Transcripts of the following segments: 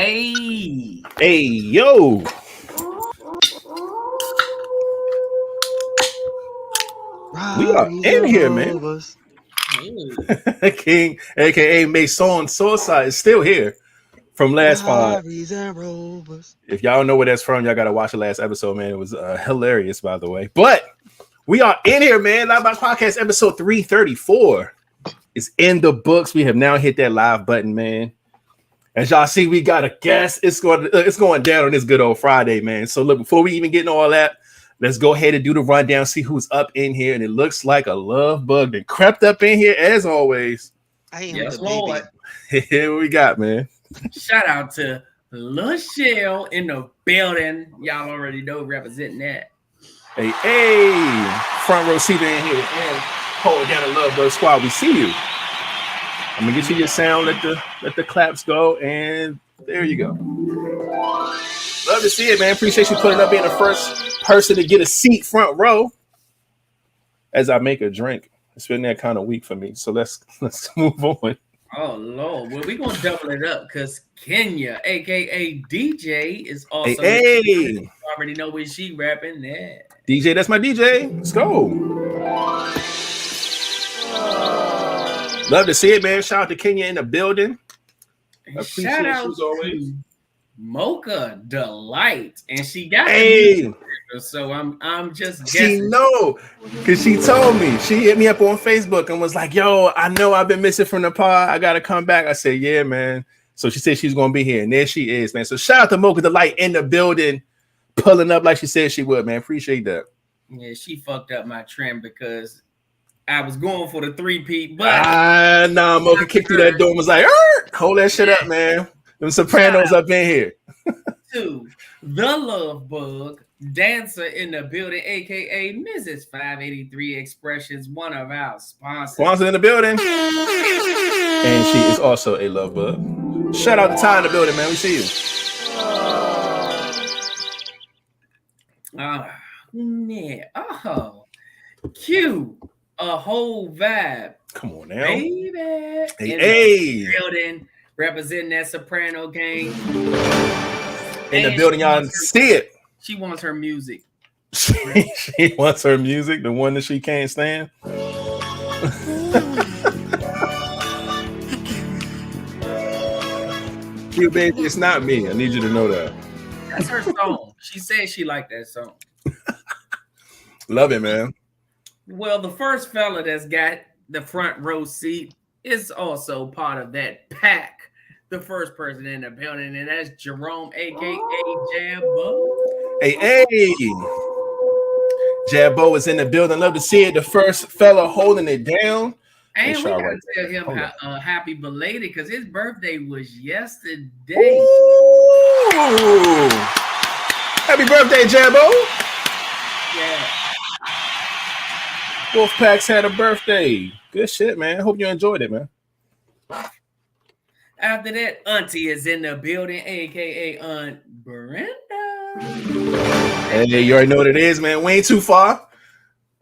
Hey. Hey, yo. We are in here, man. King, aka Mason Sosa, is still here from last pod. If y'all know where that's from, y'all gotta watch the last episode, man. It was hilarious, by the way. But we are in here, man. LiveVibez Podcast episode 334 is in the books. We have now hit that live button, man. As y'all see, we got a guest. It's going down on this good old Friday, man. So look, before we even get into all that, let's go ahead and do the rundown, see who's up in here. And it looks like a love bug that crept up in here as always. I am yes, the Lord. baby. Here we got, man. Shout out to LaShelle in the building. Y'all already know representing that. Hey, front row seat in here. And hold down the Love Bug Squad. We see you. I'm gonna get you your sound. Let the claps go, and there you go. Love to see it, man. Appreciate you putting up being the first person to get a seat front row. As I make a drink, it's been that kind of week for me. So let's move on. Oh Lord, well we're gonna double it up because Kenya, aka DJ, is also. Hey. You already know where she rapping that. DJ, that's my DJ. Let's go. Love to see it, man. Shout out to Kenya in the building. Shout out to Mocha Delight, and she got so I'm just guessing. She know because she told me. She hit me up on Facebook and was like, "Yo, I know I've been missing from the pod. I gotta come back." I said, "Yeah, man." So she said she's gonna be here, and there she is, man. So shout out to Mocha Delight in the building, pulling up like she said she would, man. Appreciate that. Yeah, she fucked up my trim because I was going for the 3-peat, but Mocha kicked through that door and was like, hold that shit up, man. Them Sopranos up in here. To the Love Bug Dancer in the building, aka Mrs. 583 Expressions, one of our sponsors. Sponsor in the building. And she is also a love bug. Shout out to Ty in the building, man. We see you. Yeah. Oh, cute. A whole vibe. Come on now. Baby. Hey. Building, representing that Soprano gang. In the building, y'all see it. She wants her music. She wants her music, the one that she can't stand. Cute baby, it's not me. I need you to know that. That's her song. She said she liked that song. Love it, man. Well, the first fella that's got the front row seat is also part of that pack. The first person in the building, and that's Jerome, aka Jabbo. Hey. Jabbo is in the building. Love to see it. The first fella holding it down. And we gotta tell him happy belated because his birthday was yesterday. Ooh. Happy birthday, Jabbo. Yeah. Wolfpack's had a birthday. Good shit, man. Hope you enjoyed it, man. After that, Auntie is in the building, aka Aunt Brenda. Hey, you already know what it is, man. We ain't too far.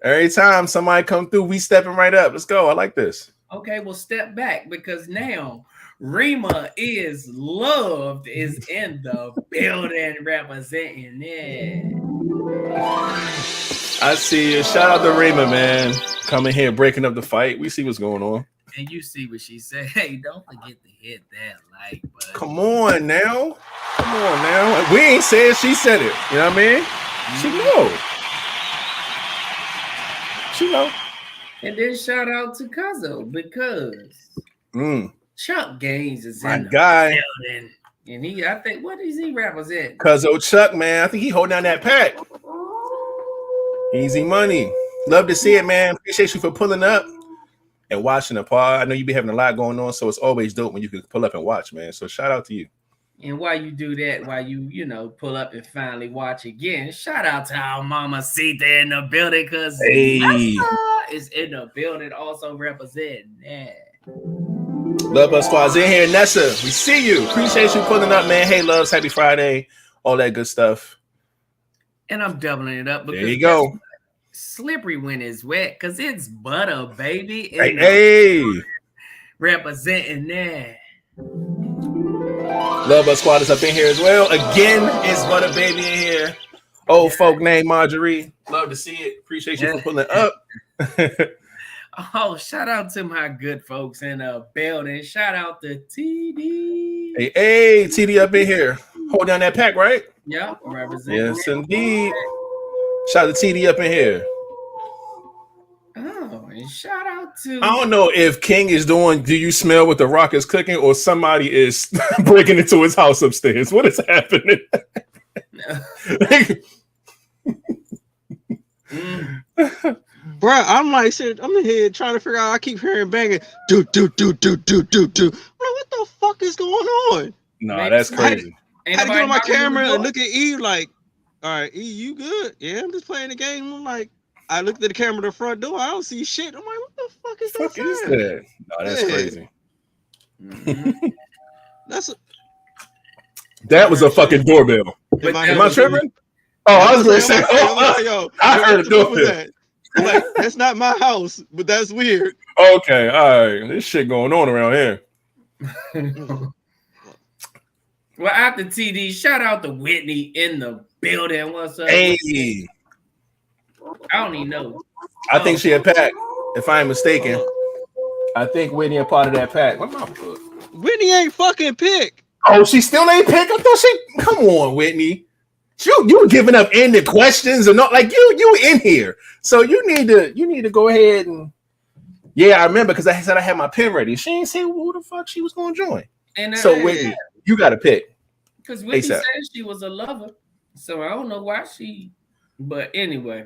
Every time somebody come through, we stepping right up. Let's go. I like this. Okay, well, step back because now Rima is loved is in the building representing it. I see you. Shout out to Rima, man. Coming here, breaking up the fight. We see what's going on. And you see what she said. Hey, don't forget to hit that like button. Come on now. We ain't said she said it. You know what I mean? She know. She know. And then shout out to Cuzzo because Chuck Gaines is in the building. And I think, what does he represent? Cuzzo Chuck, man. I think he holding down that pack. Easy money. Love to see it, man. Appreciate you for pulling up and watching the pod. I know you be having a lot going on, so it's always dope when you can pull up and watch, man. So shout out to you. And while you do that, while you pull up and finally watch again, shout out to our mama Sita in the building because Nessa is in the building also representing that. Love Bug Squad's in here. Nessa, we see you. Appreciate you pulling up, man. Hey, loves, happy Friday. All that good stuff. And I'm doubling it up because there you go. Slippery when it's wet because it's butter, baby. Hey. Representing that. Love Buzz Squad is up in here as well. Again, it's Butter Baby in here. Old folk named Marjorie. Love to see it. Appreciate you for pulling up. Oh, shout out to my good folks in the building. Shout out to TD. Hey, TD up in here. Hold down that pack, right? Yep, represent. Yes, indeed. Shout out to TD up in here. Oh, and shout out to... I don't know if King is doing Do You Smell What the Rock is Cooking or somebody is breaking into his house upstairs. What is happening? Bruh, I'm like, shit, I'm in here trying to figure out. I keep hearing banging. Do. I'm like, what the fuck is going on? No, that's crazy. I had to get on my camera and look at E like, all right, E, you good? Yeah, I'm just playing the game. I'm like, I looked at the camera at the front door. I don't see shit. I'm like, what the fuck is that? No, that's crazy. That was a fucking doorbell. Am I tripping? Oh, I was going to say, I heard a doorbell. Like, that's not my house, but that's weird. Okay, all right. This shit going on around here. Well, after TD, shout out to Whitney in the building. What's up? Hey. I don't even know. I think she a pack, if I ain't mistaken. I think Whitney a part of that pack. What my book? Whitney ain't fucking pick. Oh, she still ain't pick? I thought she... Come on, Whitney. You were giving up ending questions or not? Like you in here, so you need to go ahead and I remember because I said I had my pen ready. She ain't say who the fuck she was going to join. And so Whitney, you got to pick because Whitney said she was a lover, so I don't know why she. But anyway,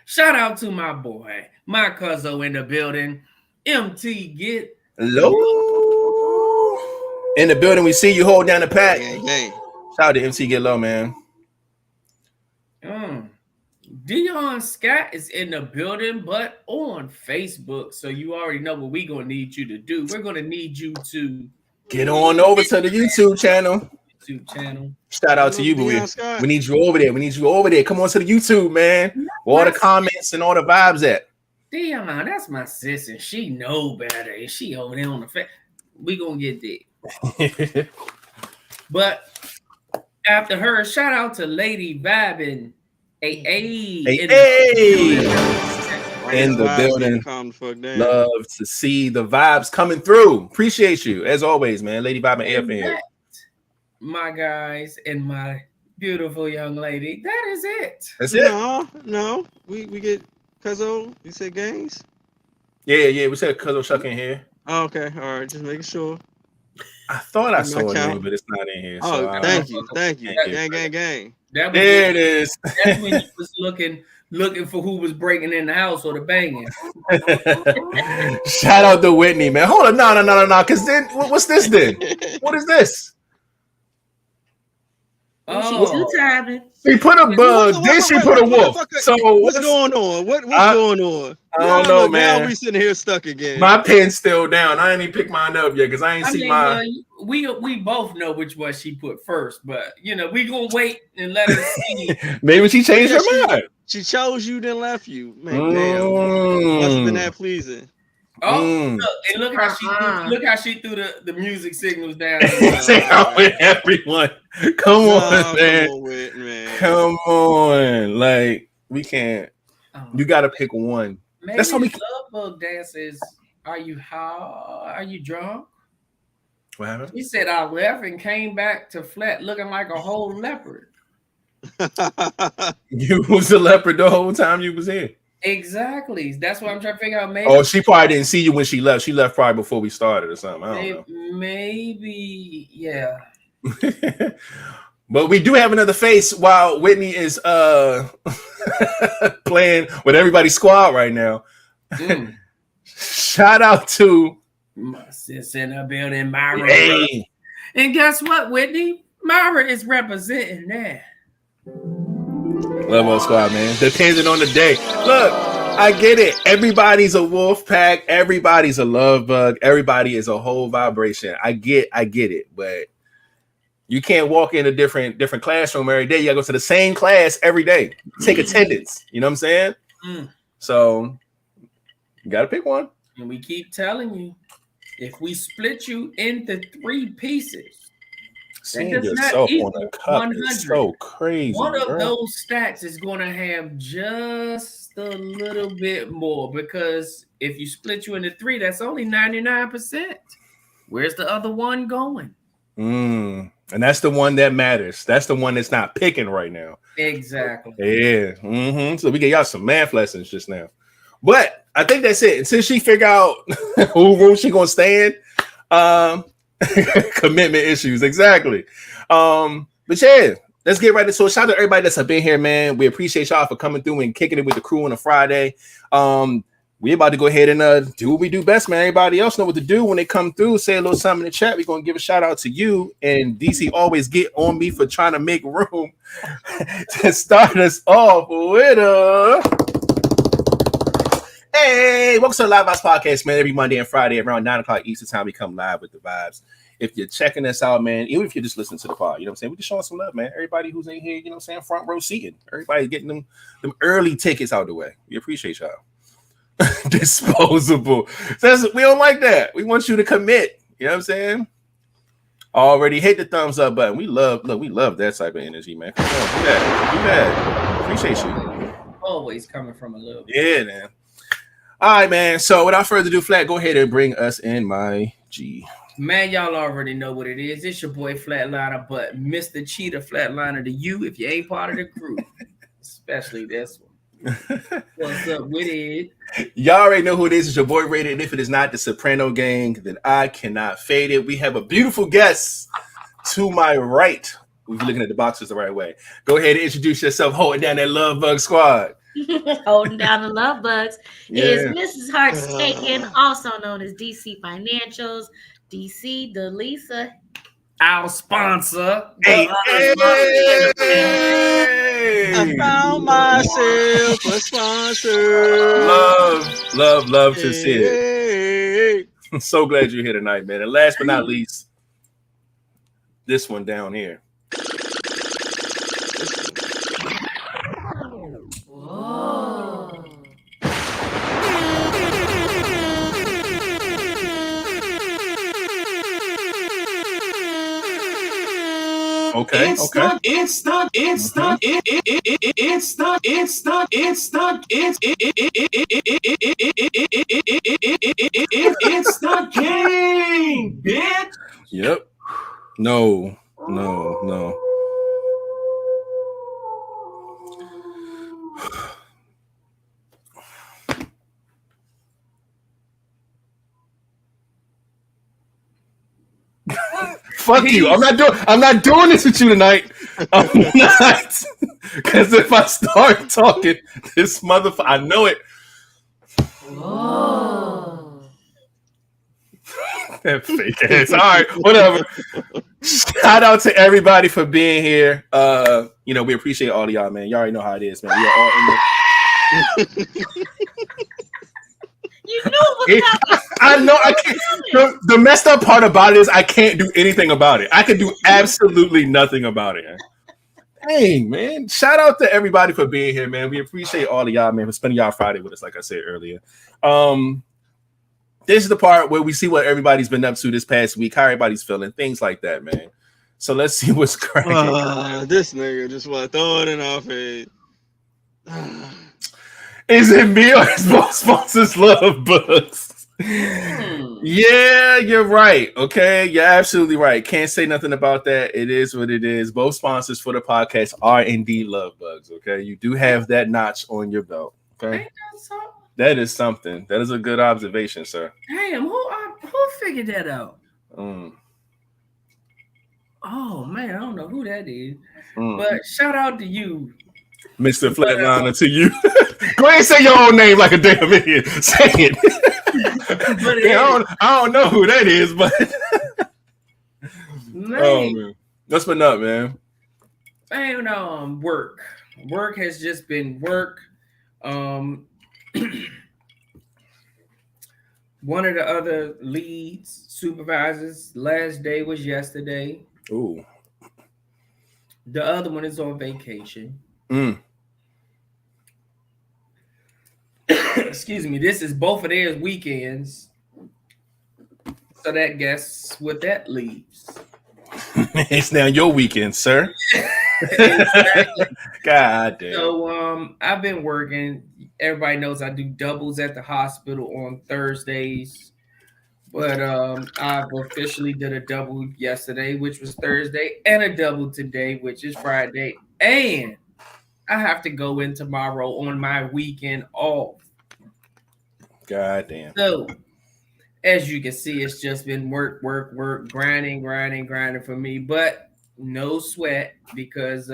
shout out to my boy, my cousin in the building, MT Get hello in the building. We see you hold down the pack. Hey. Shout out to MC Get Low, man. Dion Scott is in the building, but on Facebook. So you already know what we're going to need you to do. We're going to need you to get on over to the YouTube channel. Shout out to you, but we need you over there. We need you over there. Come on to the YouTube, man. All the comments and all the vibes at. Dion, that's my sis, and she know better. And she over there on the face. We going to get there. But after her, shout out to Lady Vibez. In the building. Love to see the vibes coming through. Appreciate you as always, man. Lady Vibez in here. My guys and my beautiful young lady. That is it. That's it. No. We get Cuzzo. You said gangs? Yeah. We said Cuzzo Chuck in here. Oh, okay. All right. Just making sure. I thought I saw a name, but it's not in here. Oh, so thank you. Gang. There it is. That's when you was looking for who was breaking in the house or the banging. Shout out to Whitney, man. Hold on, no. Because then, what's this then? What is this? Oh, she put a bug. Then she put a wolf. So what's going on? What's going on? I don't know, man. Now we sitting here stuck again. My pen's still down. I ain't even picked mine up yet because I ain't seen mine. We both know which one she put first, but we gonna wait and let her see. Maybe she changed her mind. She chose you, then left you. Man, damn. Must have been that pleasing. Oh, look how she threw the music signals down. With everyone. Come on, man. Come on. Like, we can't. You got to pick one. Maybe that's how we love bug dances. Are you drunk? What happened? He said I left and came back to flat looking like a whole leopard. You was a leopard the whole time you was here. Exactly. That's what I'm trying to figure out. Maybe. Oh, she probably didn't see you when she left. She left probably before we started or something. I don't know. Maybe, yeah. But we do have another face while Whitney is playing with everybody's squad right now. Shout out to my sis in the building, Myra. Hey. And guess what, Whitney? Myra is representing that. Love on squad, man. Depending on the day. Look, I get it. Everybody's a wolf pack. Everybody's a love bug. Everybody is a whole vibration. I get it, but you can't walk in a different classroom every day. You gotta go to the same class every day. Take attendance. You know what I'm saying? So you gotta pick one. And we keep telling you, if we split you into 3 pieces, Seeing yourself on a cup 100. Is so crazy. One of those stats is going to have just a little bit more because if you split you into 3, that's only 99%. Where's the other one going? And that's the one that matters. That's the one that's not picking right now. Exactly. Yeah. So we get y'all some math lessons just now. But I think that's it. Until she figure out who room she gonna stay in. Commitment issues. Exactly. But yeah, let's get right into it. Shout out to everybody that's been here, man. We appreciate y'all for coming through and kicking it with the crew on a Friday. We about to go ahead and do what we do best, man. Everybody else know what to do when they come through. Say a little something in the chat. We're gonna give a shout out to you. And DC always get on me for trying to make room to start us off with hey, welcome to the LiveVibez Podcast, man. Every Monday and Friday around 9 o'clock Eastern time, we come live with the vibes. If you're checking us out, man, even if you're just listening to the pod, you know what I'm saying? We're just showing some love, man. Everybody who's in here, you know what I'm saying? Front row seating. Everybody getting them early tickets out of the way. We appreciate y'all. Disposable. We don't like that. We want you to commit. You know what I'm saying? Already hit the thumbs up button. We love that type of energy, man. Come on, do that. Appreciate you. Always coming from a little bit. Yeah, man. All right, man. So without further ado, Flat, go ahead and bring us in my G. Man, y'all already know what it is. It's your boy Flatliner, but Mr. Cheetah Flatliner to you if you ain't part of the group. Especially this one. What's up with it? Y'all already know who it is. It's your boy Rated. And if it is not the Soprano Gang, then I cannot fade it. We have a beautiful guest to my right. If you're looking at the boxes the right way. Go ahead and introduce yourself, holding down that Love Bug Squad. Holding down the Love Bugs is Mrs. Heartstaken, also known as DC Financials, DC Delisa. Our sponsor. Hey. I found myself a sponsor. Love to see it. I'm so glad you're here tonight, man. And last but not least, this one down here. Whoa. Okay. It's the game, bitch. Yep. No. Fuck you. I'm not doing this with you tonight. I'm not. Because if I start talking, this motherfucker, I know it. Whoa. That fake ass. All right, whatever. Shout out to everybody for being here. We appreciate all of y'all, man. Y'all already know how it is, man. We are all in the You knew it was I know I can't. The messed up part about it is I can't do anything about it. I can do absolutely nothing about it. Dang, man. Shout out to everybody for being here, man. We appreciate all of y'all, man, for spending y'all Friday with us, like I said earlier. This is the part where we see what everybody's been up to this past week, how everybody's feeling, things like that, man. So let's see what's cracking. This nigga just want to throw it in our face. Is it me or is both sponsors Love Bugs? Yeah, you're right. Okay, you're absolutely right. Can't say nothing about that. It is what it is. Both sponsors for the podcast are indeed Love Bugs. Okay, you do have that notch on your belt. Okay, that is something. That is a good observation, sir. Damn, who figured that out? Oh man, I don't know who that is. But shout out to you, Mr. Flatliner, to you. Go ahead and say your own name like a damn idiot. Say it. I don't know who that is, but man. What's been up, man? Man, work has just been work. One of the other leads, supervisors, last day was yesterday. Ooh. The other one is on vacation. Excuse me. This is both of theirs weekends. So that guess what that leaves. It's now your weekend, sir. Exactly. God damn. So I've been working. Everybody knows I do doubles at the hospital on Thursdays. But I've officially did a double yesterday, which was Thursday, and a double today, which is Friday. And I have to go in tomorrow on my weekend off. God damn. So, as you can see, it's just been work, grinding for me. But no sweat, because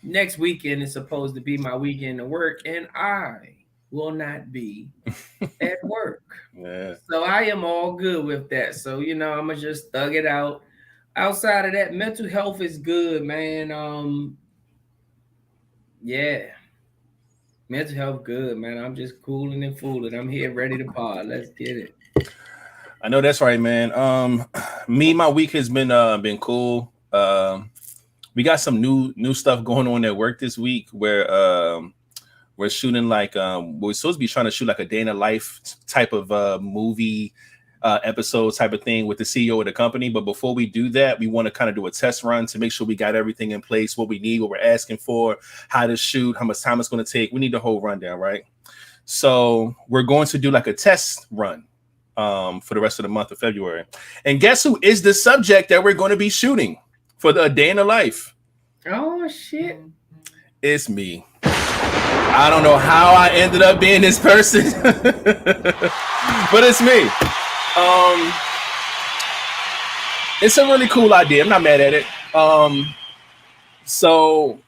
next weekend is supposed to be my weekend to work, and I will not be at work. Yeah. So I am all good with that. So, I'm gonna just thug it out. Outside of that, mental health is good, man. Yeah. Mental health good, man. I'm just cooling and fooling. I'm here ready to pod. Let's get it. I know that's right, man. My week has been cool. We got some new stuff going on at work this week where we're shooting we're supposed to be trying to shoot like a day in the life type of movie episode type of thing with the CEO of the company. But before we do that, we want to kind of do a test run to make sure we got everything in place, what we need, what we're asking for, how to shoot, how much time it's going to take. We need the whole rundown, right? So we're going to do like a test run for the rest of the month of February. And guess who is the subject that we're going to be shooting for the day in the life? Oh, shit. It's me. I don't know how I ended up being this person, but it's me. It's a really cool idea. I'm not mad at it. So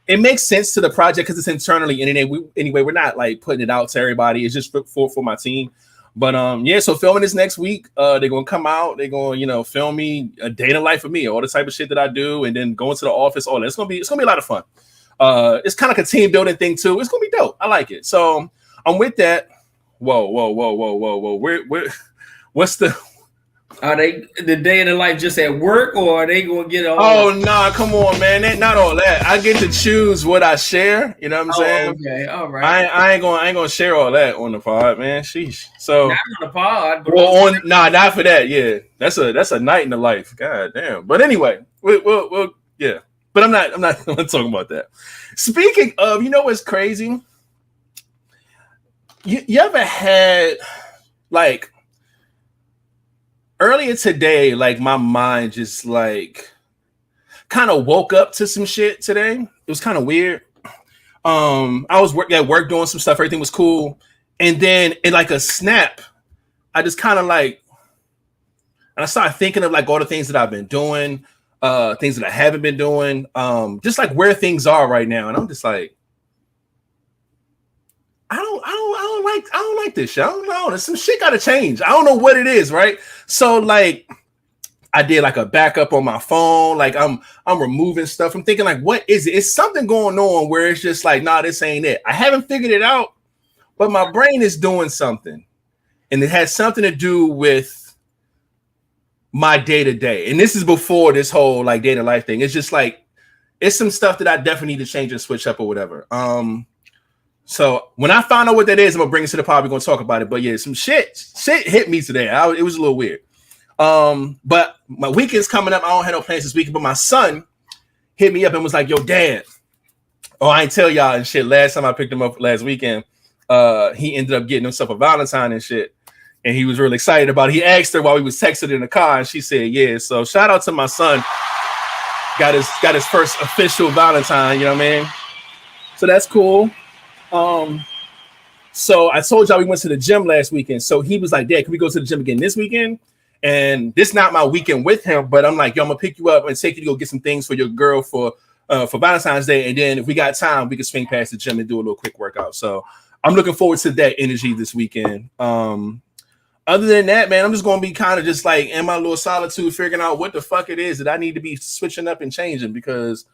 it makes sense to the project because it's internally. Anyway, we're not like putting it out to everybody. It's just for my team. But yeah, so filming this next week, they're gonna come out. They're gonna, film me a day in the life of me, all the type of shit that I do, and then going to the office. All that. It's gonna be a lot of fun. It's kind of like a team building thing too. It's gonna be dope. I like it. So I'm with that. Whoa. What's the? Are they the day in the life just at work, or are they gonna get all? Oh nah, come on, man. Not all that. I get to choose what I share. You know what I'm saying? Okay, all right. I ain't gonna share all that on the pod, man. Sheesh. So not on the pod. Well, not for that. Yeah, that's a night in the life. God damn. But anyway, we'll yeah. But I'm not talking about that. Speaking of, what's crazy? You ever had like earlier today, like my mind just like kind of woke up to some shit today. It was kind of weird. I was at work doing some stuff. Everything was cool. And then in like a snap, I just kind of like, and I started thinking of like all the things that I've been doing, things that I haven't been doing, just like where things are right now. And I'm just like, I don't like this shit. I don't know. There's some shit gotta change. I don't know what it is, right? So like I did like a backup on my phone. Like I'm removing stuff. I'm thinking like, what is it? It's something going on where it's just like, nah, this ain't it. I haven't figured it out, but my brain is doing something. And it has something to do with my day-to-day. And this is before this whole like day-to-life thing. It's just like, it's some stuff that I definitely need to change and switch up or whatever. So when I find out what that is, I'm gonna bring it to the pod. We're gonna talk about it. But yeah, some shit hit me today. It was a little weird. But my weekend's coming up. I don't have no plans this weekend. But my son hit me up and was like, "Yo, Dad." Oh, I ain't tell y'all and shit. Last time I picked him up last weekend, he ended up getting himself a Valentine and shit. And he was really excited about it. He asked her while we was texting in the car, and she said, "Yeah." So shout out to my son. Got his first official Valentine. You know what I mean? So that's cool. So I told y'all we went to the gym last weekend. So he was like, "Dad, can we go to the gym again this weekend?" And this is not my weekend with him, but I'm like, "Yo, I'm gonna pick you up and take you to go get some things for your girl for Valentine's Day. And then if we got time, we can swing past the gym and do a little quick workout." So I'm looking forward to that energy this weekend. Other than that, man, I'm just gonna be kind of just like in my little solitude, figuring out what the fuck it is that I need to be switching up and changing, because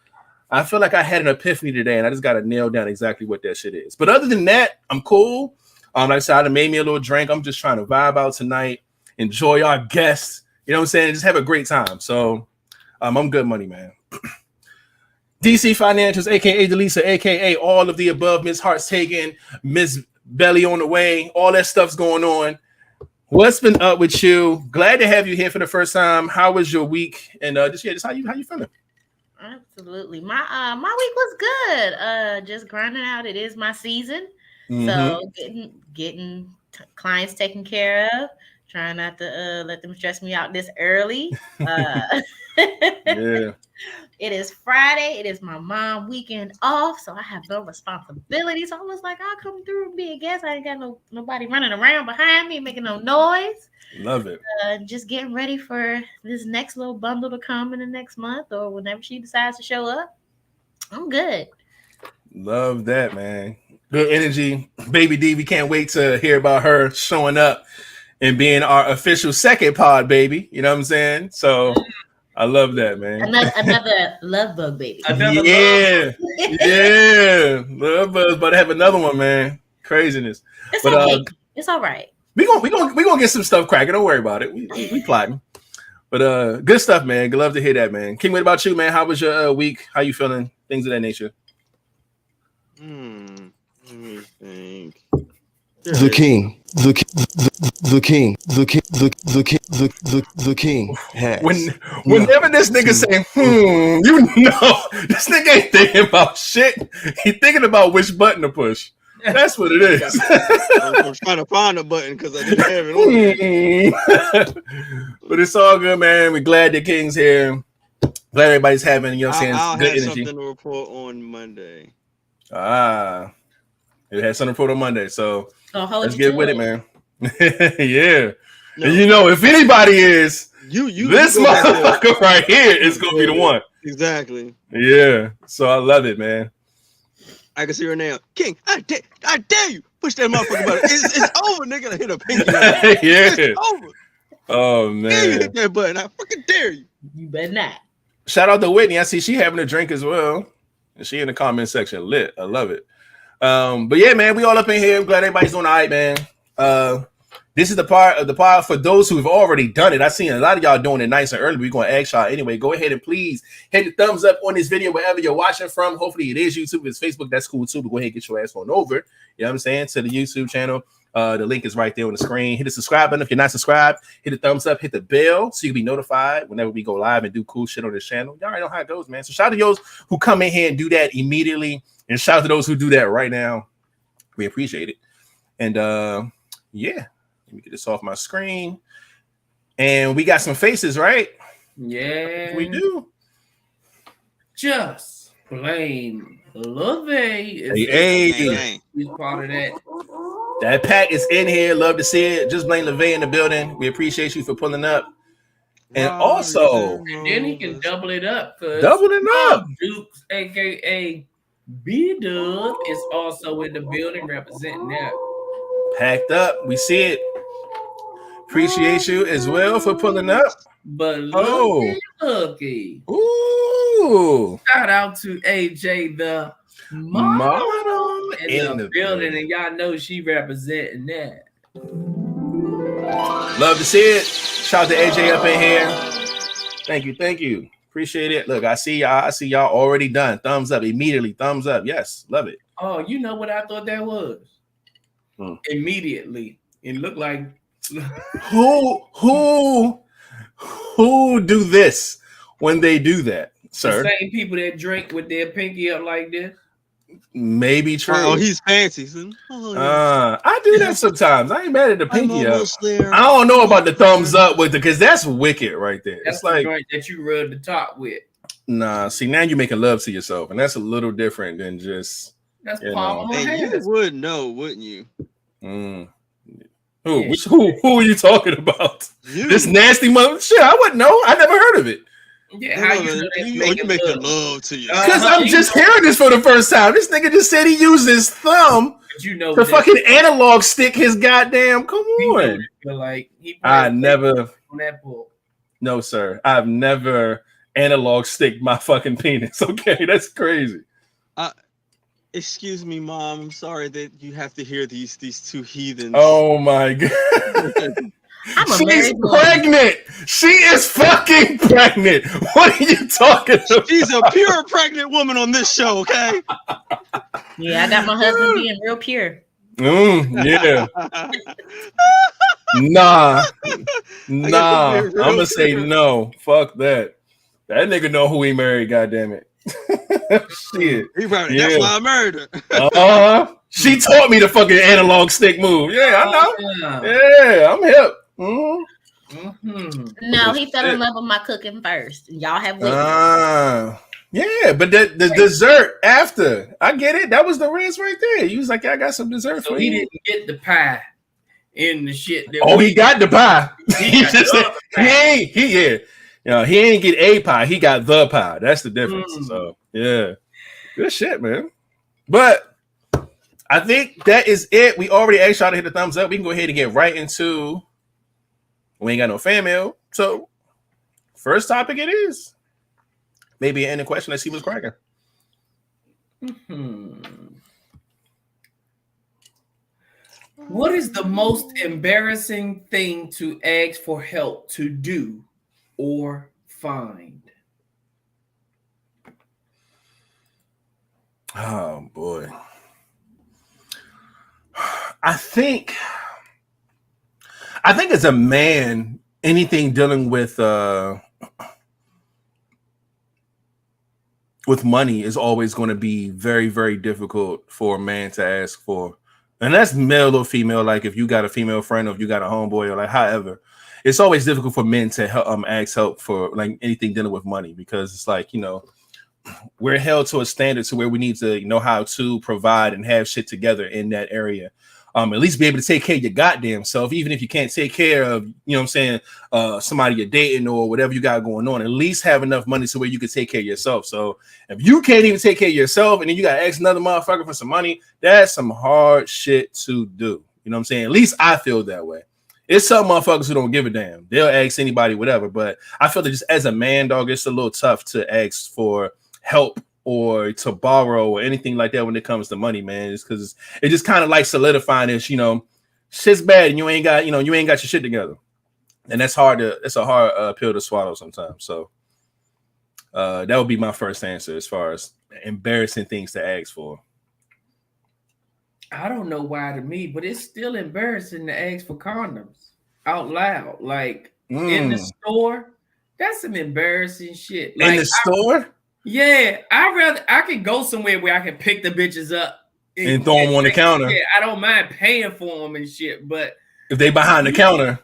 I feel like I had an epiphany today and I just got to nail down exactly what that shit is. But other than that, I'm cool. Like I said, I made me a little drink. I'm just trying to vibe out tonight, enjoy our guests, you know what I'm saying? Just have a great time. So I'm good money, man. DC Financials, aka Delisa, aka all of the above, Miss Heart's taken, Miss Belly on the way, all that stuff's going on. What's been up with you? Glad to have you here for the first time. How was your week? And just how you feeling? Absolutely. My week was good. Just grinding out. It is my season. So getting clients taken care of. Trying not to let them stress me out this early. Yeah. It is Friday. It is my mom weekend off, so I have no responsibilities. I was like, I'll come through and be a guest. I ain't got nobody running around behind me making no noise. Love it. Just getting ready for this next little bundle to come in the next month or whenever she decides to show up. I'm good. Love that, man. Good energy. Baby D, we can't wait to hear about her showing up and being our official second pod baby. You know what I'm saying? So I love that, man. Another love bug baby. Yeah. Love bug's about to have another one, man. Craziness. It's okay. It's all right. We gonna get some stuff cracking. Don't worry about it. We plotting. But good stuff, man. Good love to hear that, man. King, what about you, man? How was your week? How you feeling? Things of that nature. Let me think. The king has. Whenever this nigga say, you know, this nigga ain't thinking about shit. He thinking about which button to push. That's what it is. I'm trying to find a button because I didn't have it on. But it's all good, man. We're glad the King's here. Glad everybody's having, you know what I'm saying, I'll good have energy. something to report on Monday. It had something to report on Monday, so let's get with it, man. Yeah. No. And you know, if anybody is, this you motherfucker right here is going to be the one. Exactly. Yeah. So I love it, man. I can see her now. King, I dare you. Push that motherfucker button. It's over, nigga. I hit a pinky. Yeah. It's over. Oh, man. Dare you hit that button. I fucking dare you. You better not. Shout out to Whitney. I see she having a drink as well. And she in the comment section lit. I love it. But yeah, man, we all up in here. I'm glad everybody's doing all right, man. This is the part of the pod for those who've already done it. I've seen a lot of y'all doing it nice and early. We're going to ask y'all anyway. Go ahead and please hit the thumbs up on this video wherever you're watching from. Hopefully it is YouTube. It's Facebook. That's cool too. But go ahead and get your ass on over. You know what I'm saying? To the YouTube channel. The link is right there on the screen. Hit the subscribe button if you're not subscribed. Hit the thumbs up. Hit the bell so you can be notified whenever we go live and do cool shit on this channel. Y'all already know how it goes, man. So shout out to those who come in here and do that immediately. And shout out to those who do that right now. We appreciate it. And yeah. Let me get this off my screen. And we got some faces, right? Yeah. We do. Just plain LiveVez. Hey. He's part of that. That pack is in here. Love to see it. Just blame LiveVez in the building. We appreciate you for pulling up. And also, and then he can double it up. Double it up. Dukes, aka B-Dub, is also in the building representing that. Packed up. We see it. Appreciate you as well for pulling up. But looky. Ooh. Shout out to AJ the model in the building, and y'all know she representing that. Love to see it. Shout out to AJ up in here. Thank you. Appreciate it. Look, I see y'all already done. Thumbs up immediately. Thumbs up. Yes, love it. Oh, you know what I thought that was? Immediately. It looked like who do this when they do that, sir? The same people that drink with their pinky up like this. Maybe true. Oh, he's fancy. I do that sometimes. I ain't mad at the pinky up. There. I don't know about the thumbs up with because that's wicked right there. That's it's like the joint that you rub the top with. Nah, see now you're making love to yourself, and that's a little different than just. That's palm on you would know, wouldn't you? Who are you talking about? You. This nasty mother shit. I wouldn't know. I never heard of it. Yeah, how you making love to you? Because I'm just hearing this for the first time. This nigga just said he used his thumb to fucking analog stick his goddamn. Come on. Like I never. On that book. No, sir. I've never analog sticked my fucking penis. Okay, that's crazy. Excuse me, Mom. I'm sorry that you have to hear these two heathens. Oh my god. She's pregnant. She is fucking pregnant. What are you talking about? She's a pure pregnant woman on this show, okay? Yeah, I got my husband being real pure. Yeah. Nah. I'm gonna say no. Fuck that. That nigga know who he married. Goddamn it. Shit. He probably, that's why I married her. She taught me the fucking analog stick move. Yeah, I know. Yeah, I'm hip. No, he fell in love with my cooking first. Y'all have witnessed. Yeah, but the dessert after. I get it. That was the rinse right there. He was like, I got some dessert for you. He didn't get the pie in the shit. He got the pie. He ain't get a pie. He got the pie. That's the difference. So yeah, good shit, man. But I think that is it. We already asked y'all to hit the thumbs up. We can go ahead and get right into. We ain't got no fan mail. So first topic it is. Maybe an ending question. Let's see what's cracking. What is the most embarrassing thing to ask for help to do or find? Oh boy. I think as a man, anything dealing with money is always going to be very, very difficult for a man to ask for. And that's male or female. Like if you got a female friend or if you got a homeboy or like however, it's always difficult for men to help, ask help for like anything dealing with money, because it's like, you know, we're held to a standard to where we need to know how to provide and have shit together in that area. At least be able to take care of your goddamn self, even if you can't take care of, you know what I'm saying, somebody you're dating or whatever you got going on. At least have enough money so where you can take care of yourself. So if you can't even take care of yourself and then you got to ask another motherfucker for some money, that's some hard shit to do. You know what I'm saying? At least I feel that way. It's some motherfuckers who don't give a damn. They'll ask anybody, whatever. But I feel that just as a man, dog, it's a little tough to ask for help or to borrow or anything like that when it comes to money, man. It's because it just kind of like solidifying this, you know, shit's bad and you ain't got your shit together. And that's a hard pill to swallow sometimes. So that would be my first answer as far as embarrassing things to ask for. I don't know why to me, but it's still embarrassing to ask for condoms out loud. Like in the store, that's some embarrassing shit. Like, in the store? Yeah, I can go somewhere where I can pick the bitches up and throw them on the counter. Yeah, I don't mind paying for them and shit, but if they behind the counter,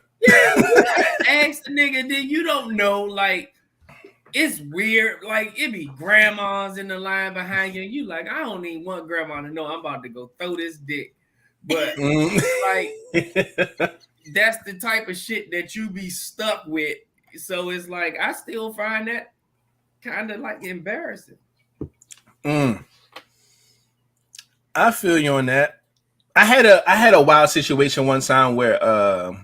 ask the nigga, then you don't know. Like, it's weird. Like, it be grandmas in the line behind you. You like, I don't even want grandma to know I'm about to go throw this dick. But like, that's the type of shit that you be stuck with. So it's like, I still find that kind of like embarrassing. I feel you on that. I had a wild situation one time where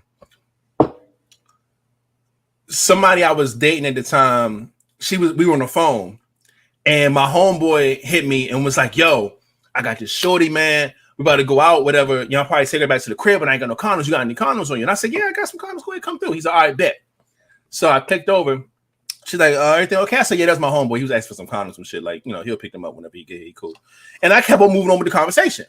somebody I was dating at the time, we were on the phone and my homeboy hit me and was like, yo, I got this shorty, man. We about to go out, whatever. You know, I'll probably take her back to the crib, but I ain't got no condoms. You got any condoms on you? And I said, yeah, I got some condoms. Go ahead, come through. He's like, all right, bet. So I clicked over. She's like, everything okay? I said, yeah, that's my homeboy. He was asking for some condoms and shit. Like, you know, he'll pick them up whenever he get here. He cool. And I kept on moving on with the conversation.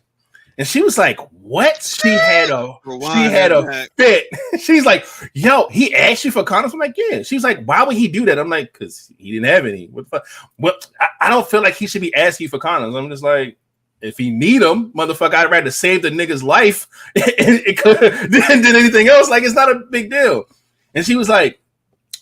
And she was like, what? She had a fit. She's like, yo, he asked you for condoms? I'm like, yeah. She's like, why would he do that? I'm like, because he didn't have any. What the fuck? Well, I don't feel like he should be asking you for condoms. I'm just like, if he need them, motherfucker, I'd rather save the nigga's life than anything else. Like, it's not a big deal. And she was like,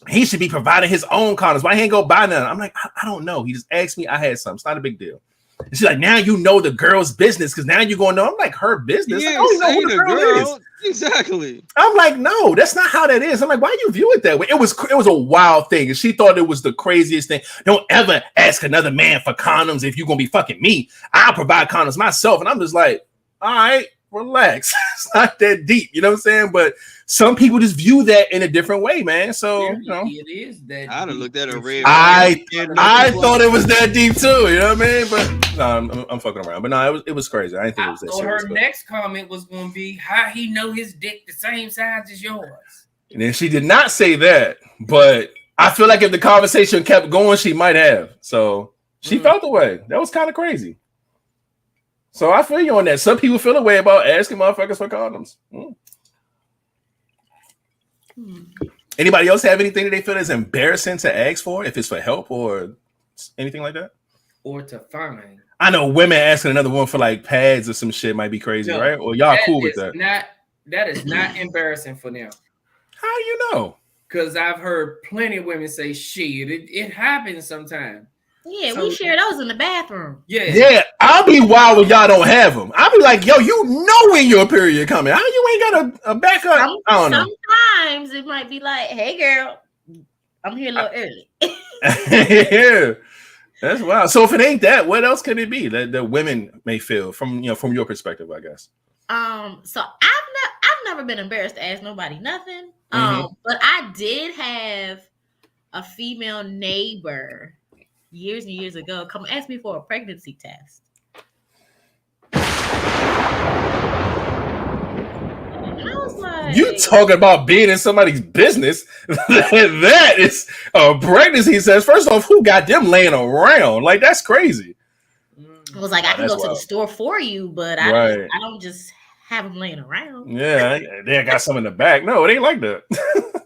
he should be providing his own condoms. Why he ain't go buy none? I'm like, I don't know. He just asked me. I had some. It's not a big deal. And she's like, now you know the girl's business because now you're going to know. I'm like, her business? I don't even know who the girl is. Exactly. I'm like, no, that's not how that is. I'm like, why you view it that way? It was a wild thing. And she thought it was the craziest thing. Don't ever ask another man for condoms if you're going to be fucking me. I'll provide condoms myself. And I'm just like, all right, relax. It's not that deep. You know what I'm saying? But some people just view that in a different way, man. So, you know, it is that I'd have looked at it red. I thought it was that deep too. You know what I mean? But no, I'm fucking around. But no, it was crazy. I didn't think it was that serious. Her next comment was going to be how he know his dick the same size as yours. And then she did not say that, but I feel like if the conversation kept going, she might have. So she felt the way. That was kind of crazy. So I feel you on that. Some people feel a way about asking motherfuckers for condoms. Anybody else have anything that they feel is embarrassing to ask for, if it's for help or anything like that? Or to find. I know women asking another woman for like pads or some shit might be crazy, right? Or y'all cool with that? That is not embarrassing for them. How do you know? Because I've heard plenty of women say, shit, it happens sometimes. Yeah, we share those in the bathroom. Yeah, I'll be wild when y'all don't have them. I'll be like, yo, you know when your period coming. How you ain't got a backup? I don't know. Sometimes it might be like, hey, girl, I'm here a little early. Yeah, that's wild. So if it ain't that, what else could it be that women may feel from your perspective, I guess? So I've never been embarrassed to ask nobody nothing. But I did have a female neighbor years and years ago come ask me for a pregnancy test. And I was like, you talking about being in somebody's business? That is a pregnancy test. First off, who got them laying around? Like, that's crazy. I was like, I can go to the store for you, but I don't just have them laying around. Yeah, they got some in the back. No, it ain't like that.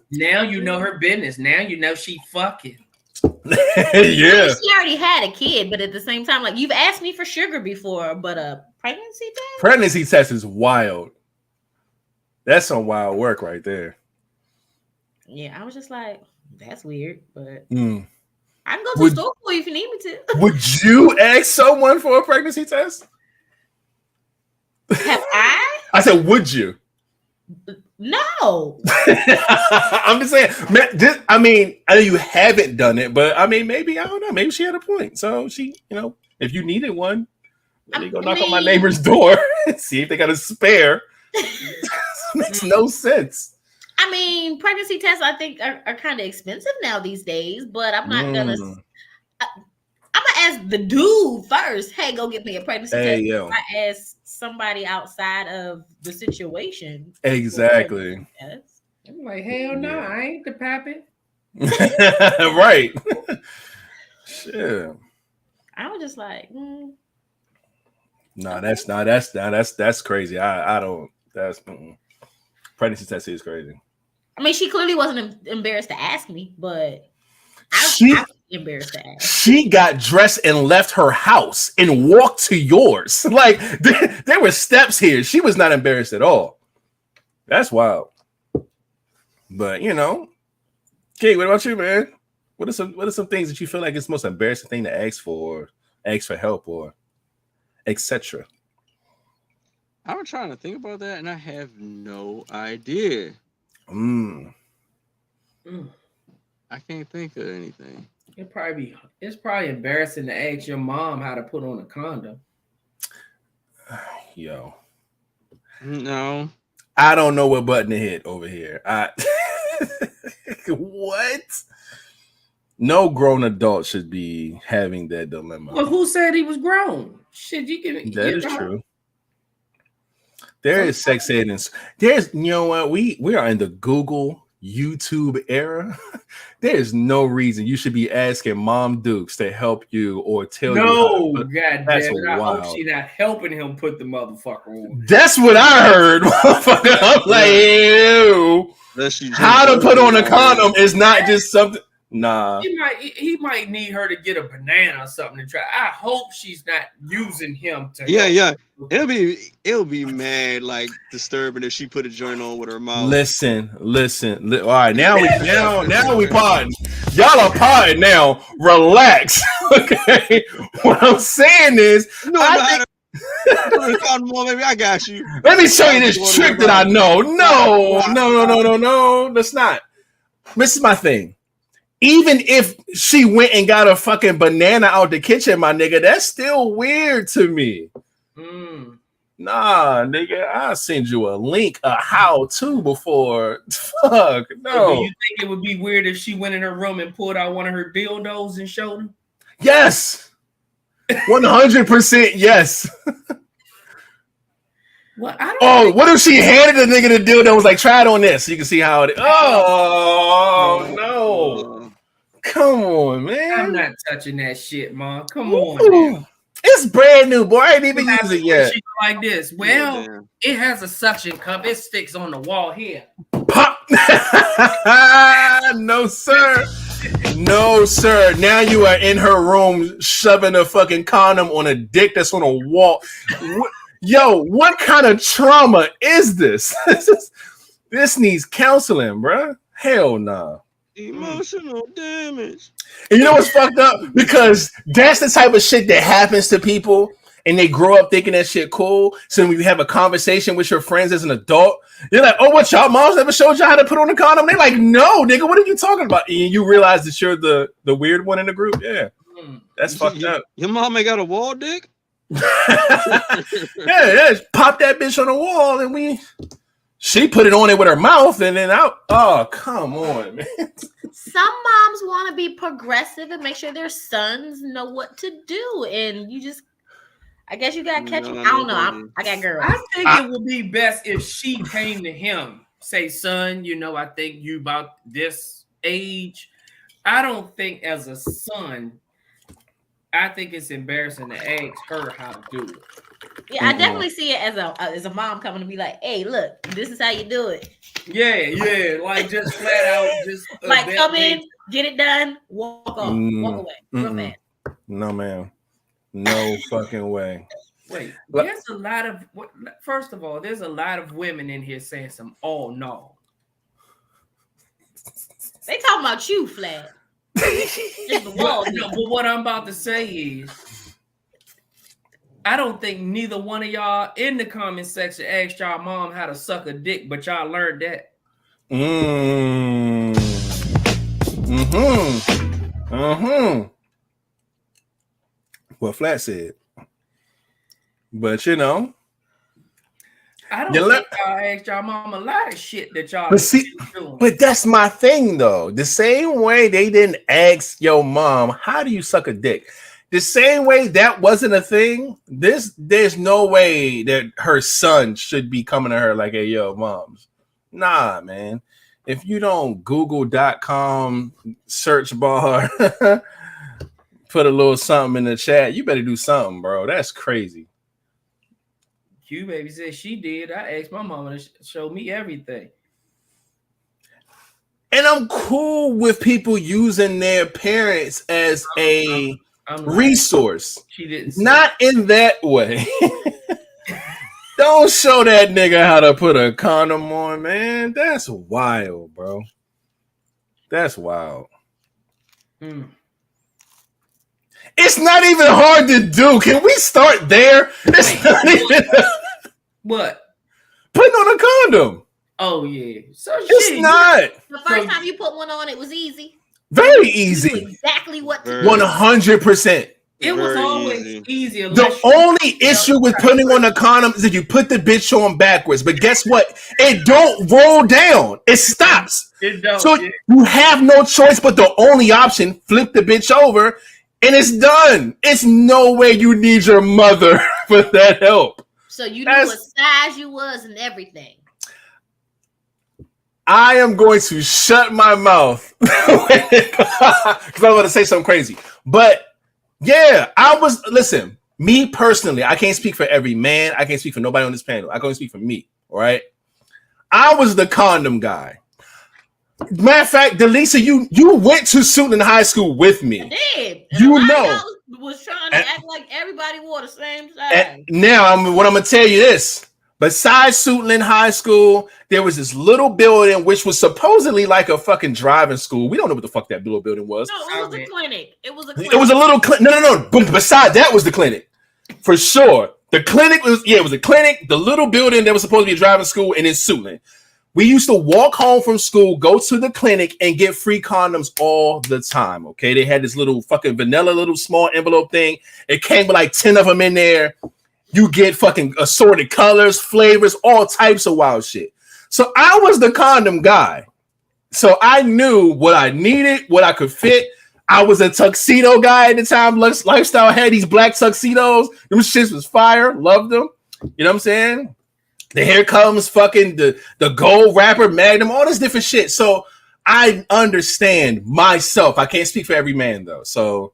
Now you know her business. Now you know she fucking. Yeah. She already had a kid, but at the same time, like, you've asked me for sugar before, but a pregnancy test? Pregnancy test is wild. That's some wild work right there. Yeah, I was just like, that's weird, but I can go to the store for you if you need me to. Would you ask someone for a pregnancy test? Have I? I said, would you? No. I'm just saying, man, I mean, I know you haven't done it, but I mean, maybe, I don't know, maybe she had a point. So she, if you needed one, maybe go knock on my neighbor's door and see if they got a spare. Makes no sense. I mean, pregnancy tests, I think, are kind of expensive now these days, but I'm not gonna. I'm gonna ask the dude first. Hey, go get me a pregnancy test. Yo. I ask somebody outside of the situation. Exactly. I'm like, hell no, I ain't the pappy. Right. Shit. I was just like, No, that's crazy. I don't. That's pregnancy test is crazy. I mean, she clearly wasn't embarrassed to ask me, but I was embarrassed to ask. She got dressed and left her house and walked to yours. Like, there were steps here. She was not embarrassed at all. That's wild. But Kate, what about you, man? What are some things that you feel like it's the most embarrassing thing to ask for help, or etc.? I was trying to think about that, and I have no idea. I can't think of anything. It's probably embarrassing to ask your mom how to put on a condom. Yo. No. I don't know what button to hit over here. What? No grown adult should be having that dilemma. Well, who said he was grown? Shit, you can. That is true. There is sex ed, and there's, what, we are in the Google YouTube era. There's no reason you should be asking Mom Dukes to help you or tell you. No, goddamn, I hope she not helping him put the motherfucker on. That's what I heard. I'm like, ew. How to put on a condom is not just something. Nah. He might need her to get a banana or something to try. I hope she's not using him to. Yeah. It'll be mad, like, disturbing if she put a joint on with her mouth. Listen. All right, now we potting. Y'all are potting now. Relax. Okay. What I'm saying is, maybe I got you. Let me show you this trick that I know. No. That's not. This is my thing. Even if she went and got a fucking banana out the kitchen, my nigga, that's still weird to me. Nah, nigga, I'll send you a link, a how-to before. Fuck, no. Do you think it would be weird if she went in her room and pulled out one of her dildos and showed him? Yes. 100% yes. Well, I don't what if she handed the nigga the dildo and was like, try it on this so you can see how it is. Oh, no. Come on, man. I'm not touching that shit, Mom. Come on, man. It's brand new, boy. I ain't even used it yet. Like this. Well, it has a suction cup. It sticks on the wall here. Pop. No, sir. No, sir. Now you are in her room shoving a fucking condom on a dick that's on a wall. Yo, what kind of trauma is this? This needs counseling, bro. Hell nah. Emotional damage. And you know what's fucked up? Because that's the type of shit that happens to people and they grow up thinking that shit cool. So when you have a conversation with your friends as an adult, you're like, oh, what, y'all moms never showed y'all how to put on a condom? They're like, no, nigga, what are you talking about? And you realize that you're the weird one in the group. Yeah, that's fucked up. Your mom ain't got a wall dick? yeah, pop that bitch on the wall and she put it on it with her mouth and then out. Oh, come on, man. Some moms want to be progressive and make sure their sons know what to do. And you just, I guess you got to catch them. I don't know. I got girls. I think it would be best if she came to him, say, son, I think you about this age. I don't think as a son, I think it's embarrassing to ask her how to do it. Yeah, I definitely see it as a mom coming to be like, hey, look, this is how you do it. Yeah, like just flat out, just like come in, get it done, walk off, walk away. Real fast. No, ma'am. No fucking way. Wait, there's a lot of, first of all, there's a lot of women in here saying some, oh no. They talking about you, Flat. Just the wall. No, but what I'm about to say is, I don't think neither one of y'all in the comment section asked y'all mom how to suck a dick, but y'all learned that. What Flat said. But I don't think y'all asked y'all mom a lot of shit that y'all doing. But that's my thing though. The same way they didn't ask your mom, how do you suck a dick? The same way that wasn't a thing, there's no way that her son should be coming to her like, hey, yo, moms. Nah, man. If you don't google.com search bar, put a little something in the chat, you better do something, bro. That's crazy. Q baby said she did. I asked my mama to show me everything. And I'm cool with people using their parents as a resource. She didn't. Not in that way. Don't show that nigga how to put a condom on, man. That's wild, bro. That's wild. It's not even hard to do. Can we start there? It's not even what? Putting on a condom. Oh yeah. So it's not. The first time you put one on, it was easy. Very easy. Exactly what to do. 100%. It was always easier. The only issue with putting on a condom is that you put the bitch on backwards. But guess what? It don't roll down. It stops. It don't. So you have no choice but the only option, flip the bitch over, and it's done. It's no way you need your mother for that help. So you knew what size you was and everything. I am going to shut my mouth because I'm going to say something crazy. But yeah, listen, me personally, I can't speak for every man. I can't speak for nobody on this panel. I can only speak for me, all right? I was the condom guy. Matter of fact, Delisa, you went to Suitland High School with me. I did. And you know. Was trying to act like everybody wore the same size. Now, I'm going to tell you this. Besides Suitland High School, there was this little building which was supposedly like a fucking driving school. We don't know what the fuck that little building was. No, it was a clinic. It was a clinic. It was a little clinic. No. But beside that was the clinic. For sure. The clinic it was a clinic, the little building that was supposed to be a driving school, and in Suitland. We used to walk home from school, go to the clinic, and get free condoms all the time, okay? They had this little fucking vanilla little small envelope thing. It came with like 10 of them in there. You get fucking assorted colors, flavors, all types of wild shit. So I was the condom guy. So I knew what I needed, what I could fit. I was a tuxedo guy at the time. Lifestyle had these black tuxedos. Them shits was fire. Loved them. You know what I'm saying? Here comes fucking the gold wrapper, Magnum, all this different shit. So I understand myself. I can't speak for every man though. So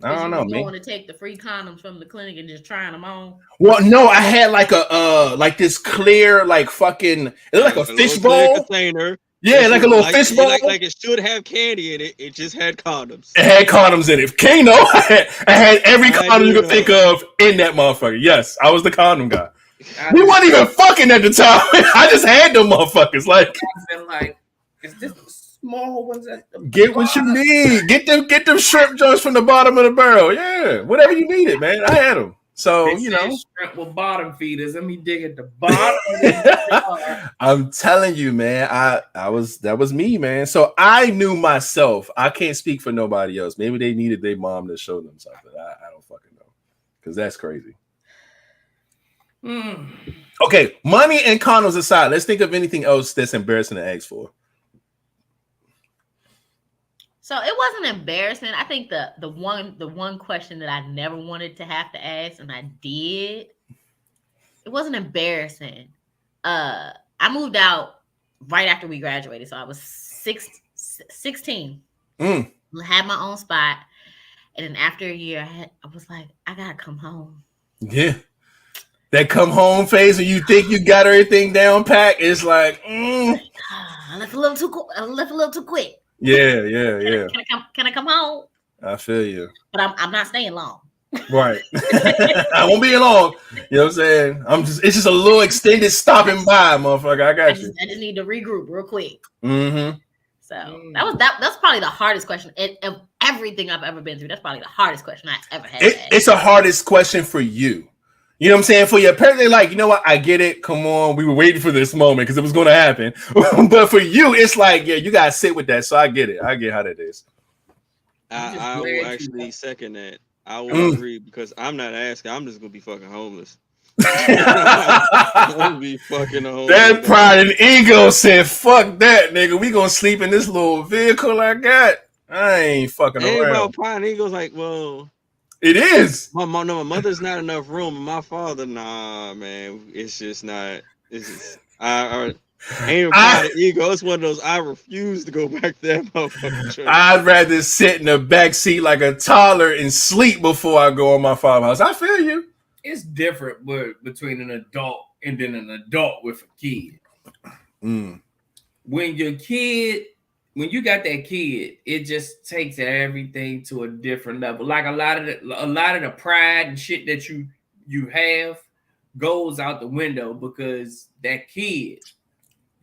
I don't know, man. Going to take the free condoms from the clinic and just trying them on. Well, no, I had like a like this clear, like fucking, it looked like a fishbowl container. Yeah, like a little fishbowl. Like it should have candy in it. It just had condoms. It had condoms in it. King, no, I had every condom you could think of in that motherfucker. Yes, I was the condom guy. We weren't even fucking at the time. I just had them motherfuckers. Like, is this small ones at the get what you need. Get them shrimp joints from the bottom of the barrel. Yeah, whatever you needed, man. I had them. So you know, shrimp with bottom feeders. Let me dig at the bottom. I'm telling you, man. That was me, man. So I knew myself. I can't speak for nobody else. Maybe they needed their mom to show them something. I don't fucking know, because that's crazy. Okay, money and condoms aside, let's think of anything else that's embarrassing to ask for. So it wasn't embarrassing. I think the one question that I never wanted to have to ask, and I did, it wasn't embarrassing. I moved out right after we graduated, so I was 16. Had my own spot, and then after a year, I was like, I gotta come home. Yeah, that come home phase when you think you got everything down packed, it's like, I left a little too quick. Yeah. Can I come home? I feel you. But I'm not staying long. Right. I won't be long. You know what I'm saying? It's just a little extended stopping by, motherfucker. I got you. I just need to regroup real quick. Mm-hmm. So that's probably the hardest question of everything I've ever been through. That's probably the hardest question I ever had. It's the hardest question for you. You know what I'm saying? For your parents, they're like, you know what? I get it. Come on. We were waiting for this moment because it was going to happen. But for you, it's like, yeah, you got to sit with that. So I get it. I get how that is. I will actually second that. I will agree, because I'm not asking. I'm just going to be fucking homeless. I'm going to be fucking homeless. That pride and ego said, fuck that, nigga. We going to sleep in this little vehicle I got. I ain't fucking around. Well, pride and ego's like, well... It is. My mother's not enough room, and my father, nah, man, it's just not. It's just, I ain't about the ego. It's one of those. I refuse to go back there, motherfucker. I'd rather sit in the back seat like a toddler and sleep before I go on my father's house. I feel you. It's different between an adult and then an adult with a kid. When you got that kid, it just takes everything to a different level. Like a lot of the pride and shit that you have goes out the window, because that kid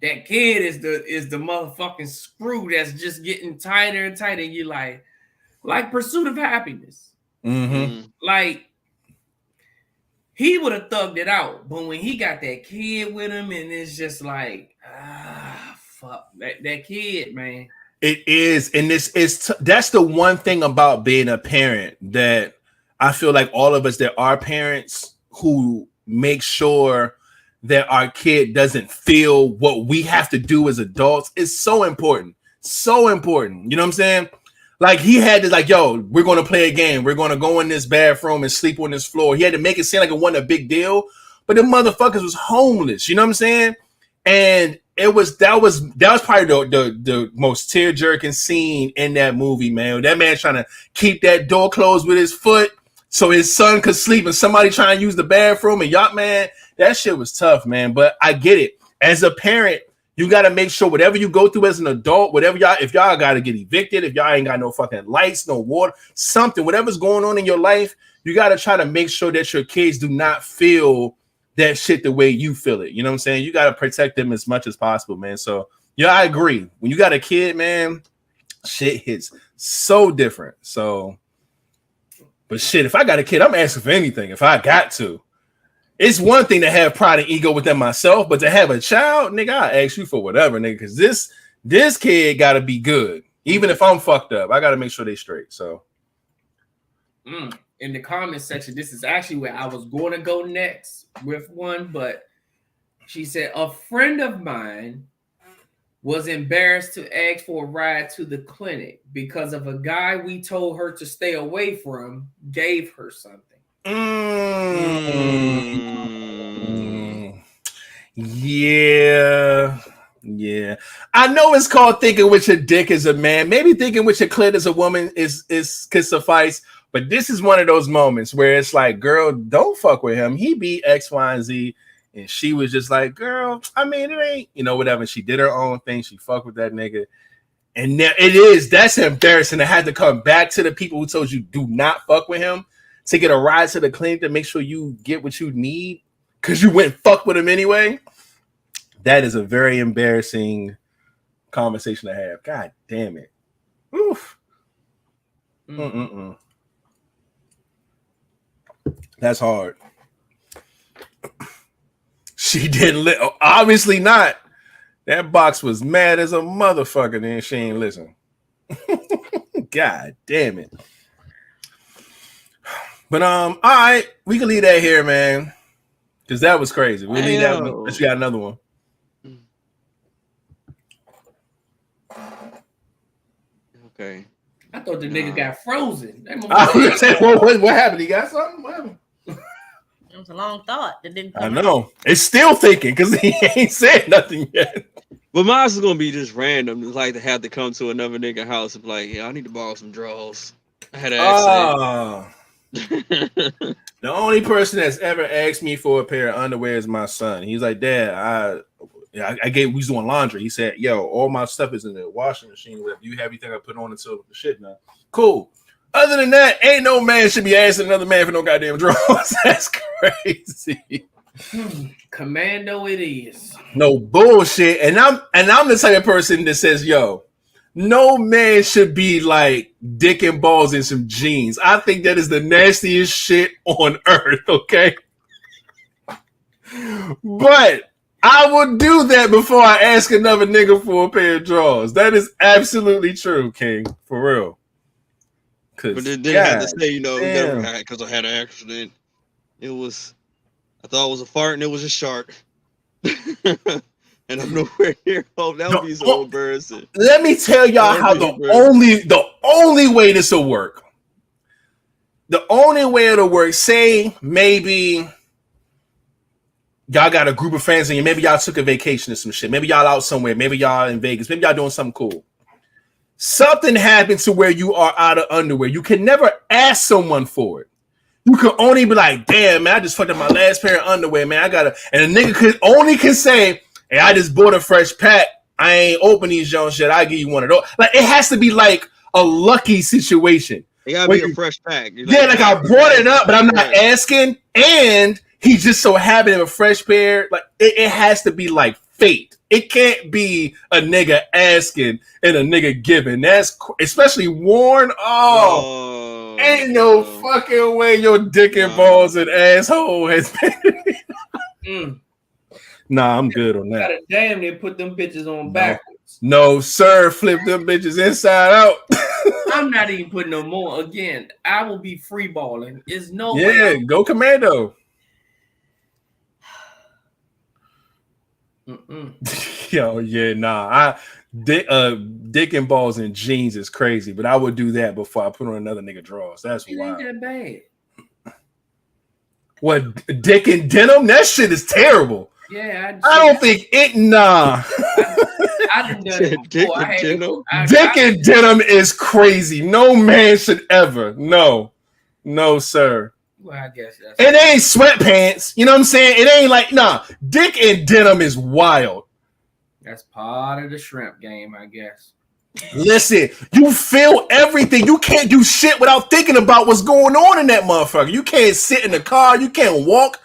is the motherfucking screw that's just getting tighter and tighter. And you like Pursuit of Happiness. Like, he would have thugged it out, but when he got that kid with him, and it's just like, fuck that kid, man. It is, and that's the one thing about being a parent that I feel like all of us that are parents who make sure that our kid doesn't feel what we have to do as adults is so important. So important. You know what I'm saying? Like, he had to, like, yo, we're going to play a game. We're going to go in this bathroom and sleep on this floor. He had to make it seem like it wasn't a big deal, but the motherfuckers was homeless. You know what I'm saying? And that was probably the most tear-jerking scene in that movie, man. That man trying to keep that door closed with his foot so his son could sleep, and somebody trying to use the bathroom, and y'all, man, that shit was tough, man. But I get it. As a parent, you got to make sure whatever you go through as an adult, if y'all got to get evicted, if y'all ain't got no fucking lights, no water, something, whatever's going on in your life, you got to try to make sure that your kids do not feel that shit the way you feel it. You know what I'm saying? You got to protect them as much as possible, man. So, yeah, I agree. When you got a kid, man, shit hits so different. So, but shit, if I got a kid, I'm asking for anything if I got to. It's one thing to have pride and ego within myself, but to have a child, nigga, I ask you for whatever, nigga, because this kid got to be good. Even if I'm fucked up, I got to make sure they straight. So, in the comment section, this is actually where I was going to go next with one, but she said, a friend of mine was embarrassed to ask for a ride to the clinic because of a guy we told her to stay away from gave her something. Yeah. I know it's called thinking with your dick as a man. Maybe thinking with your clit as a woman is could suffice. But this is one of those moments where it's like, girl, don't fuck with him. He beat X, Y, and Z. And she was just like, girl, I mean, it ain't, whatever. She did her own thing. She fucked with that nigga. And now that's embarrassing to have to come back to the people who told you do not fuck with him to get a ride to the clinic to make sure you get what you need because you went and fuck with him anyway. That is a very embarrassing conversation to have. God damn it. Oof. That's hard. She didn't obviously not. That box was mad as a motherfucker, then she ain't listen. God damn it. But all right, we can leave that here, man. Because that was crazy. We'll leave that one. Let's got another one. Okay. I thought the nigga got frozen. What happened? He got something? What happened? It was a long thought that didn't come I know. Out. It's still thinking because he ain't said nothing yet. But mine's gonna be just random. It's like to have to come to another nigga house and be like, yeah, I need to borrow some drawers. I had an accident. The only person that's ever asked me for a pair of underwear is my son. He's like, Dad, we was doing laundry. He said, yo, all my stuff is in the washing machine. Whatever you have, anything I put on until the shit now. Cool. Other than that, ain't no man should be asking another man for no goddamn drawers. That's crazy. Commando it is. No bullshit. And I'm the type of person that says, yo, no man should be like dick and balls in some jeans. I think that is the nastiest shit on earth, okay? But I would do that before I ask another nigga for a pair of drawers. That is absolutely true, King. For real. But they didn't have to say, because I had an accident. I thought it was a fart and it was a shark. And I'm nowhere near home. That would be so embarrassing. Let me tell y'all how the only way this will work. The only way it'll work, say maybe y'all got a group of friends and maybe y'all took a vacation or some shit. Maybe y'all out somewhere. Maybe y'all in Vegas. Maybe y'all doing something cool. Something happened to where you are out of underwear. You can never ask someone for it. You can only be like, damn, man, I just fucked up my last pair of underwear, man. And a nigga can say, hey, I just bought a fresh pack. I ain't open these young shit. I'll give you one of those. Like, it has to be like a lucky situation. It gotta be a fresh pack. Like I brought it up, but I'm not asking. And he just so happened to have a fresh pair. Like, it has to be like fate. It can't be a nigga asking and a nigga giving. That's especially worn. Ain't no fucking way your dick and balls and asshole has been. Nah, I'm good on that. Gotta damn near put them bitches on backwards. No, sir. Flip them bitches inside out. I'm not even putting no more. Again, I will be free balling. There's no way. Yeah, go commando. Yo, yeah, nah. Dick and balls and jeans is crazy, but I would do that before I put on another nigga drawers. That's wild. It ain't that bad. What, dick and denim? That shit is terrible. Yeah, I don't think it. Nah. I done done it before. Dick and denim is crazy. No man should ever. No, sir. Well, I guess that's it ain't sweatpants. You know what I'm saying? It ain't like, nah. Dick and denim is wild. That's part of the shrimp game, I guess. Listen, you feel everything. You can't do shit without thinking about what's going on in that motherfucker. You can't sit in the car. You can't walk.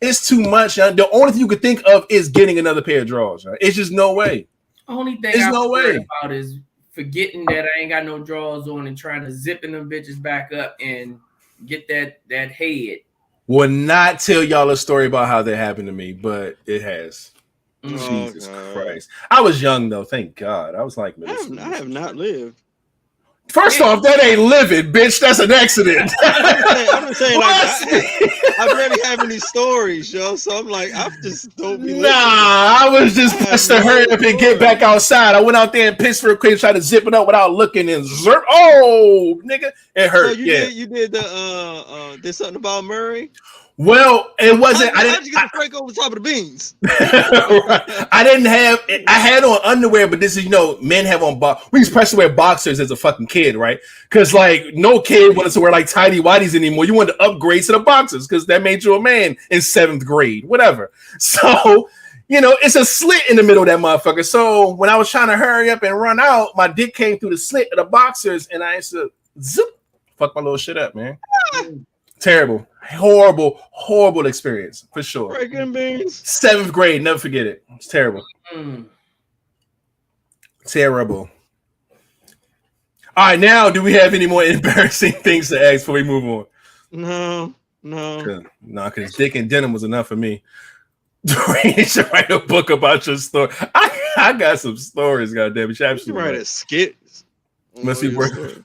It's too much. The only thing you could think of is getting another pair of drawers. Right? It's just no way. Only thing I'm worried about is forgetting that I ain't got no drawers on and trying to zipping them bitches back up and get that head. Will not tell y'all a story about how that happened to me, but it has. Jesus Christ. I was young though, thank God. I was like, I have not lived. First off, that ain't living, bitch. That's an accident. I'm just saying, I barely have any stories, yo. So I'm like, I just don't be living. I was just pressed to hurry up and get back outside. I went out there and pissed for a quick, tried to zip it up without looking and zip. Oh, nigga, it hurt. So you did the did something about Murray? Well, it wasn't. I didn't get the Frank over top of the beans. I didn't have. I had on underwear, but this is men have on. We used to wear boxers as a fucking kid, right? Because like no kid wanted to wear like tidy whities anymore. You wanted to upgrade to the boxers because that made you a man in 7th grade, whatever. So it's a slit in the middle of that motherfucker. So when I was trying to hurry up and run out, my dick came through the slit of the boxers, and I used to zip, fuck my little shit up, man. Terrible, horrible experience for sure. Breaking beans. 7th grade, never forget it. It's terrible. Terrible. All right, now do we have any more embarrassing things to ask before we move on? No. Because dick and denim was enough for me. You should write a book about your story. I got some stories, goddamn it. You should write a skit. Must be work.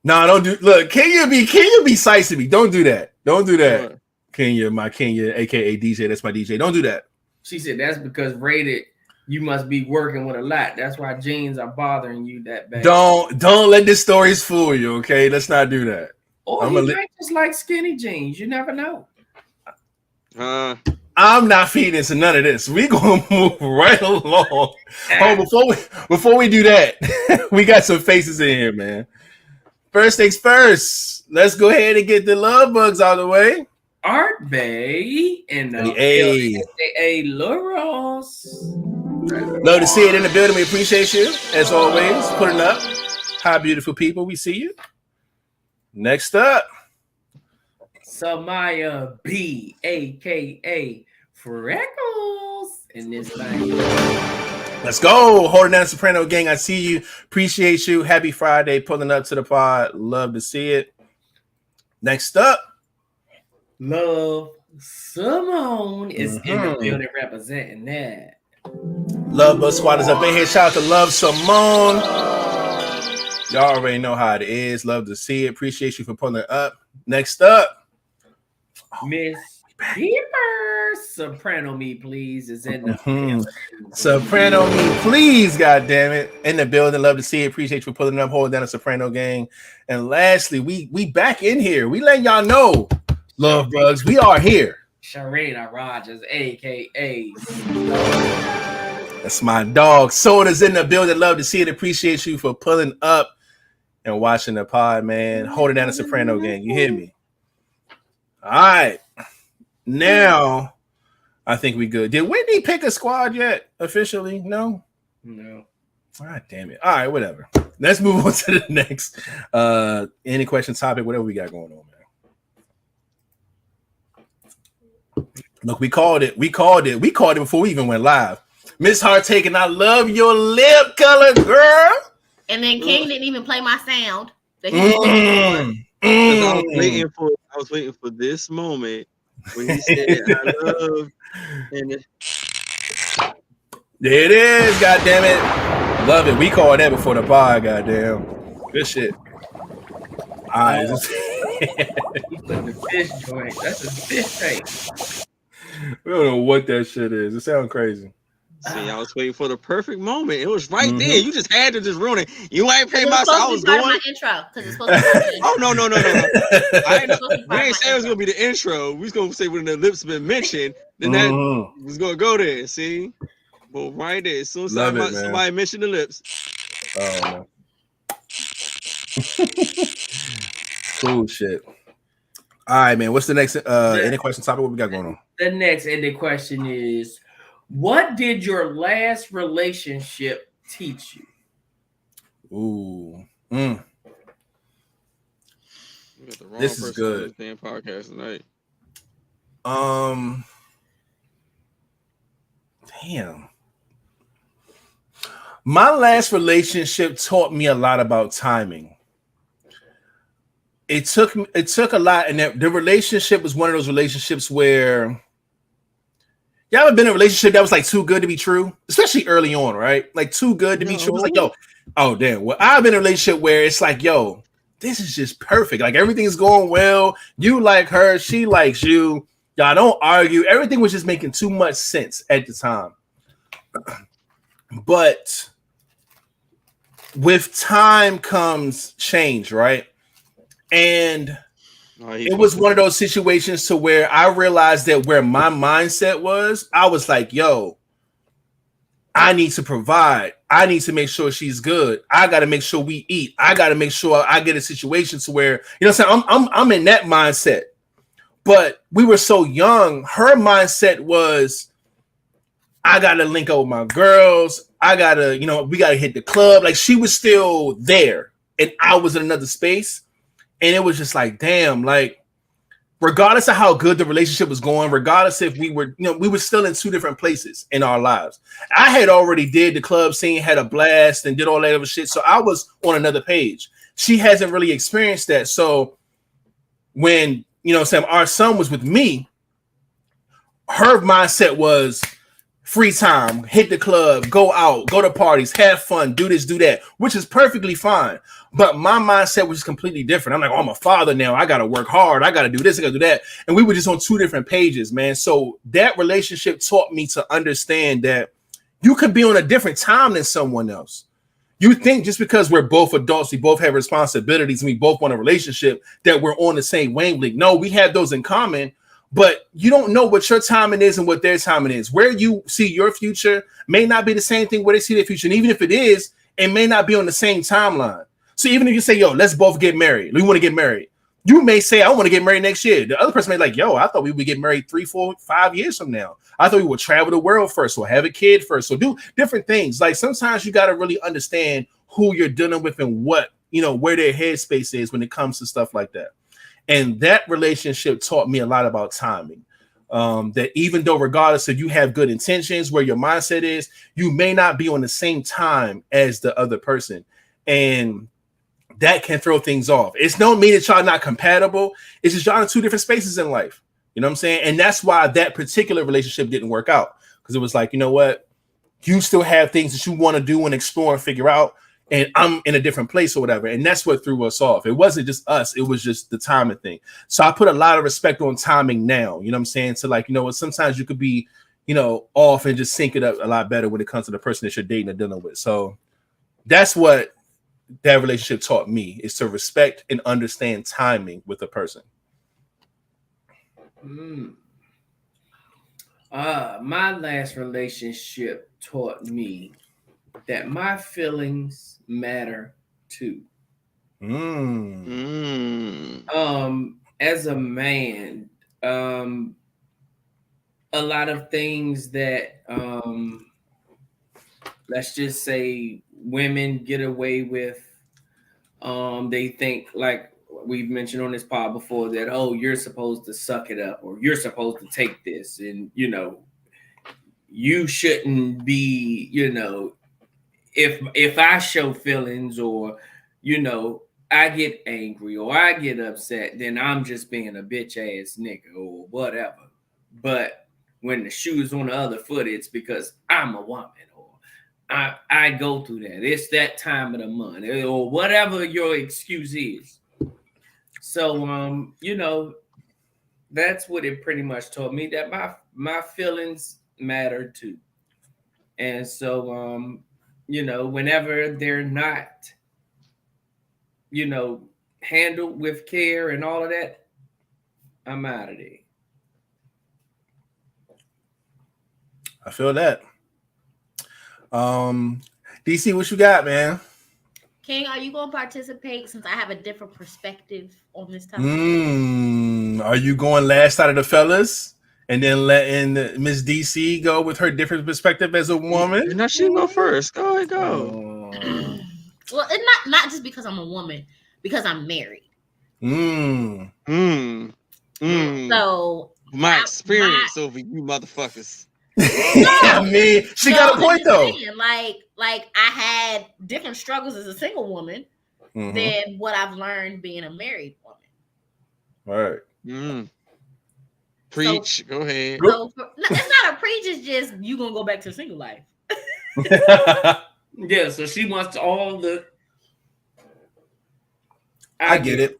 No, don't do. Look, can you be 𝐒𝐲𝐳 Don't do that. Don't do that. Kenya, my Kenya, aka DJ. That's my DJ. Don't do that. She said that's because rated. You must be working with a lot. That's why jeans are bothering you that bad. Don't let the stories fool you. Okay, let's not do that. Or you might just like skinny jeans. You never know. I'm not feeding into none of this. We gonna move right along. Before we do that, we got some faces in here, man. First things first, let's go ahead and get the love bugs out of the way. Art Bay and aka Laros. Love to see it in the building. We appreciate you as always. Putting up. Hi, beautiful people. We see you. Next up, Samaya B, aka Freckles, in this thing. Let's go. Holding down the Soprano gang. I see you. Appreciate you. Happy Friday. Pulling up to the pod. Love to see it. Next up, Love Simone is in the building representing that. Love Bus Squad is up in here. Shout out to Love Simone. Y'all already know how it is. Love to see it. Appreciate you for pulling up. Next up, Miss Peeper, Soprano Me Please is in the building. Soprano Me Please, goddamn it, in the building. Love to see it. Appreciate you for pulling up, holding down the Soprano gang. And lastly, we back in here. We letting y'all know, love bugs, we are here. Sharina Rogers, aka that's my dog. Soda's in the building. Love to see it. Appreciate you for pulling up and watching the pod, man. Holding down the Soprano gang. You hear me? All right. Now, I think we good. Did Whitney pick a squad yet? Officially? No. God damn it. All right, whatever. Let's move on to the next any question topic, whatever we got going on, man. Look, we called it before we even went live. Miss Heartache, and I love your lip color, girl. And then King didn't even play my sound. I was waiting for this moment when he said I love, and there it is, goddamn it. Love it. We called that before the pod, goddamn. Good shit. All right. He put the fish joint. That's a fish tank. We don't know what that shit is. It sounds crazy. See, I was waiting for the perfect moment. It was right there. You just had to just ruin it. You ain't pay my. I was going. My intro because it's supposed to be. Oh no! We ain't say it was gonna be the intro. We was gonna say when the lips been mentioned. Then that was gonna go there. See, but right there, as soon as somebody mentioned the lips. Oh. Cool shit. All right, man. What's the next any question topic? What we got going on? The next ending question is, what did your last relationship teach you? Ooh. This is good. Podcast tonight. Damn. My last relationship taught me a lot about timing. It took a lot, and the relationship was one of those relationships where you ever been in a relationship that was like too good to be true, especially early on, right? Like too good to be true. It's like, yo, oh damn. Well, I've been in a relationship where it's like, yo, this is just perfect. Like everything's going well. You like her, she likes you. Y'all don't argue. Everything was just making too much sense at the time. But with time comes change, right? And it was one of those situations to where I realized that where my mindset was, I was like, yo, I need to provide. I need to make sure she's good. I got to make sure we eat. I got to make sure I get a situation to where, you know what I'm saying? I'm in that mindset. But we were so young. Her mindset was, I got to link up with my girls. I got to, you know, we got to hit the club. Like, she was still there and I was in another space. And it was just like, damn, like, regardless of how good the relationship was going, regardless if we were, you know, we were still in two different places in our lives. I had already did the club scene, had a blast and did all that other shit. So I was on another page. She hasn't really experienced that. So when, you know, Sam, our son was with me, her mindset was free time, hit the club, go out, go to parties, have fun, do this, do that, which is perfectly fine. But my mindset was completely different. I'm like, oh, I'm a father now. I got to work hard. I got to do this. I got to do that. And we were just on two different pages, man. So that relationship taught me to understand that you could be on a different time than someone else. You think just because we're both adults, we both have responsibilities, and we both want a relationship, that we're on the same wavelength. No, we have those in common, but you don't know what your timing is and what their timing is. Where you see your future may not be the same thing where they see their future. And even if it is, it may not be on the same timeline. So even if you say, yo, let's both get married, we want to get married, you may say, I want to get married next year. The other person may be like, yo, I thought we would get married 3, 4, 5 years from now. I thought we would travel the world first or have a kid first or do different things. Like, sometimes you got to really understand who you're dealing with and what, you know, where their headspace is when it comes to stuff like that. And that relationship taught me a lot about timing. That even though regardless if you have good intentions, where your mindset is, you may not be on the same time as the other person. And that can throw things off. It's don't mean that y'all not compatible. It's just y'all in two different spaces in life. You know what I'm saying? And that's why that particular relationship didn't work out. Because it was like, you know what? You still have things that you want to do and explore and figure out. And I'm in a different place or whatever. And that's what threw us off. It wasn't just us. It was just the timing thing. So I put a lot of respect on timing now. You know what I'm saying? So like, you know what? Sometimes you could be, you know, off and just sync it up a lot better when it comes to the person that you're dating or dealing with. So that's what that relationship taught me, is to respect and understand timing with a person. My last relationship taught me that my feelings matter too. As a man, a lot of things that let's just say women get away with, they think, like we've mentioned on this pod before, that, oh, you're supposed to suck it up, or you're supposed to take this, and you know, you shouldn't be, you know, if I show feelings, or you know, I get angry or I get upset, then I'm just being a bitch ass nigga or whatever. But when the shoe's on the other foot, it's because I'm a woman, or I go through that. It's that time of the month, or whatever your excuse is. So you know, that's what it pretty much taught me, that my feelings matter too. And so you know, whenever they're not, you know, handled with care and all of that, I'm out of there. I feel that. DC, what you got, man? King, are you going to participate, since I have a different perspective on this topic? Are you going last out of the fellas and then letting Miss DC go with her different perspective as a woman? No, she go first. Go ahead, go. Well, it's not just because I'm a woman, because I'm married. So my experience over you motherfuckers. I mean, she got a point though. Like I had different struggles as a single woman than what I've learned being a married woman. Right. Preach. So, go ahead. So it's not a preach. It's just you gonna go back to single life. Yeah. So she wants all the. I get it.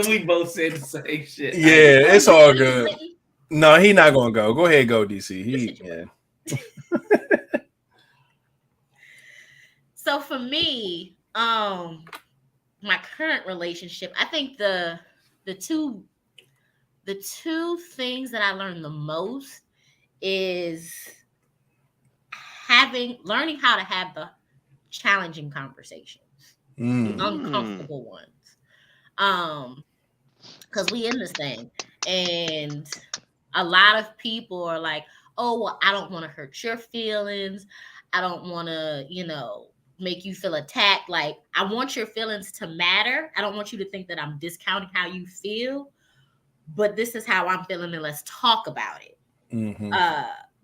We both said the same shit. Yeah, it's all good. No, he not gonna go. Go ahead, go DC. Yeah. So for me, my current relationship, I think the the two things that I learned the most is learning how to have the challenging conversations, the uncomfortable ones. Because we in this thing, and a lot of people are like, oh, well, I don't want to hurt your feelings. I don't want to, make you feel attacked. Like, I want your feelings to matter. I don't want you to think that I'm discounting how you feel, but this is how I'm feeling, and let's talk about it.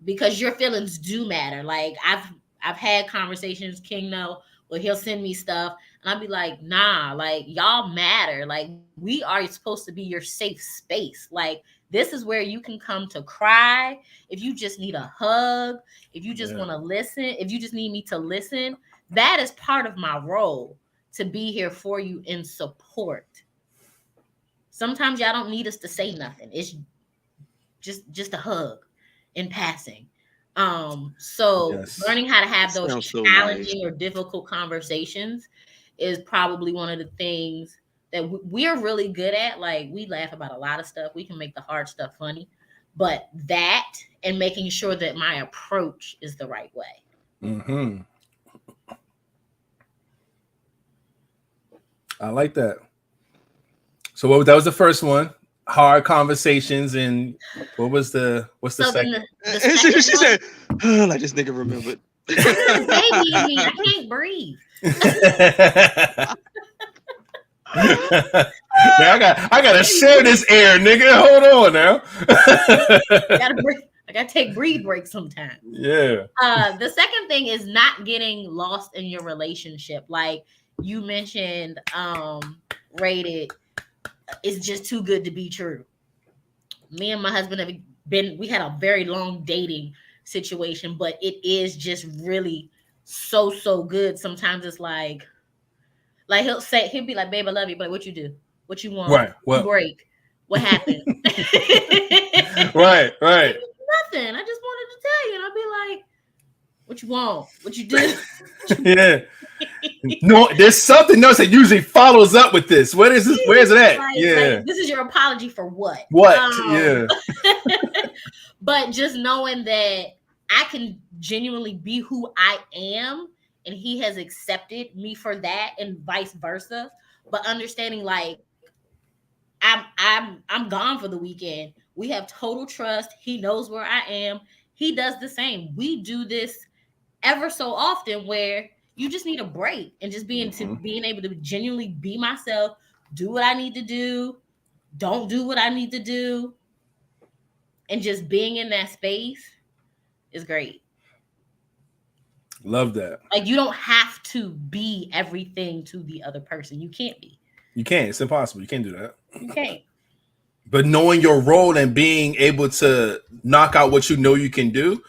Because your feelings do matter. Like, I've had conversations, King know, where he'll send me stuff, and I'll be like, nah, like, y'all matter. Like, we are supposed to be your safe space. Like, this is where you can come to cry. If you just need a hug, if you just want to listen, if you just need me to listen, that is part of my role, to be here for you in support. Sometimes y'all don't need us to say nothing. It's just a hug in passing. So learning how to have those challenging or difficult conversations is probably one of the things that we're really good at. Like, we laugh about a lot of stuff. We can make the hard stuff funny, but that and making sure that my approach is the right way. I like that. So that was the first one. Hard conversations, and what's the second? She said, oh, like, this nigga remembered. Baby, I can't breathe. Man, I gotta share this air, nigga. Hold on now. I gotta take breathe breaks sometimes. Yeah. The second thing is not getting lost in your relationship. Like you mentioned, rated. It's just too good to be true. Me and my husband we had a very long dating situation, but it is just really so good. Sometimes it's like he'll be like, babe, I love you, but what you do? What you want? Right. What break? What happened? Right. Nothing. I just wanted to tell you. And I'll be like, what you want? What you do? Yeah. No, there's something else that usually follows up with this. What is this? Where is it at? Like, this is your apology for what? Yeah. But just knowing that I can genuinely be who I am, and he has accepted me for that, and vice versa. But understanding, like, I'm gone for the weekend. We have total trust. He knows where I am. He does the same. We do this ever so often, where you just need a break, and just being able to genuinely be myself, do what I need to do, don't do what I need to do, and just being in that space is great. Love that. Like, you don't have to be everything to the other person. You can't be. You can't. It's impossible. You can't do that. You can't. But knowing your role and being able to knock out what you know you can do,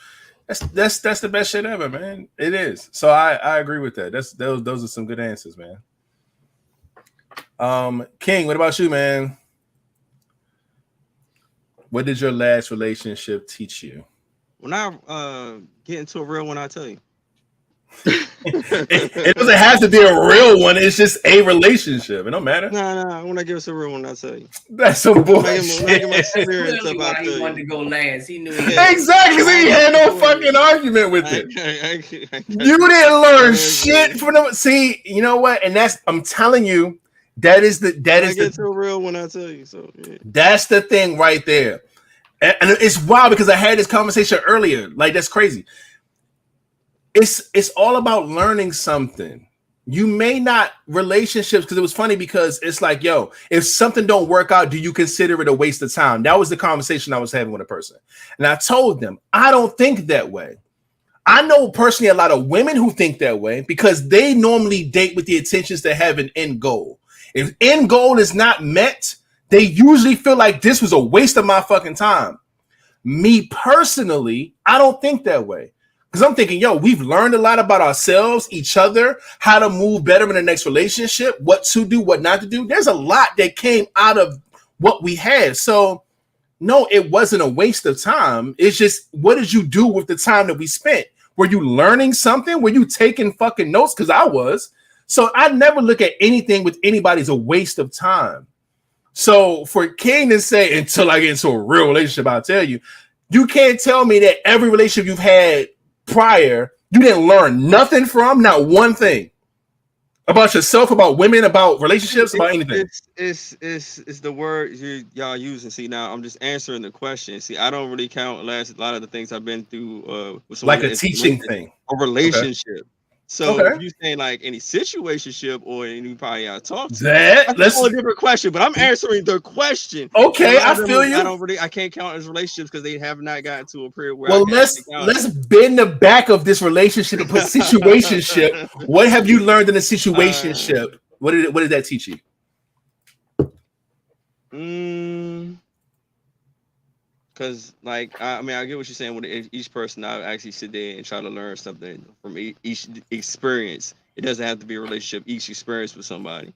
that's the best shit ever, man. It is. So I agree with that. Those are some good answers, man. King, what about you, man? What did your last relationship teach you? When I get into a real one, I tell you. It doesn't have to be a real one. It's just a relationship. It don't matter. No. When I give us a real one, I tell you. That's some bullshit. Clearly why he wanted to go last. He knew exactly, because he had no fucking argument with it. You didn't learn shit from them. See, you know what? And I'm telling you, that is the real one, I tell you. So yeah. That's the thing right there. And it's wild because I had this conversation earlier. Like, that's crazy. It's all about learning something. You may not relationships, because it was funny because it's like, yo, if something don't work out, do you consider it a waste of time? That was the conversation I was having with a person. And I told them, I don't think that way. I know personally a lot of women who think that way because they normally date with the intentions to have an end goal. If end goal is not met, they usually feel like this was a waste of my fucking time. Me personally, I don't think that way. Because I'm thinking, yo, we've learned a lot about ourselves, each other, how to move better in the next relationship, what to do, what not to do. There's a lot that came out of what we had. So, no, it wasn't a waste of time. It's just, what did you do with the time that we spent? Were you learning something? Were you taking fucking notes? Because I was. So I never look at anything with anybody as a waste of time. So for King to say, until I get into a real relationship, I'll tell you, you can't tell me that every relationship you've had prior, you didn't learn nothing from, not one thing. About yourself, about women, about relationships, about anything. It's the word y'all using. See, now I'm just answering the question. See, I don't really count a lot of the things I've been through with someone, like a teaching thing. A relationship. Okay. So okay. if you're saying like any situationship or anybody I talk to, that's a different question. But I'm answering the question. Okay, I feel you. I can't count as relationships because they have not gotten to a period where. Well, let's bend the back of this relationship and put situationship. What have you learned in a situationship? What did that teach you? Because like I get what you're saying. With each person, I actually sit there and try to learn something from each experience. It doesn't have to be a relationship. Each experience with somebody.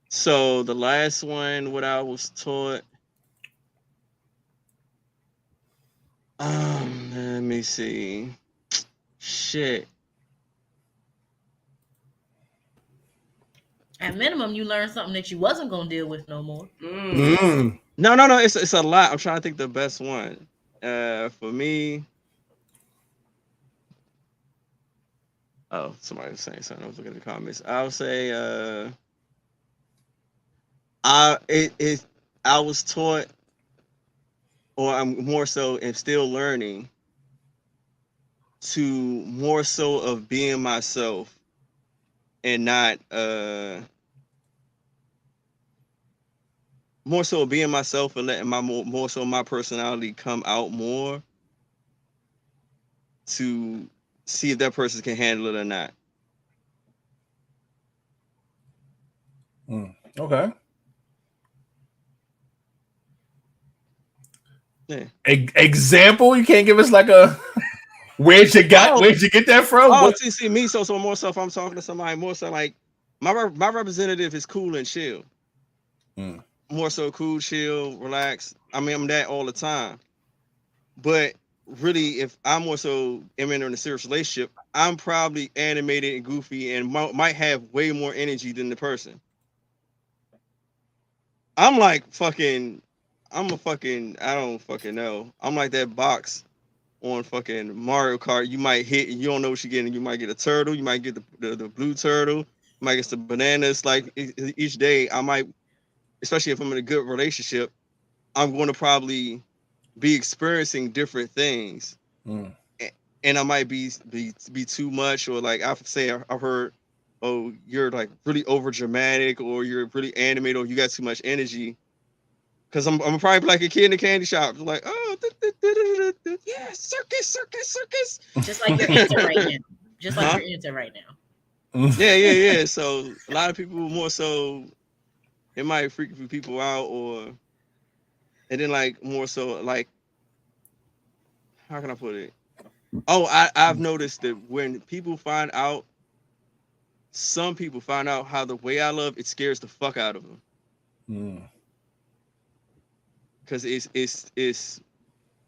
So the last one, what I was taught. Let me see. Shit. At minimum, you learned something that you wasn't gonna deal with no more. No. It's a lot. I'm trying to think the best one. For me. Oh, somebody was saying something. I was looking at the comments. I'll say. I was taught, or I'm more so, and still learning. To more so of being myself. And not more so being myself and letting my more so my personality come out more to see if that person can handle it or not. Okay. Yeah. Example, you can't give us like a where'd you get that from? Oh, see me. So more so if I'm talking to somebody, more so like my representative is cool and chill. More so cool, chill, relax. I mean, I'm that all the time. But really, if I'm more so am in a serious relationship, I'm probably animated and goofy and might have way more energy than the person. I'm like I don't fucking know. I'm like that box on fucking Mario Kart. You might hit and you don't know what you're getting. You might get a turtle. You might get the blue turtle. You might get some bananas. Like each day, I might, especially if I'm in a good relationship, I'm going to probably be experiencing different things, and I might be too much, or like I've heard, oh, you're like really over dramatic, or you're really animated, or you got too much energy. Because I'm probably like a kid in the candy shop, like, oh, yeah, circus. Just like your answer right now. Just like your answer right now. Yeah. So a lot of people more so, it might freak people out, and then like more so like, how can I put it? Oh, I've noticed that when people find out, some people find out how the way I love, it scares the fuck out of them. Because it's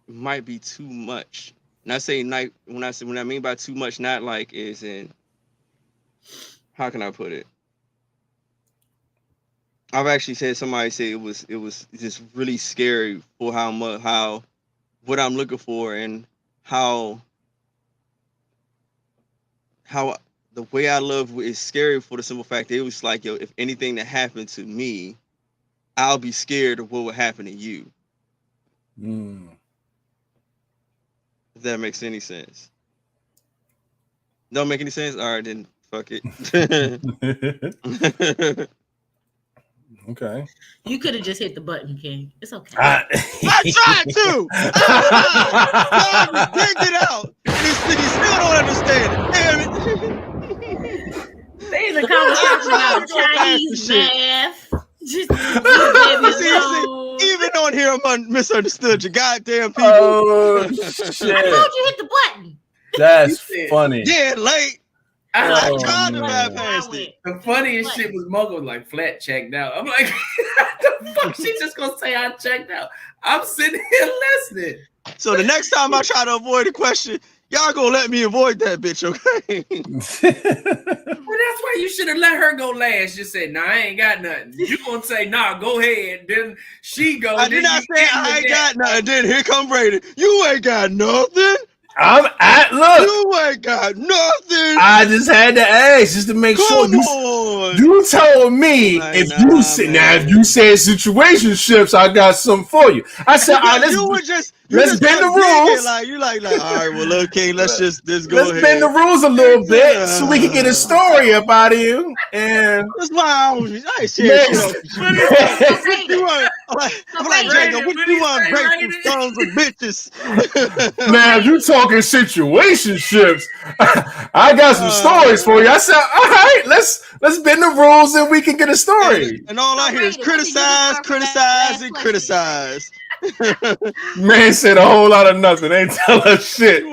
might be too much. And I say when I mean by too much, not like is in, how can I put it? I've actually said somebody said it was just really scary for how what I'm looking for, and how the way I love is scary for the simple fact that it was like, yo, if anything that happened to me, I'll be scared of what would happen to you. If that makes any sense. Don't make any sense? All right, then fuck it. Okay. You could have just hit the button, King. It's okay. I tried to. I digged it out. And he still don't understand it. Damn it. They in the conversation about Chinese math. Just even on here, I'm misunderstood. You goddamn people. Oh shit! I told you hit the button. That's funny. Yeah, late. I tried to bypass it. The funniest shit was Mogo like flat checked out. I'm like, the fuck? She's just gonna say I checked out. I'm sitting here listening. So the next time I try to avoid the question, Y'all gonna let me avoid that bitch, okay? Well, that's why you should have let her go last. Just said, "Nah, I ain't got nothing." You gonna say, "Nah, go ahead." Then she go. I did not say I ain't got nothing. Then here come Brady. You ain't got nothing. Look. You ain't got nothing. I just had to ask just to make sure. You told me like, if you said situationships, I got something for you. I said, all right, let's bend the rules. You like, all right, well, look, King, let's go ahead. Let's bend the rules a little bit so we can get a story up out of you. And that's why I ain't saying shit. I'm like, Jacob, what you want, grateful sons of bitches? Now, if you talking situationships, I got some stories for you. I said, all right, let's bend the rules and we can get a story. And all I hear is criticize, and criticize. Man said a whole lot of nothing. Ain't tell us shit. Hey,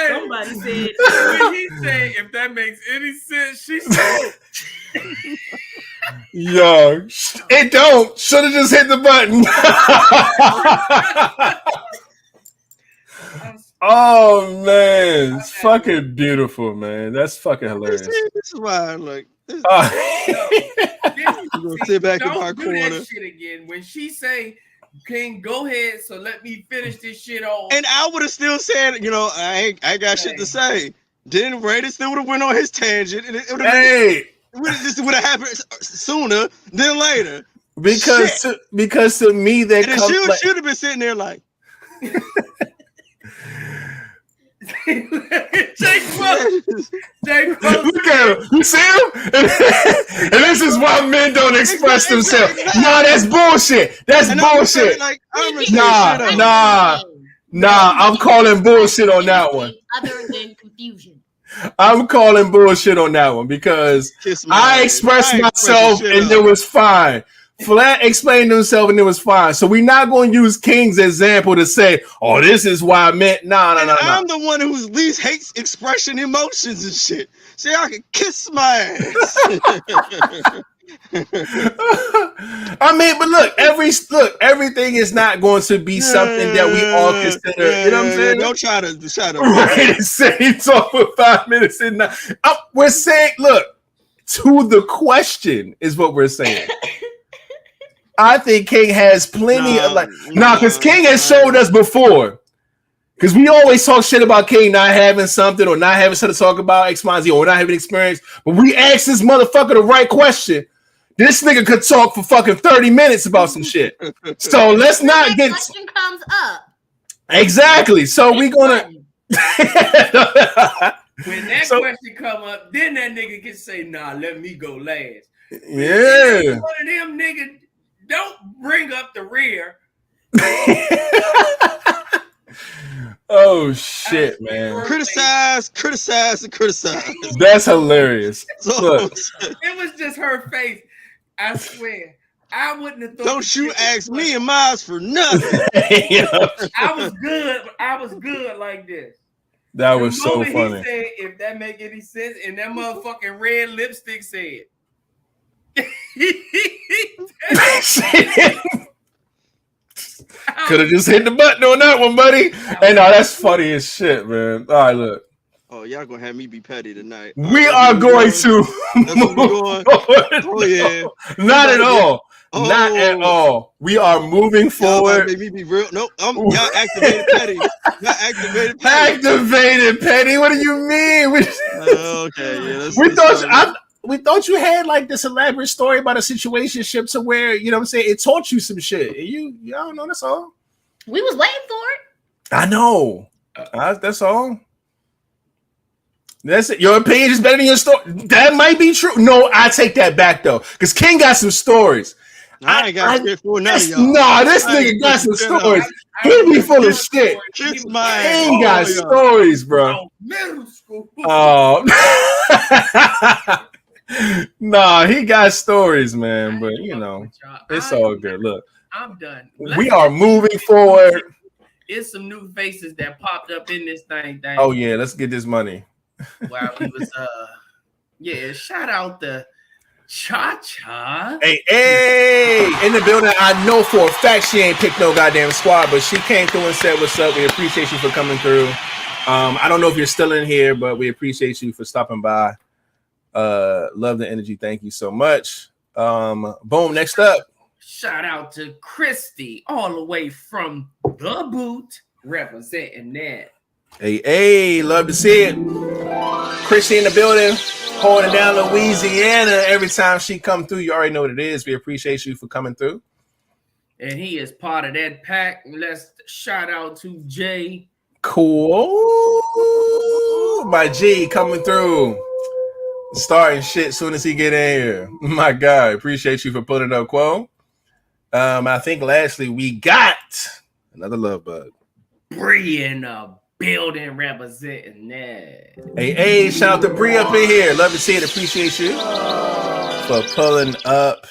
somebody said when he said, if that makes any sense, she said. Yo, it don't. Should have just hit the button. Oh man, it's fucking beautiful, man. That's fucking hilarious. This is why I'm like. Sit back in my corner. That shit again. When she say, "King, go ahead, so let me finish this shit off," and I would have still said, I got shit to say. Then Brady still would have went on his tangent, and it would have this would have happened sooner than later. Because to me, that she would have been sitting there like. Jake, look at him. You see him? And this is why men don't express themselves. Nah, that's bullshit. That's bullshit. Nah. I'm calling bullshit on that one. Other than confusion. I'm calling bullshit on that one because I expressed myself and it was fine. Flat explained himself and it was fine. So we're not going to use King's example to say, "Oh, this is why I meant." No. I'm the one who least hates expression emotions and shit. See, I can kiss my ass. I mean, but look, everything is not going to be something that we all consider. You know what I'm saying? Don't try to. Right, say he talk for 5 minutes and not. We're saying, look, to the question is what we're saying. I think King has plenty of because King has showed us before. Because we always talk shit about King not having something or not having something to talk about X, Y, Z, or not having experience. But we ask this motherfucker the right question. This nigga could talk for fucking 30 minutes about some shit. So let's not get. Question comes up. Exactly. So we gonna. When that question come up, then that nigga can say, "Nah, let me go last." Yeah. One of them niggas. Don't bring up the rear. Oh shit, man! Criticize, and criticize. That's hilarious. Look. It was just her face. I swear, I wouldn't have thought. Don't you ask me and mine for nothing. I was good. I was good like this. That was so funny. He said, "If that make any sense," and that motherfucking red lipstick said. Could have just hit the button on that one, buddy. Hey, no, that's funny as shit, man. All right, look. Oh, y'all gonna have me be petty tonight. We are going to move forward. Oh yeah. Not at all. Oh. Not at all. We are moving forward. Make me be real. Nope. Y'all activated petty. Activated petty. What do you mean? Okay. Yeah. We thought you had like this elaborate story about a situationship to where, you know what I'm saying, it taught you some shit. You don't know, that's all. We was waiting for it. I know. That's all. That's it. Your opinion is better than your story. That might be true. No, I take that back though. Because King got some stories. I ain't got shit for none of y'all. Nah, this nigga got some stories. He be full of shit. Kiss my ass. He got stories, bro. Middle school. Oh. Nah, he got stories, man. But you know, it's all good. Look, I'm done. We are moving forward. It's some new faces that popped up in this thing. Oh yeah, let's get this money. While we was shout out the Cha-cha. Hey, in the building. I know for a fact she ain't picked no goddamn squad, but she came through and said, "What's up?" We appreciate you for coming through. I don't know if you're still in here, but we appreciate you for stopping by. Love the energy. Thank you so much. Boom. Next up. Shout out to Christy, all the way from the boot, representing that. Hey, love to see it. Christy in the building, holding down Louisiana. Every time she come through, you already know what it is. We appreciate you for coming through. And he is part of that pack. Let's shout out to Jay. Cool. My G coming through. Starting shit soon as he get in here. My God, appreciate you for putting up, Quo. I think lastly we got another love bug. Bree in the building representing that. Hey, shout out to Bree up in here. Love to see it. Appreciate you for pulling up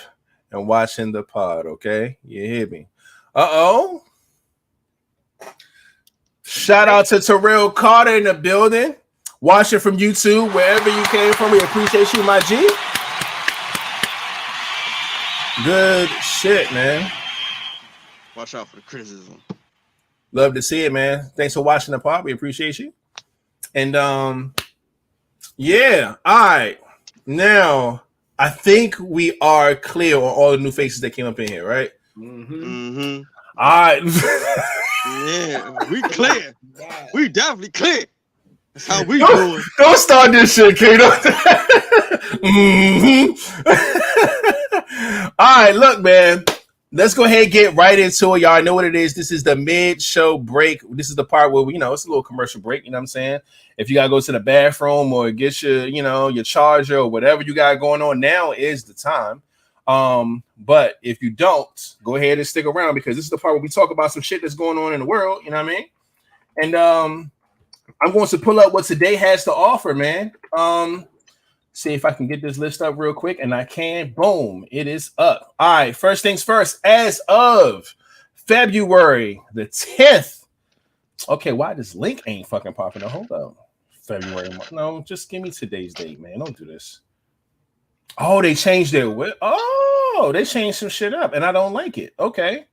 and watching the pod. Okay, you hear me? Shout out to Terrell Carter in the building. Watching from YouTube, wherever you came from. We appreciate you, my G. Good shit, man. Watch out for the criticism. Love to see it, man. Thanks for watching the pod. We appreciate you. And yeah. All right. Now, I think we are clear on all the new faces that came up in here, right? Mm-hmm. All right. Yeah, we clear. We definitely clear. That's how we doing. Don't start this shit, Kato. All right, look, man. Let's go ahead and get right into it. Y'all know what it is. This is the mid-show break. This is the part where, it's a little commercial break. You know what I'm saying? If you got to go to the bathroom or get your, your charger or whatever you got going on, now is the time. But if you don't, go ahead and stick around because this is the part where we talk about some shit that's going on in the world. You know what I mean? And I'm going to pull up what today has to offer, man. See if I can get this list up real quick, and I can. Boom, it is up. All right, first things first. As of February the 10th. Okay, why this link ain't fucking popping up? Hold up. February. No, just give me today's date, man. Don't do this. Oh, they changed their they changed some shit up, and I don't like it. Okay.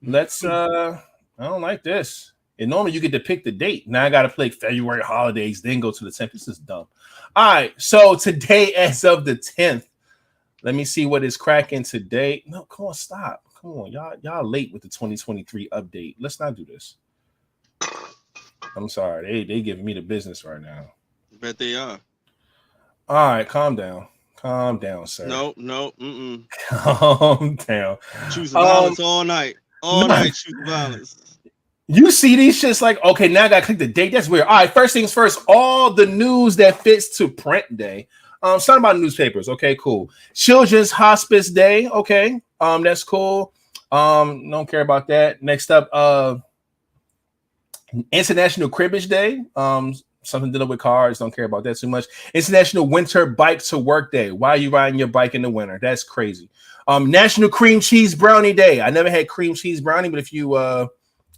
Let's I don't like this. And normally you get to pick the date. Now I got to play February holidays, then go to the 10th. This is dumb. All right. So today, as of the 10th, let me see what is cracking today. No, come on, stop. Come on. Y'all late with the 2023 update. Let's not do this. I'm sorry. They giving me the business right now. I bet they are. All right. Calm down. Calm down, sir. No. Calm down. Choose violence all night. All night, choose violence. You see these shits like, okay, now I gotta click the date. That's weird. All right, first things first, all the news that fits to print day. Something about newspapers. Okay, cool. Children's Hospice Day. Okay, that's cool. Don't care about that. Next up, International Cribbage Day. Something dealing with cars. Don't care about that too much. International Winter Bike to Work Day. Why are you riding your bike in the winter? That's crazy. National Cream Cheese Brownie Day. I never had cream cheese brownie, but if you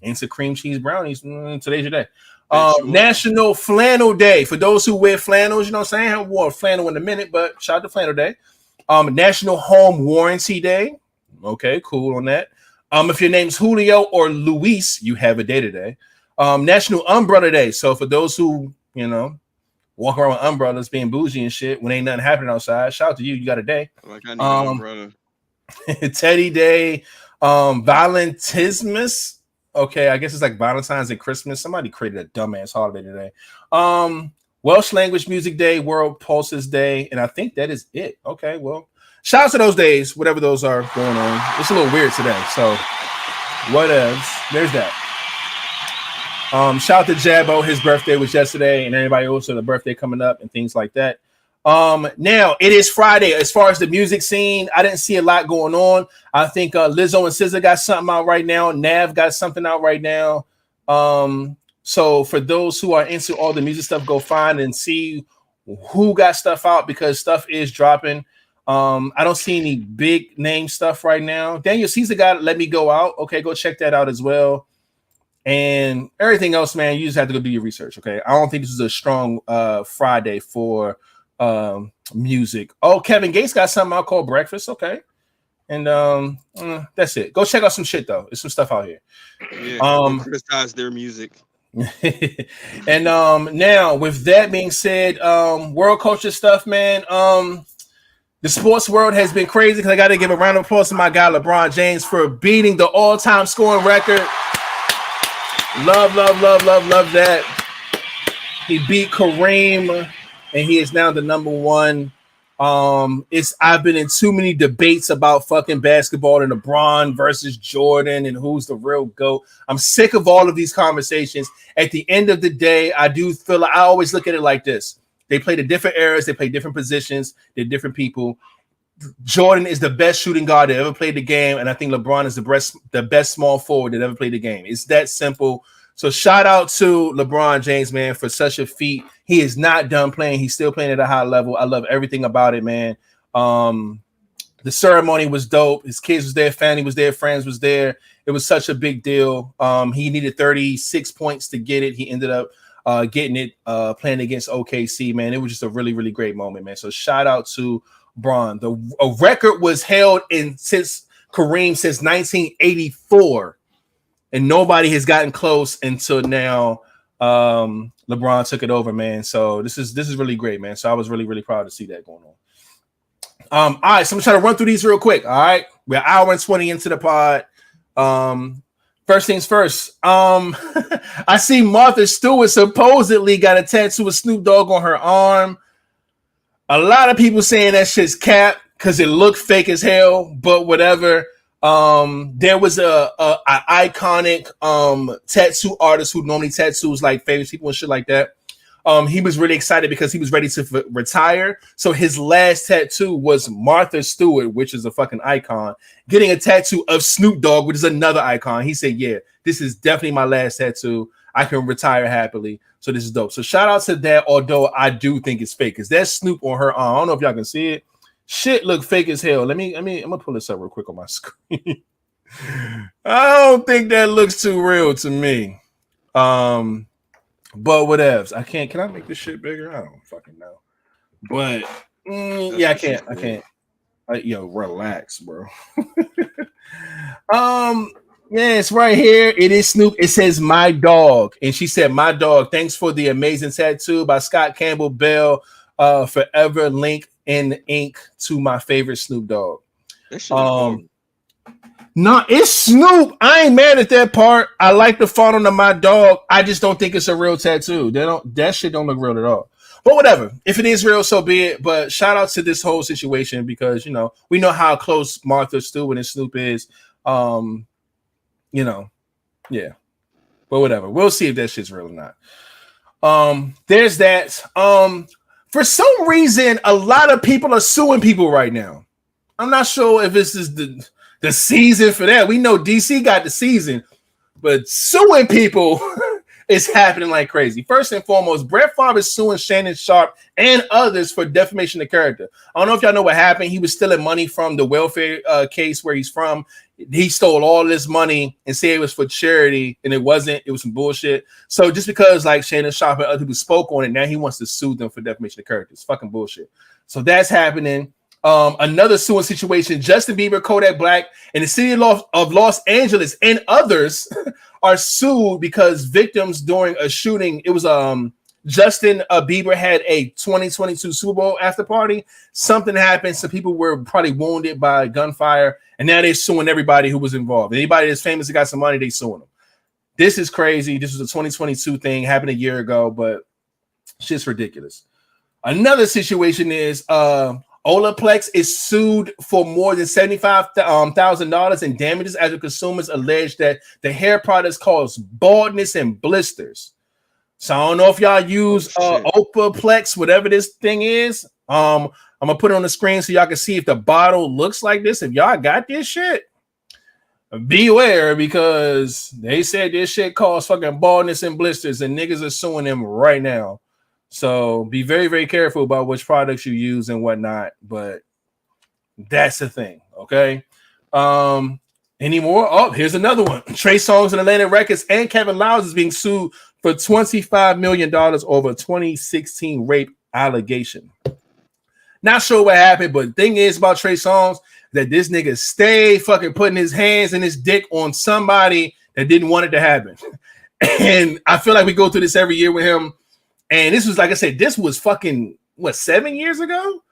into cream cheese brownies, today's your day. National Flannel Day. For those who wear flannels, you know what I'm saying? I haven't worn a flannel in a minute, but shout out to Flannel Day. National Home Warranty Day. Okay, cool on that. If your name's Julio or Luis, you have a day today. National Umbrella Day. So for those who, walk around with umbrellas being bougie and shit when ain't nothing happening outside, shout out to you. You got a day. Like I need an umbrella. Teddy Day. Valentismus. Okay, I guess it's like Valentine's and Christmas. Somebody created a dumbass holiday today. Welsh Language Music Day, World Pulses Day, and I think that is it. Okay, well, shout out to those days, whatever those are going on. It's a little weird today, so what else? There's that. Shout out to Jabbo. His birthday was yesterday, and everybody else with a birthday coming up and things like that. Now it is Friday. As far as the music scene, I didn't see a lot going on. I think Lizzo and SZA got something out right now. Nav got something out right now. So for those who are into all the music stuff, go find and see who got stuff out because stuff is dropping. I don't see any big name stuff right now. Daniel Caesar got Let Me Go Out. Okay, go check that out as well. And everything else, man, you just have to go do your research. Okay, I don't think this is a strong Friday for music. Oh, Kevin Gates got something out called Breakfast. Okay. And that's it. Go check out some shit though. There's some stuff out here. Yeah, don't criticize their music. And now with that being said, world culture stuff, man. The sports world has been crazy because I got to give a round of applause to my guy LeBron James for beating the all-time scoring record. Love that. He beat Kareem, and he is now the number one. I've been in too many debates about fucking basketball and LeBron versus Jordan and who's the real GOAT. I'm sick of all of these conversations. At the end of the day, I always look at it like this. They played at different eras, they play different positions, they're different people. Jordan is the best shooting guard that ever played the game, and I think LeBron is the best small forward that ever played the game. It's that simple. So shout out to LeBron James, man, for such a feat. He is not done playing. He's still playing at a high level. I love everything about it, man. The ceremony was dope. His kids was there, family was there, friends was there. It was such a big deal. He needed 36 points to get it. He ended up getting it, playing against OKC, man. It was just a really, really great moment, man. So shout out to Bron. A record was held since Kareem since 1984, and nobody has gotten close until now. LeBron took it over, man. So this is really great, man. So I was really, really proud to see that going on. All right, so I'm trying to run through these real quick. All right, we're an hour and 20 into the pod. First things first. I see Martha Stewart supposedly got a tattoo of Snoop Dogg on her arm. A lot of people saying that shit's cap because it looked fake as hell, but whatever. There was a iconic tattoo artist who normally tattoos like famous people and shit like that. He was really excited because he was ready to retire. So his last tattoo was Martha Stewart, which is a fucking icon, getting a tattoo of Snoop Dogg, which is another icon. He said, yeah, this is definitely my last tattoo. I can retire happily. So this is dope. So shout out to that, although I do think it's fake because that's Snoop on her arm. I don't know if y'all can see it. Shit look fake as hell. I'm gonna pull this up real quick on my screen. I don't think that looks too real to me. But whatevs. Can I make this shit bigger? I don't fucking know. But yeah, I can't. Yo, relax, bro. Yeah, it's right here. It is Snoop. It says my dog. And she said, my dog, thanks for the amazing tattoo by Scott Campbell Bell. Forever link in ink to my favorite Snoop Dogg. No, it's Snoop. I ain't mad at that part. I like the font on my dog. I just don't think it's a real tattoo. That shit don't look real at all. But whatever. If it is real, so be it. But shout out to this whole situation because we know how close Martha Stewart and Snoop is. Yeah. But whatever. We'll see if that shit's real or not. There's that. For some reason, a lot of people are suing people right now. I'm not sure if this is the season for that. We know DC got the season, but suing people is happening like crazy. First and foremost, Brett Favre is suing Shannon Sharp and others for defamation of character. I don't know if y'all know what happened. He was stealing money from the welfare case where he's from. He stole all this money and said it was for charity, and it wasn't. It was some bullshit. So just because like Shannon Sharp and other people spoke on it, now he wants to sue them for defamation of character. It's fucking bullshit. So that's happening. Another suing situation, Justin Bieber, Kodak Black, and the city of Los Angeles and others are sued because victims during a shooting, it was Justin Bieber had a 2022 Super Bowl after party. Something happened. Some people were probably wounded by gunfire, and now they're suing everybody who was involved. Anybody that's famous that got some money, they suing them. This is crazy. This was a 2022 thing, happened a year ago, but shit's ridiculous. Another situation is Olaplex is sued for more than $75,000 in damages after consumers allege that the hair products cause baldness and blisters. So I don't know if y'all use Olaplex, whatever this thing is. I'm gonna put it on the screen so y'all can see if the bottle looks like this. If y'all got this shit, beware because they said this shit causes fucking baldness and blisters, and niggas are suing them right now. So be very, very careful about which products you use and whatnot. But that's the thing, okay? Any more? Oh, here's another one. Trey Songz and Atlantic Records and Kevin Liles is being sued for $25 million over a 2016 rape allegation. Not sure what happened, but the thing is about Trey Songz that this nigga stay fucking putting his hands and his dick on somebody that didn't want it to happen. And I feel like we go through this every year with him. And this was, like I said, this was fucking, 7 years ago?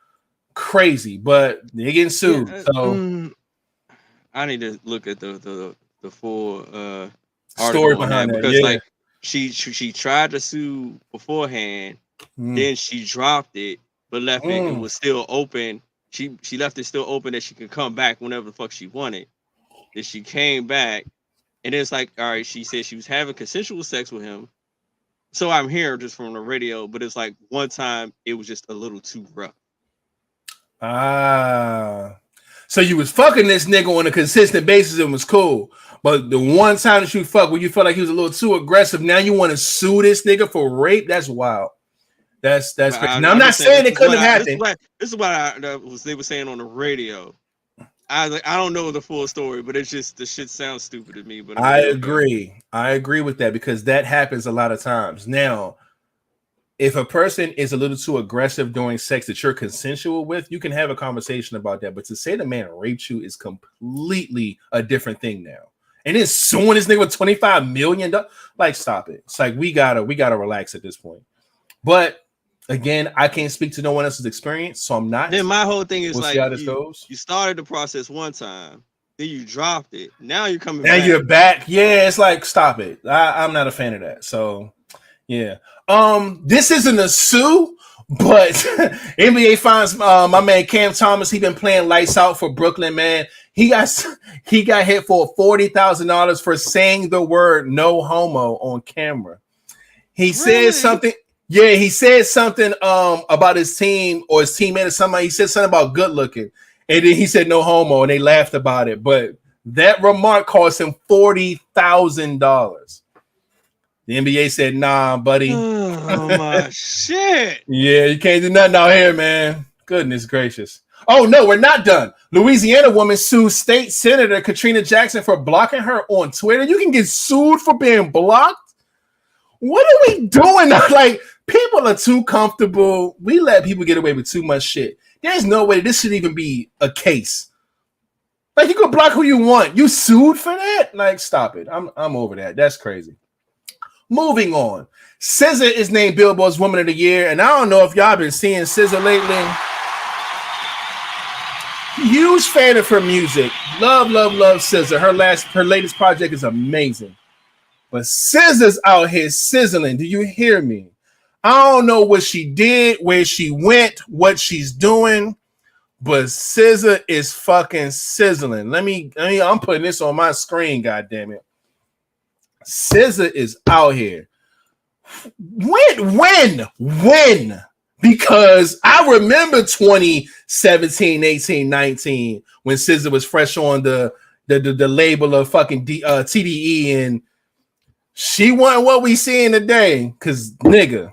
Crazy, but they're getting sued. So I need to look at the full story behind behind that. Because like she tried to sue beforehand, then she dropped it, but left it was still open. She left it still open that she could come back whenever the fuck she wanted. Then she came back, and it's like, all right, she said she was having consensual sex with him. So I'm here just from the radio, but it's like one time it was just a little too rough. So you was fucking this nigga on a consistent basis and was cool, but the one time that you fuck when you felt like he was a little too aggressive, now you want to sue this nigga for rape? That's wild. That's crazy. Now I'm not saying it couldn't have happened. This is what they were saying on the radio. I don't know the full story, but it's just the shit sounds stupid to me. But I agree with that because that happens a lot of times. Now, if a person is a little too aggressive during sex that you're consensual with, you can have a conversation about that. But to say the man raped you is completely a different thing now. And then suing this nigga with $25 million, like, stop it. It's like we gotta relax at this point. But again, I can't speak to no one else's experience, so I'm not. Then my whole thing is we'll like you started the process one time, then you dropped it. Now you're coming back. Now you're back. Yeah, it's like, stop it. I'm not a fan of that. So yeah. This isn't a sue, but NBA finds my man Cam Thomas. He been playing lights out for Brooklyn, man. He got hit for $40,000 for saying the word "no homo" on camera. He said something. Yeah, he said something about his team or his teammate or somebody. He said something about good looking, and then he said no homo, and they laughed about it. But that remark cost him $40,000. The NBA said, "Nah, buddy." Oh my shit! Yeah, you can't do nothing out here, man. Goodness gracious! Oh no, we're not done. Louisiana woman sues state senator Katrina Jackson for blocking her on Twitter. You can get sued for being blocked. What are we doing? Like, people are too comfortable. We let people get away with too much shit. There's no way this should even be a case. Like, you can block who you want. You sued for that? Like, stop it. I'm over that. That's crazy. Moving on. SZA is named Billboard's Woman of the Year, and I don't know if y'all been seeing SZA lately. Huge fan of her music. Love SZA. Her latest project is amazing. But SZA's out here sizzling. Do you hear me? I don't know what she did, where she went, what she's doing, but SZA is fucking sizzling. I'm putting this on my screen, goddammit. SZA is out here. When? Because I remember 2017, 18, 19 when SZA was fresh on the label of fucking TDE, and she wasn't what we seeing today. Cause nigga,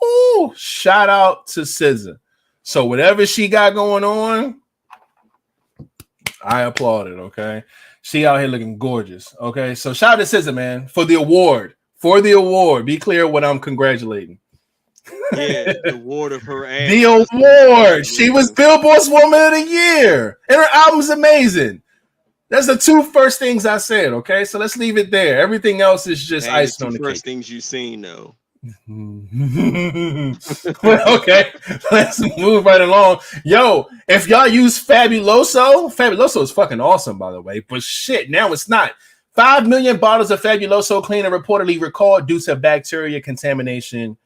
ooh, shout out to SZA. So whatever she got going on, I applaud it. Okay. She out here looking gorgeous. Okay. So shout out to SZA, man, for the award. Be clear what I'm congratulating. Yeah, the award of her ass. The award. She was Billboard's Woman of the Year. And her album's amazing. That's the two first things I said. Okay. So let's leave it there. Everything else is just icing on the cake. First things you've seen, though. Okay, let's move right along. Yo, if y'all use Fabuloso is fucking awesome, by the way. But shit, now it's not. 5 million bottles of Fabuloso cleaner reportedly recalled due to bacteria contamination.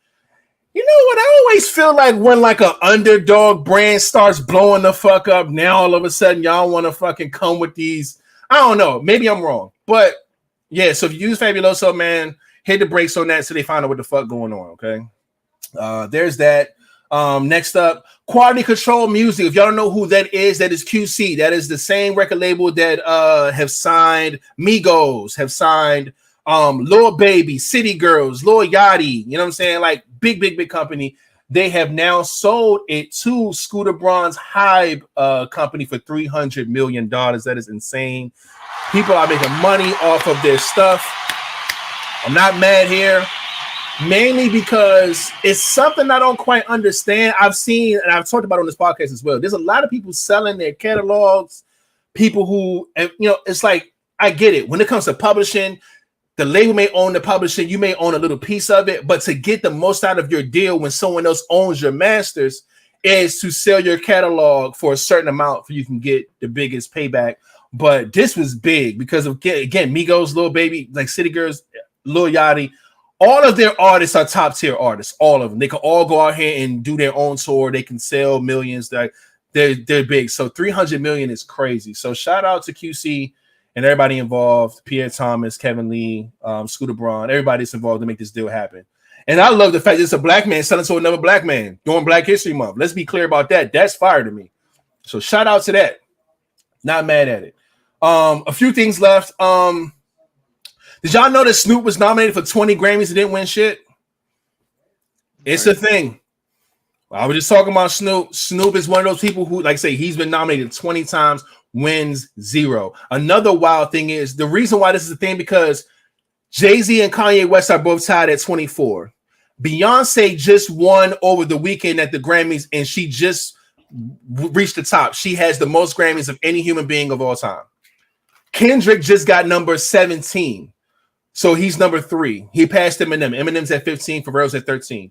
You know what? I always feel like when like an underdog brand starts blowing the fuck up, now all of a sudden y'all want to fucking come with these. I don't know. Maybe I'm wrong, but yeah. So if you use Fabuloso, man, hit the brakes on that so they find out what the fuck going on, okay? There's that. Next up, Quality Control Music. If y'all don't know who that is QC. That is the same record label that have signed Migos, have signed Lil Baby, City Girls, Lil Yachty. You know what I'm saying? Like big company. They have now sold it to Scooter Braun's Hybe company for $300 million. That is insane. People are making money off of their stuff. I'm not mad here. mainly because it's something I don't quite understand. I've seen, and I've talked about it on this podcast as well. There's a lot of people selling their catalogs, people who, and it's like, I get it. When it comes to publishing, the label may own the publishing, you may own a little piece of it, but to get the most out of your deal when someone else owns your masters is to sell your catalog for a certain amount so you can get the biggest payback. But this was big because of, again, Migos, Lil Baby, like City Girls, Lil Yachty, all of their artists are top tier artists. All of them. They can all go out here and do their own tour. They can sell millions. They're big. So 300 million is crazy. So shout out to QC and everybody involved, Pierre Thomas, Kevin Lee, Scooter Braun, everybody's involved to make this deal happen. And I love the fact that it's a black man selling to another black man during Black History Month. Let's be clear about that. That's fire to me. So shout out to that. Not mad at it. A few things left. Did y'all know that Snoop was nominated for 20 Grammys and didn't win shit? It's a thing. I was just talking about Snoop. Snoop is one of those people who, like I say, he's been nominated 20 times, wins 0. Another wild thing is the reason why this is a thing because Jay-Z and Kanye West are both tied at 24. Beyonce just won over the weekend at the Grammys, and she just reached the top. She has the most Grammys of any human being of all time. Kendrick just got number 17. So he's number 3. He passed Eminem. Eminem's at 15, Pharrell's at 13.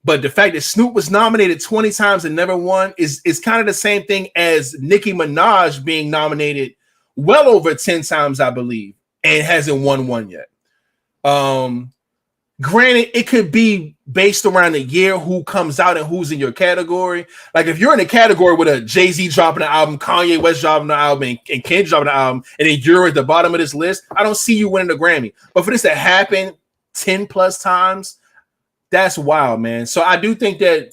But the fact that Snoop was nominated 20 times and never won is kind of the same thing as Nicki Minaj being nominated well over 10 times, I believe, and hasn't won one yet. Granted, it could be based around the year who comes out and who's in your category. Like if you're in a category with a Jay-Z dropping an album, Kanye West dropping an album, and Kendrick dropping an album, and then you're at the bottom of this list, I don't see you winning a Grammy. But for this to happen 10 plus times, that's wild, man. So I do think that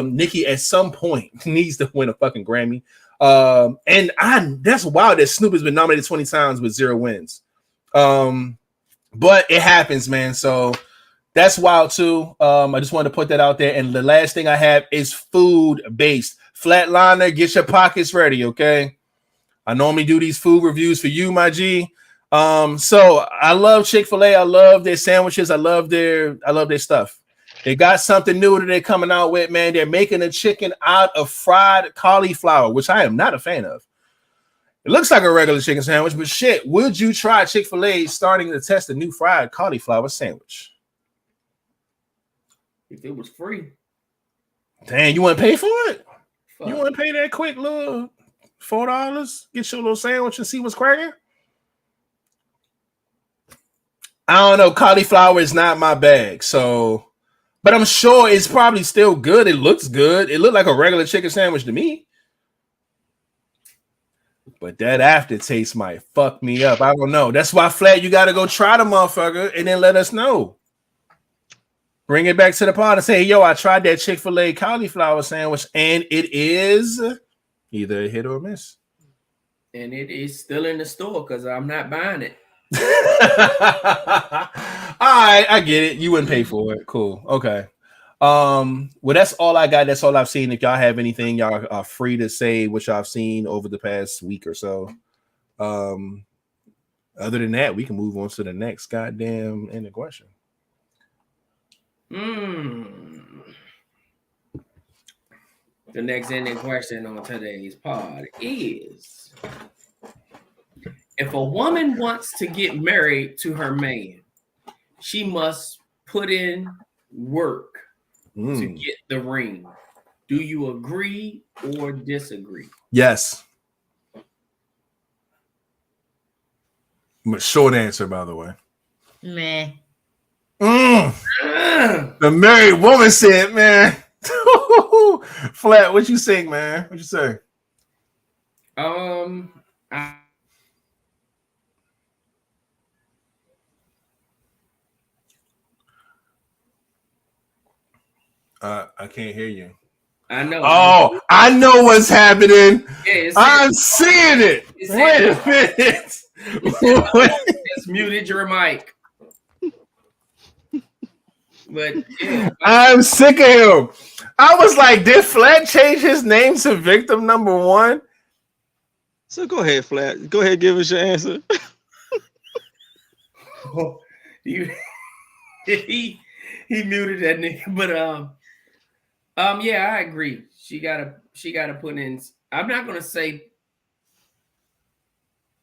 Nicki at some point needs to win a fucking Grammy. That's wild that Snoop has been nominated 20 times with 0 wins. But it happens, man. So that's wild too. I just wanted to put that out there. And the last thing I have is food-based. Flatliner, get your pockets ready, okay? I normally do these food reviews for you, my G. So I love Chick-fil-A. I love their sandwiches. I love their stuff. They got something new that they're coming out with, man. They're making a chicken out of fried cauliflower, which I am not a fan of. It looks like a regular chicken sandwich, but shit, would you try Chick-fil-A starting to test a new fried cauliflower sandwich? If it was free. Damn, you want to pay for it? Fuck. You want to pay that quick little $4? Get your little sandwich and see what's cracking? I don't know. Cauliflower is not my bag, so... But I'm sure it's probably still good. It looks good. It looked like a regular chicken sandwich to me. But that aftertaste might fuck me up. I don't know. That's why, Flat, you got to go try the motherfucker and then let us know. Bring it back to the pod and say, yo, I tried that Chick-fil-A cauliflower sandwich and it is either a hit or a miss. And it is still in the store because I'm not buying it. All right, I get it. You wouldn't pay for it. Cool. Okay. Well, that's all I got. That's all I've seen. If y'all have anything, y'all are free to say what y'all have seen over the past week or so. Other than that, we can move on to the next goddamn ending question. The next ending question on today's pod is: if a woman wants to get married to her man, she must put in work to get the ring. Do you agree or disagree? Yes. Short answer, by the way. Meh. The married woman said, man. Flat, what you think, man? What you say? I can't hear you. I know. Oh, I know what's happening. Yeah, I'm seeing it. Wait a minute. It's muted your mic. But yeah, I'm sick of him. I was like, did Flat change his name to victim number 1? So go ahead, Flat. Go ahead, give us your answer. He muted that nigga. But yeah, I agree. She gotta put in. I'm not gonna say.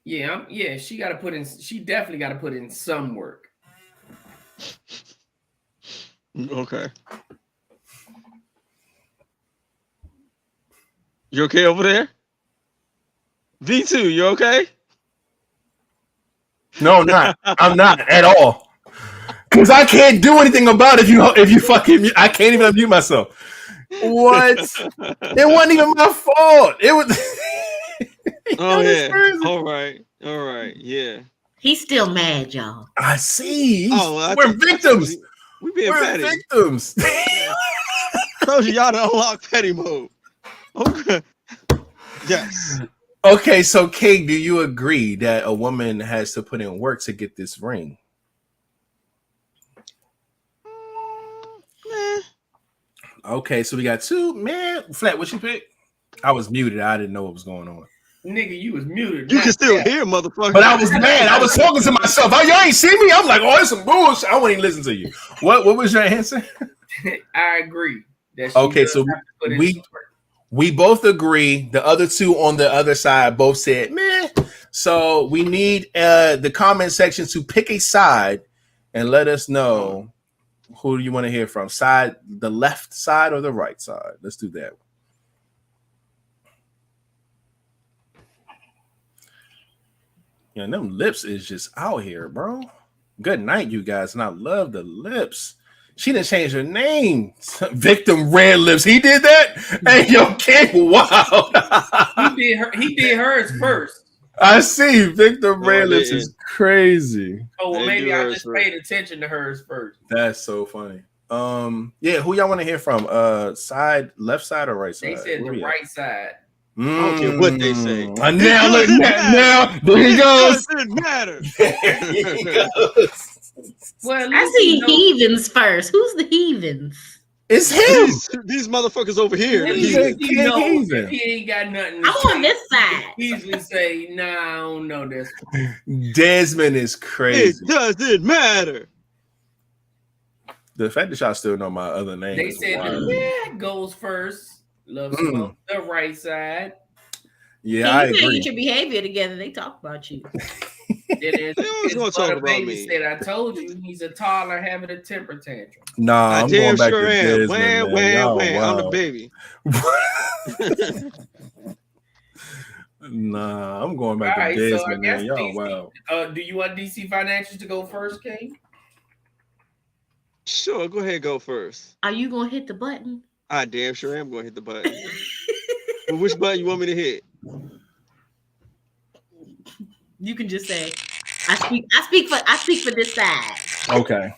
Yeah, she gotta put in. She definitely gotta put in some work. Okay. You okay over there? V2, you okay? No, I'm not. I'm not at all. Because I can't do anything about it if you fucking I can't even unmute myself. What? It wasn't even my fault. It was. Oh yeah. All right. Yeah. He's still mad, y'all. I see. Oh, we're victims. We're petty. Victims. Told you y'all to unlock petty mode. Okay. Yes. Okay, so Kate, do you agree that a woman has to put in work to get this ring? Okay, so we got two. Man, Flat, what you pick? I was muted. I didn't know what was going on. Nigga, you was muted. You can still hear, motherfucker. But I was mad. I was talking to myself. Oh, y'all ain't see me? I'm like, oh, it's some bullshit. I wouldn't even listen to you. What was your answer? I agree. Okay, so we both agree. The other two on the other side both said, meh. So we need the comment section to pick a side and let us know who do you want to hear from. Side, the left side or the right side? Let's do that. Yeah, them lips is just out here, bro. Good night, you guys. And I love the lips. She didn't change her name. Victim Red Lips. He did that? Hey, yo, King, wow. He did hers first. I see. Victim Red Lips is crazy. Oh, well, maybe I just paid attention to hers first. That's so funny. Yeah, who y'all want to hear from? Left side or right side? They said the right side. I don't care what they say. Now, look, now, there he goes. It doesn't matter. Well, I see heathens first. Who's the heathens? It's him. These motherfuckers over here. If he ain't got nothing to I'm on this side. Easily say, nah, I don't know this. Desmond is crazy. It doesn't matter. The fact that y'all still know my other name. They said the goes first. Love smoke. The right side. Yeah, I agree. Get your behavior together. They talk about you. They always gonna talk about me. Said, I told you he's a toddler having a temper tantrum. Nah, I'm going back to Desmond. Wham. I'm the baby. Nah, I'm going back to Desmond, man. Y'all wow. Do you want DC Financials to go first, King? Sure, go ahead, go first. Are you gonna hit the button? I damn sure am gonna hit the button. Well, which button you want me to hit? You can just say, I speak for this side. Okay.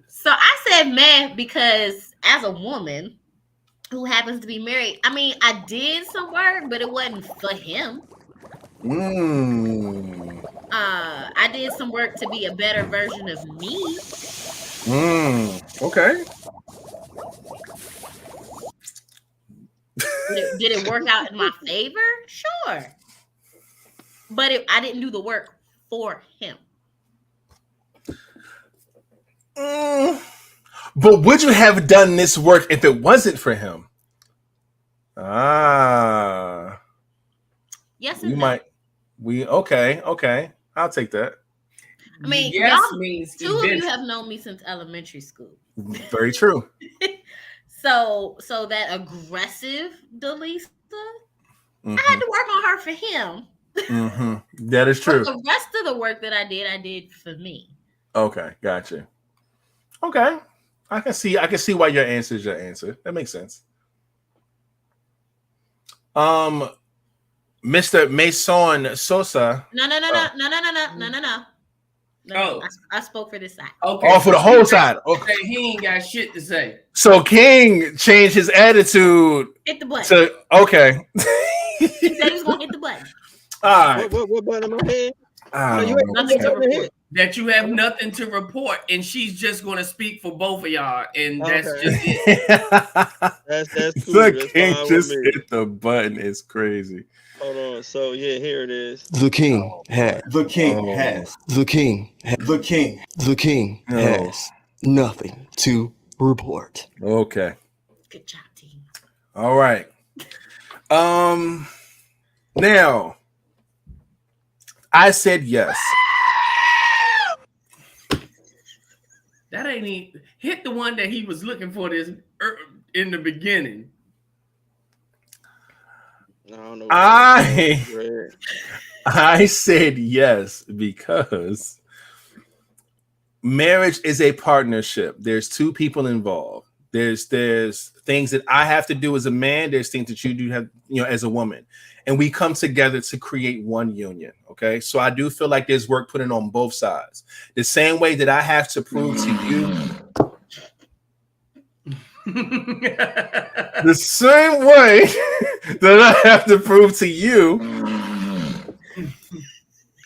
So I said man because as a woman who happens to be married, I mean, I did some work, but it wasn't for him. I did some work to be a better version of me. Okay. Did it work out in my favor? Sure. But I didn't do the work for him. But would you have done this work if it wasn't for him? Yes and you no. might. Okay. I'll take that. I mean, yes means two of you have known me since elementary school. Very true. So that aggressive Delisa, I had to work on her for him. That is true. But the rest of the work that I did for me. Okay, gotcha. Okay, I can see why your answer is your answer. That makes sense. Mr. Mason Sosa. No. Oh, I spoke for this side. Okay. Oh, for the whole side. Okay, he ain't got shit to say. So King changed his attitude. Hit the button. Okay. He said he was gonna hit the button. All right. What button am I hitting? Nothing to report. that you have nothing to report, and she's just going to speak for both of y'all, and that's Okay. just it. That's cool. The That's king fine just with me. hit the button. It's crazy. Hold on. So yeah, here it is. The king has nothing to report. Okay. Good job, team. All right. Now I said yes. That ain't even hit the one that he was looking for this in the beginning. I don't know. I said yes because marriage is a partnership. There's two people involved. There's things that I have to do as a man. There's things that you do have, as a woman, and we come together to create one union. Okay, so I do feel like there's work put in on both sides. The same way that I have to prove to you, the same way that I have to prove to you.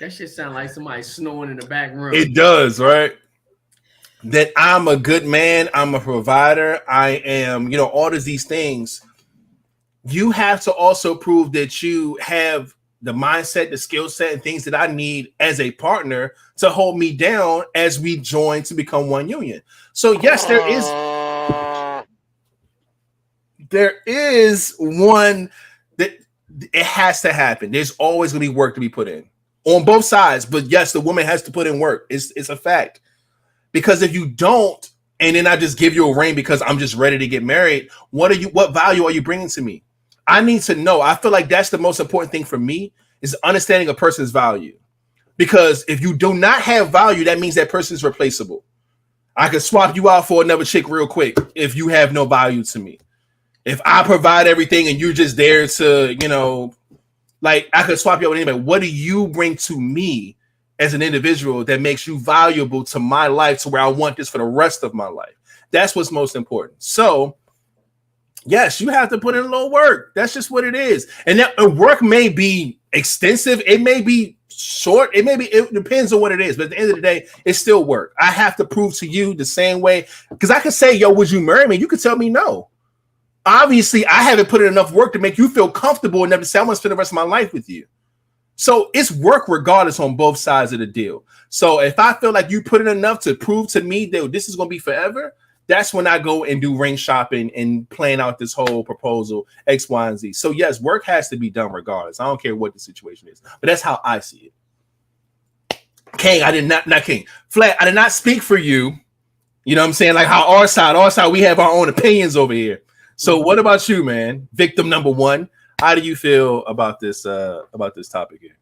That shit sound like somebody snoring in the back room. It does, right? That I'm a good man, I'm a provider, I am, all of these things. You have to also prove that you have the mindset, the skill set, and things that I need as a partner to hold me down as we join to become one union. So yes, there is one that it has to happen. There's always going to be work to be put in on both sides, but yes, the woman has to put in work. It's a fact. Because if you don't, and then I just give you a ring because I'm just ready to get married, what value are you bringing to me? I need to know. I feel like that's the most important thing for me is understanding a person's value. Because if you do not have value, that means that person is replaceable. I could swap you out for another chick real quick if you have no value to me. If I provide everything and you're just there to, like I could swap you out with anybody. What do you bring to me as an individual that makes you valuable to my life to where I want this for the rest of my life? That's what's most important. So yes, you have to put in a little work. That's just what it is. And that work may be extensive. It may be short. It depends on what it is. But at the end of the day, it's still work. I have to prove to you the same way. Because I could say, yo, would you marry me? You could tell me no. Obviously, I haven't put in enough work to make you feel comfortable enough to say I want to spend the rest of my life with you. So it's work regardless on both sides of the deal. So if I feel like you put in enough to prove to me that this is going to be forever, that's when I go and do ring shopping and plan out this whole proposal, X, Y, and Z. So yes, work has to be done regardless. I don't care what the situation is, but that's how I see it. King, I did not King. Flat, I did not speak for you. You know what I'm saying? Like how our side, we have our own opinions over here. So what about you, man? Victim number one. How do you feel about this topic here?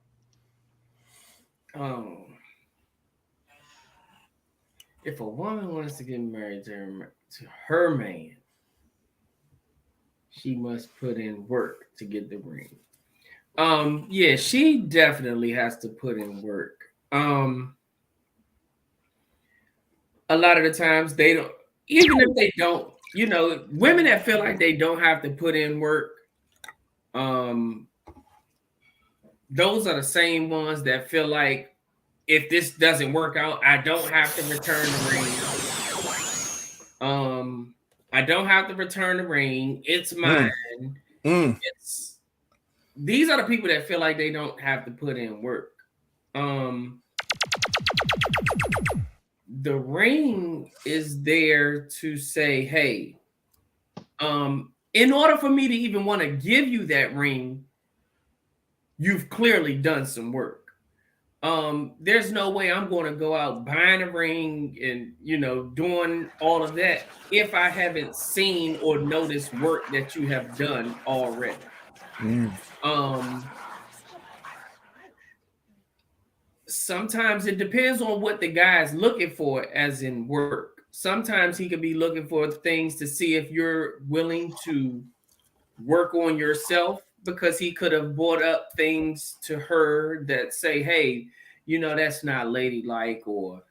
If a woman wants to get married to her man, she must put in work to get the ring. Yeah, she definitely has to put in work. A lot of the times they don't, even if they don't, women that feel like they don't have to put in work, those are the same ones that feel like if this doesn't work out, I don't have to return the ring. I don't have to return the ring. It's mine. These are the people that feel like they don't have to put in work. The ring is there to say, hey, in order for me to even want to give you that ring, you've clearly done some work. There's no way I'm going to go out buying a ring and, doing all of that if I haven't seen or noticed work that you have done already. Sometimes it depends on what the guy's looking for as in work. Sometimes he could be looking for things to see if you're willing to work on yourself, because he could have brought up things to her that say, hey, that's not ladylike, or,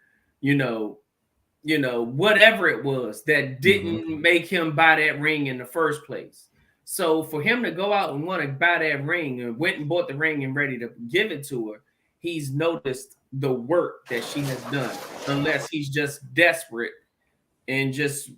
whatever it was that didn't make him buy that ring in the first place. So for him to go out and want to buy that ring and went and bought the ring and ready to give it to her, he's noticed the work that she has done, unless he's just desperate and just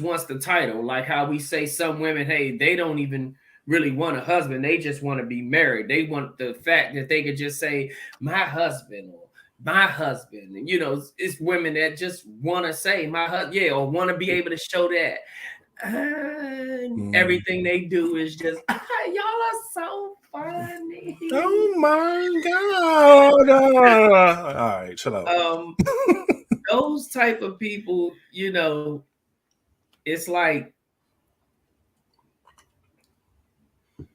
wants the title. Like how we say some women, hey, they don't even really want a husband. They just want to be married. They want the fact that they could just say my husband or my husband. And, you know, it's women that just want to say my husband, yeah, or want to be able to show that. Everything they do is just, y'all are so funny. Oh my God. All right, chill out. Those type of people, you know, it's like,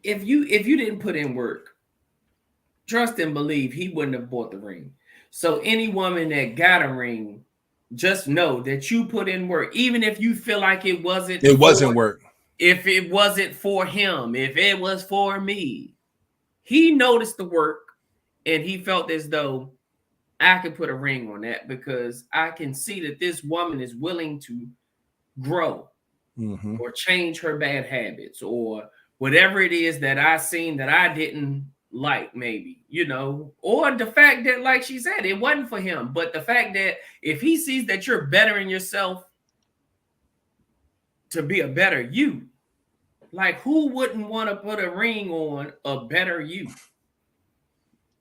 if you didn't put in work, trust and believe he wouldn't have bought the ring. So any woman that got a ring, just know that you put in work, even if you feel like it wasn't work. If it wasn't for him, if it was for me, he noticed the work and he felt as though I could put a ring on that because I can see that this woman is willing to grow or change her bad habits or whatever it is that I seen that I didn't like, maybe, you know, or the fact that, like she said, it wasn't for him, but the fact that if he sees that you're bettering yourself to be a better you, like who wouldn't want to put a ring on a better you?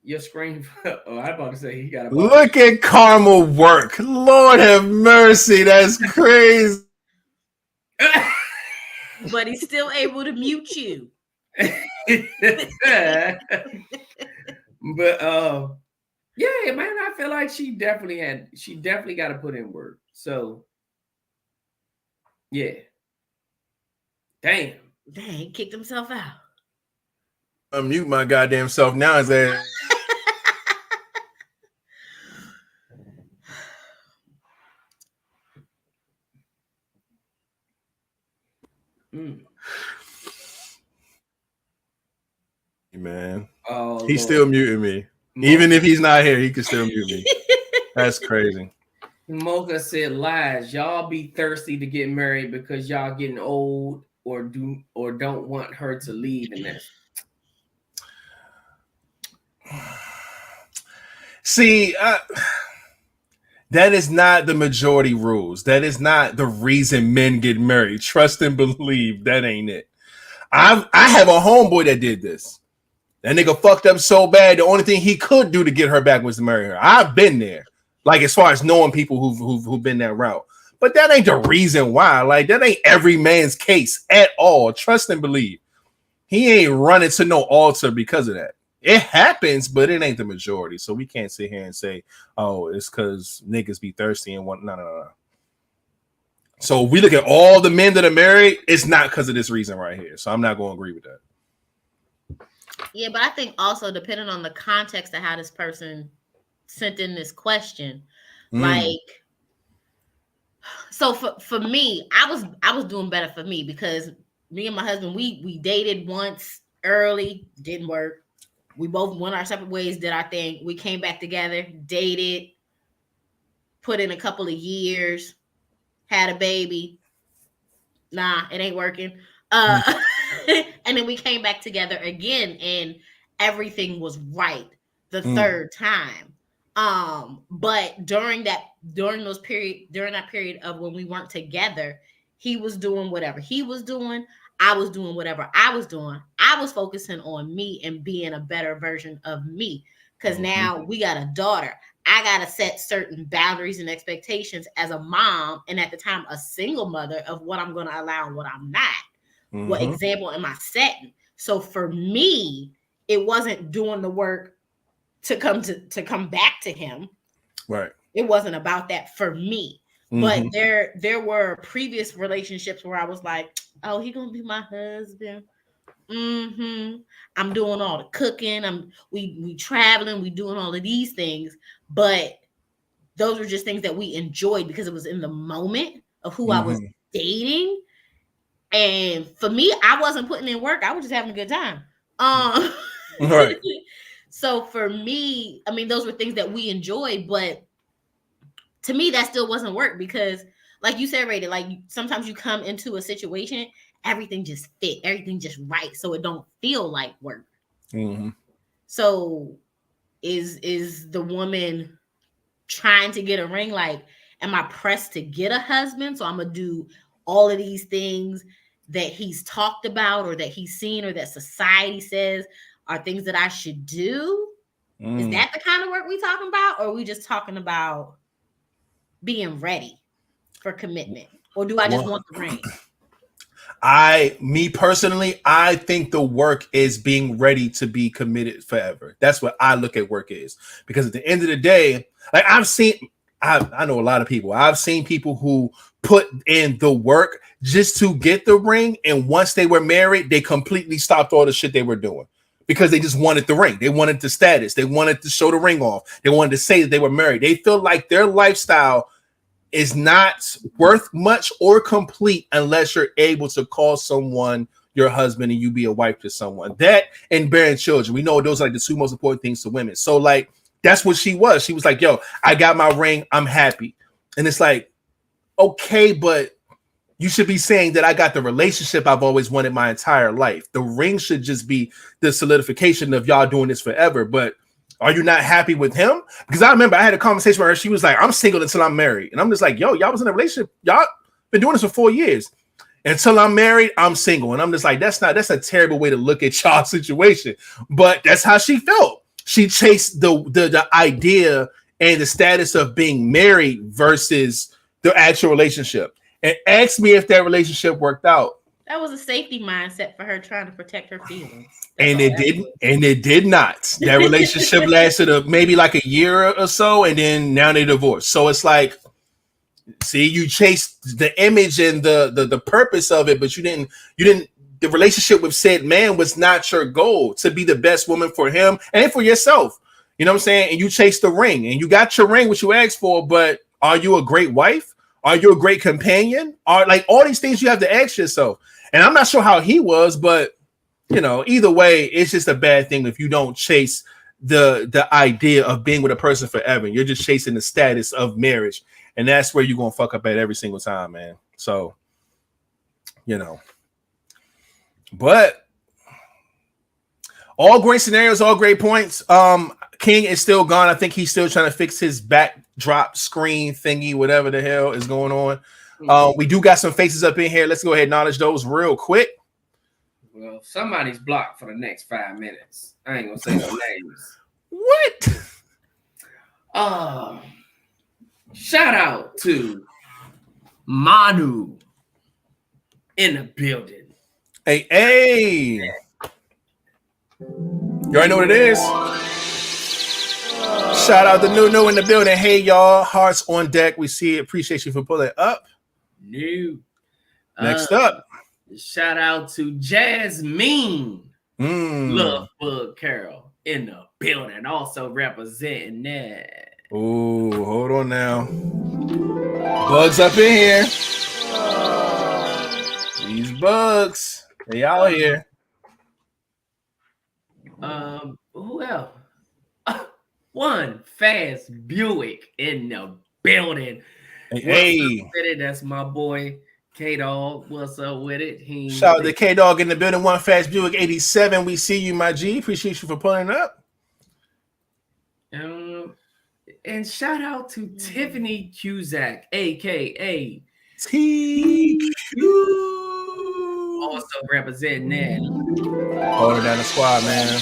Your screen. Oh, I'm about to say he got a look at Karma work. Lord have mercy, that's crazy. But he's still able to mute you. But yeah, man, I feel like she definitely got to put in work. So yeah. Damn, he kicked himself out. Unmute my goddamn self now. Is that man? Oh, he's still muting me. Even if he's not here, he can still mute me. That's crazy. Mocha said, lies. Y'all be thirsty to get married because y'all getting old or don't want her to leave in this. See, that is not the majority rules. That is not the reason men get married. Trust and believe that ain't it. I have a homeboy that did this. That nigga fucked up so bad. The only thing he could do to get her back was to marry her. I've been there. Like, as far as knowing people who've been that route. But that ain't the reason why. Like, that ain't every man's case at all. Trust and believe. He ain't running to no altar because of that. It happens, but it ain't the majority. So we can't sit here and say, oh, it's because niggas be thirsty and want. No. So we look at all the men that are married, it's not because of this reason right here. So I'm not going to agree with that. Yeah, but I think also depending on the context of how this person sent in this question, like, so for me, I was doing better for me because me and my husband, we dated once early, didn't work. We both went our separate ways, did our thing. We came back together, dated, put in a couple of years, had a baby. Nah, it ain't working. And then we came back together again and everything was right the third time. But during that period of when we weren't together, he was doing whatever he was doing. I was doing whatever I was doing. I was focusing on me and being a better version of me. Because now we got a daughter. I got to set certain boundaries and expectations as a mom. And at the time, a single mother of what I'm going to allow and what I'm not. What example am I setting? So for me, it wasn't doing the work to come back to him. Right. It wasn't about that for me. But there were previous relationships where I was like, oh, he gonna be my husband. I'm doing all the cooking. We traveling. We doing all of these things. But those were just things that we enjoyed because it was in the moment of who I was dating. And for me, I wasn't putting in work. I was just having a good time. Right. So for me, I mean, those were things that we enjoyed, but to me, that still wasn't work because, like you said, Rated, like sometimes you come into a situation, everything just fit, everything just right, so it don't feel like work. So is the woman trying to get a ring? Like, am I pressed to get a husband? So I'm gonna do all of these things that he's talked about or that he's seen or that society says are things that I should do. Is that the kind of work we talking about? Or are we just talking about being ready for commitment? Or do I just want the ring? Me personally, I think the work is being ready to be committed forever. That's what I look at work is. Because at the end of the day, like I know a lot of people. I've seen people who put in the work just to get the ring. And once they were married, they completely stopped all the shit they were doing because they just wanted the ring. They wanted the status. They wanted to show the ring off. They wanted to say that they were married. They feel like their lifestyle is not worth much or complete unless you're able to call someone your husband and you be a wife to someone. That and bearing children. We know those are like the two most important things to women. So like, that's what she was. She was like, yo, I got my ring. I'm happy. And it's like, okay, but you should be saying that I got the relationship I've always wanted my entire life. The ring should just be the solidification of y'all doing this forever. But are you not happy with him? Because I remember I had a conversation with her. She was like, I'm single until I'm married. And I'm just like, yo, y'all was in a relationship. Y'all been doing this for 4 years. Until I'm married, I'm single. And I'm just like, that's a terrible way to look at y'all's situation. But that's how she felt. She chased the idea and the status of being married versus the actual relationship. And asked me if that relationship worked out. That was a safety mindset for her trying to protect her feelings. And it didn't. And it did not. That relationship lasted maybe like a year or so, and then now they divorced. So it's like, see, you chased the image and the purpose of it, but you didn't. The relationship with said man was not your goal to be the best woman for him and for yourself. You know what I'm saying? And you chased the ring, and you got your ring, which you asked for. But are you a great wife? Are you a great companion? Are like all these things you have to ask yourself. And I'm not sure how he was, but you know, either way, it's just a bad thing if you don't chase the idea of being with a person forever. You're just chasing the status of marriage, and that's where you're gonna fuck up at every single time, man. So, you know, but all great scenarios, all great points. King is still gone. I think he's still trying to fix his backdrop screen thingy, whatever the hell is going on. We do got some faces up in here. Let's go ahead and acknowledge those real quick. Well, somebody's blocked for the next 5 minutes. I ain't gonna say no names. What? Shout out to Manu in the building. Hey. You already know what it is. Shout out to New in the building. Hey, y'all. Hearts on deck. We see it. Appreciate you for pulling up. New. Next up. Shout out to Jasmine. Love Bug Carol in the building. Also representing that. Oh, hold on now. Bugs up in here. These bugs. They out here. Who else? One Fast Buick in the building. Hey, that's my boy K-Dog. What's up with it? Shout out to K-Dog in the building. One Fast Buick 87. We see you, my G. Appreciate you for pulling up. And shout out to Tiffany Cusack, aka TQ. Also representing that. Holding down the squad, man.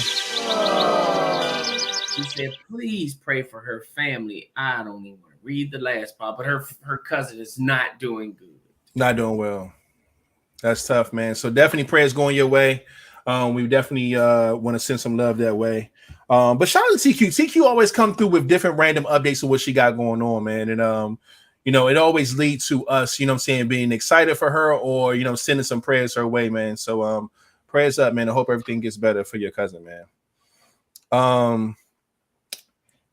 She said, please pray for her family. I don't even want to read the last part, but her cousin is not doing good. Not doing well. That's tough, man. So definitely prayers going your way. We definitely want to send some love that way. But shout out to TQ. TQ always come through with different random updates of what she got going on, man. And you know, it always leads to us, you know what I'm saying, being excited for her or, you know, sending some prayers her way, man. So prayers up, man. I hope everything gets better for your cousin, man.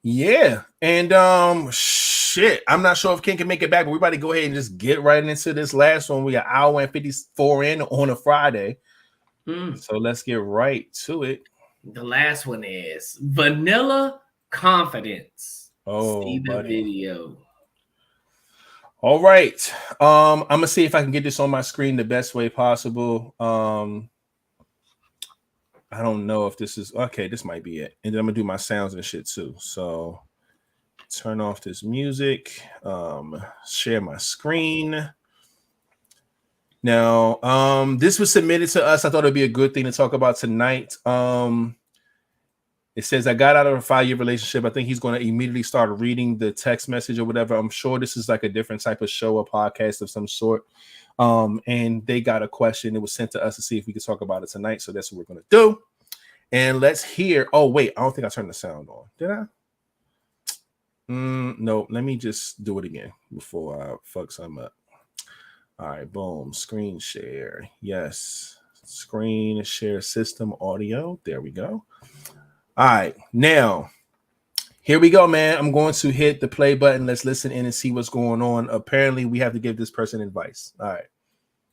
Yeah. And shit, I'm not sure if King can make it back, but we're about to go ahead and just get right into this last one. We got an hour and 54 in on a Friday. So let's get right to it. The last one is Vanilla Confidence. Oh, see the video. All right. I'm gonna see if I can get this on my screen the best way possible. I don't know if this is okay. This might be it. And then I'm gonna do my sounds and shit too. So turn off this music. Share my screen. Now, this was submitted to us. I thought it'd be a good thing to talk about tonight. It says, I got out of a 5-year relationship. I think he's going to immediately start reading the text message or whatever. I'm sure this is like a different type of show or podcast of some sort. And they got a question. It was sent to us to see if we could talk about it tonight. So that's what we're going to do. And let's hear. Oh, wait. I don't think I turned the sound on. Did I? No. Let me just do it again before I fuck something up. All right. Boom. Screen share. Yes. Screen share system audio. There we go. All right, now here we go, man. I'm going to hit the play button. Let's listen in and see what's going on. Apparently, we have to give this person advice. All right.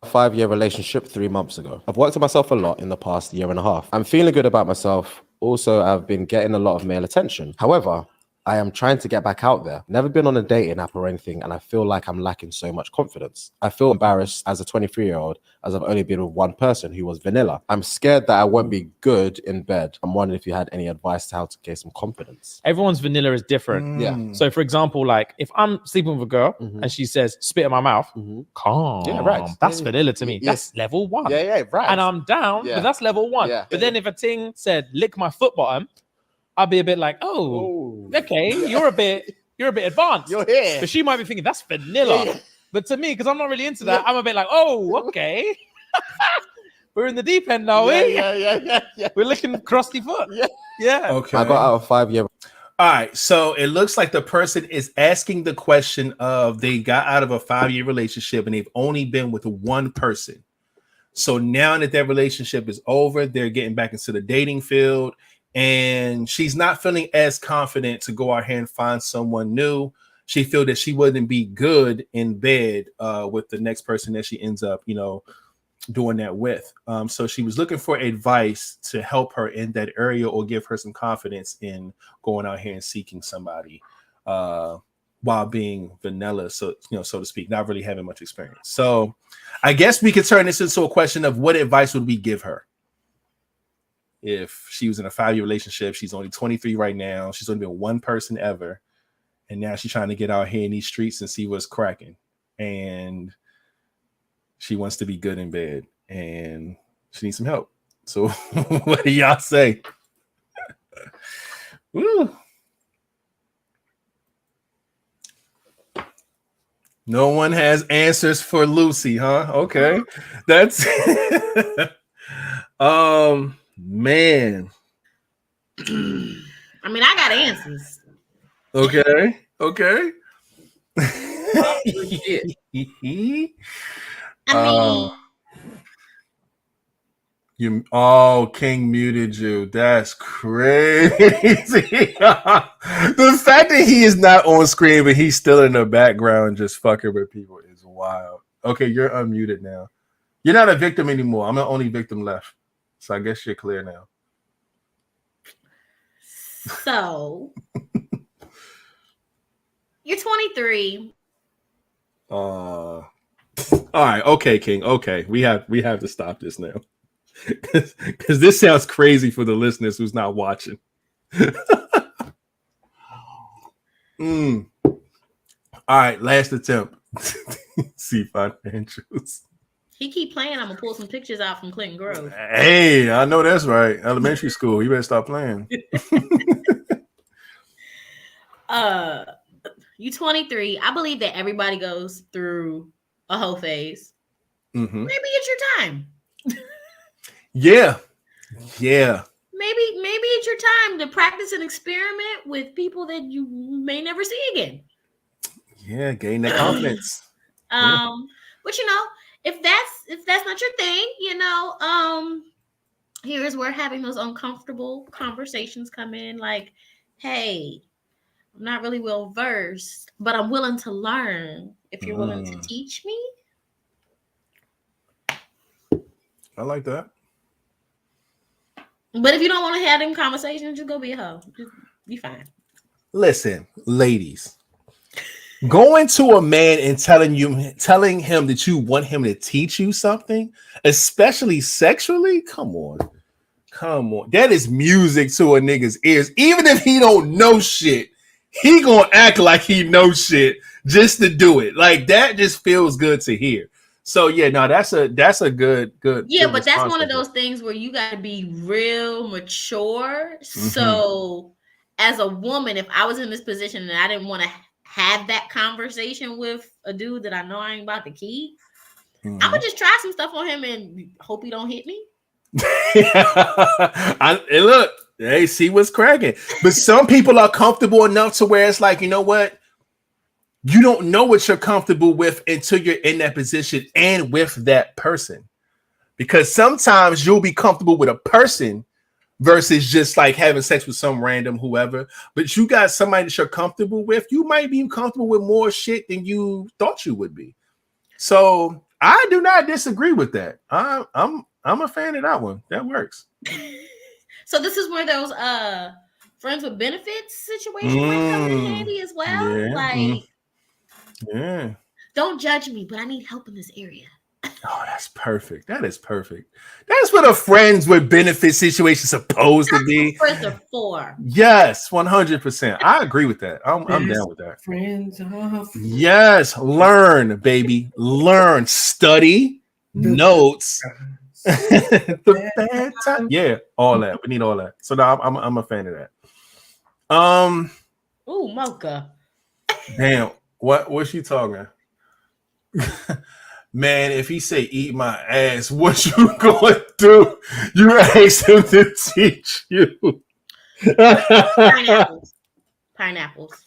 5-year relationship 3 months ago. I've worked on myself a lot in the past year and a half. I'm feeling good about myself. Also, I've been getting a lot of male attention. However, I am trying to get back out there. Never been on a dating app or anything, and I feel like I'm lacking so much confidence. I feel embarrassed as a 23-year-old as I've only been with one person who was vanilla. I'm scared that I won't be good in bed. I'm wondering if you had any advice to how to get some confidence. Everyone's vanilla is different. Yeah. So, for example, like if I'm sleeping with a girl and she says, spit in my mouth, calm. Yeah, right. That's vanilla to me. Yeah. That's level 1. Yeah, right. And I'm down, but that's level 1. Yeah. But then if a ting said, lick my foot bottom, I'll be a bit like, okay, you're a bit advanced. You're here. But she might be thinking that's vanilla. Yeah. But to me, because I'm not really into that, I'm a bit like, okay. We're in the deep end now, Yeah. We're licking crusty foot. Yeah. Okay. I got out of 5-year. All right. So it looks like the person is asking the question of they got out of a 5-year relationship and they've only been with one person. So now that their relationship is over, they're getting back into the dating field. And she's not feeling as confident to go out here and find someone new. She feels that she wouldn't be good in bed with the next person that she ends up, doing that with. So she was looking for advice to help her in that area or give her some confidence in going out here and seeking somebody while being vanilla, so to speak, not really having much experience. So I guess we could turn this into a question of what advice would we give her? If she was in a 5-year relationship, she's only 23 right now. She's only been one person ever. And now she's trying to get out here in these streets and see what's cracking. And she wants to be good in bed. And she needs some help. So what do y'all say? Woo. No one has answers for Lucy, huh? Okay. That's man. I mean, I got answers. Okay. King muted you. That's crazy. The fact that he is not on screen, but he's still in the background just fucking with people is wild. Okay, you're unmuted now. You're not a victim anymore. I'm the only victim left. So I guess you're clear now. So you're 23. All right, okay, King. Okay, we have to stop this now. Because this sounds crazy for the listeners who's not watching. All right, last attempt. See financials. He keep playing. I'm gonna pull some pictures out from Clinton Grove. Hey, I know that's right. Elementary school. You better stop playing. You 23. I believe that everybody goes through a whole phase. Mm-hmm. Maybe it's your time. Yeah. Maybe it's your time to practice and experiment with people that you may never see again. Yeah, gain that confidence. But if that's not your thing, here's where having those uncomfortable conversations come in. Like, hey, I'm not really well versed, but I'm willing to learn. If you're willing to teach me, I like that. But if you don't want to have them conversations, just go be a hoe. Just be fine. Listen, ladies, going to a man and telling him that you want him to teach you something, especially sexually, come on. Come on. That is music to a nigga's ears. Even if he don't know shit, he gonna act like he knows shit just to do it. Like that just feels good to hear. So yeah, no, that's a good. Yeah, good but that's one of response. those things where you got to be real mature. So as a woman, if I was in this position and I didn't want to have that conversation with a dude that I know I ain't about to keep, I would just try some stuff on him and hope he don't hit me. And look, hey, see what's cracking. But some people are comfortable enough to where it's like, you know what? You don't know what you're comfortable with until you're in that position and with that person. Because sometimes you'll be comfortable with a person versus just like having sex with some random whoever. But you got somebody that you're comfortable with. You might be comfortable with more shit than you thought you would be. So I do not disagree with that. I'm a fan of that one. That works. So this is where those friends with benefits situation might come in handy as well. Yeah. Yeah. Don't judge me, but I need help in this area. Oh, that's perfect. That is perfect. That's what a friends with benefit situation is supposed to be. Friends are for. Yes, 100%. I agree with that. I'm down with that. Friends are for. Yes, learn, baby. Learn, study, notes. The bad time. Yeah, all that. We need all that. So now I'm a fan of that. Ooh, mocha. Damn. What's she talking? Man, if he say eat my ass, what you gonna do? You asked him to teach you. Pineapples.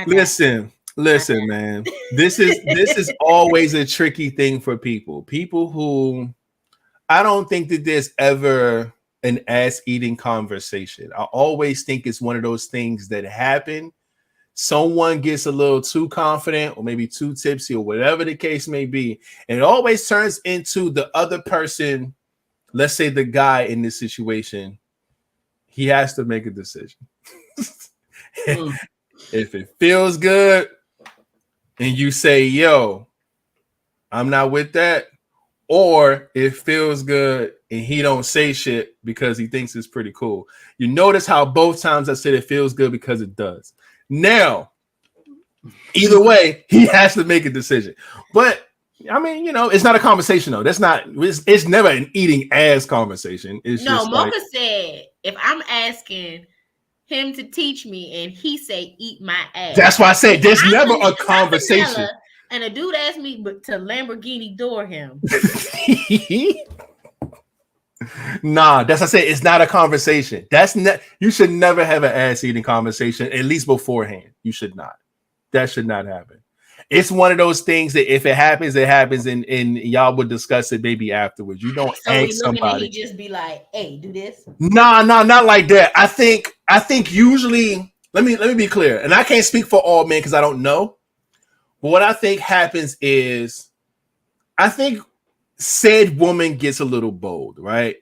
Listen, man. This is always a tricky thing for people. People who I don't think that there's ever an ass eating conversation. I always think it's one of those things that happen. Someone gets a little too confident or maybe too tipsy or whatever the case may be. And it always turns into the other person, let's say the guy in this situation, he has to make a decision. If it feels good and you say, yo, I'm not with that, or it feels good and he don't say shit because he thinks it's pretty cool. You notice how both times I said it feels good because it does. Now, either way, he has to make a decision. But I mean, you know, it's not a conversation though. It's never an eating ass conversation. It's no, just Mocha said if I'm asking him to teach me and he say eat my ass. That's why I said there's never a conversation. And a dude asked me to Lamborghini door him. Nah, that's what I said. It's not a conversation. You should never have an ass eating conversation, at least beforehand. You should not. That should not happen. It's one of those things that if it happens, it happens, and y'all would discuss it maybe afterwards. You don't ask somebody. He just be like, "Hey, do this." Nah, not like that. I think usually. Let me be clear, and I can't speak for all men because I don't know. But what I think happens is, I think said woman gets a little bold, right?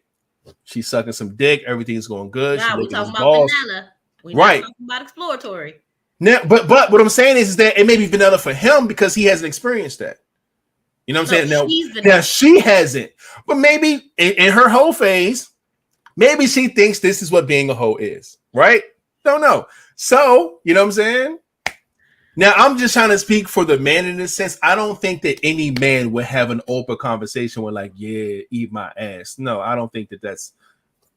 She's sucking some dick. Everything's going good. Nah, we talking about vanilla. We right. Talking about exploratory. Now, but what I'm saying is that it may be vanilla for him because he hasn't experienced that. You know what I'm saying? Now she hasn't. But maybe in her whole phase, maybe she thinks this is what being a hoe is, right? Don't know. So, you know what I'm saying? Now, I'm just trying to speak for the man in this sense. I don't think that any man would have an open conversation with like, yeah, eat my ass. No, I don't think that's,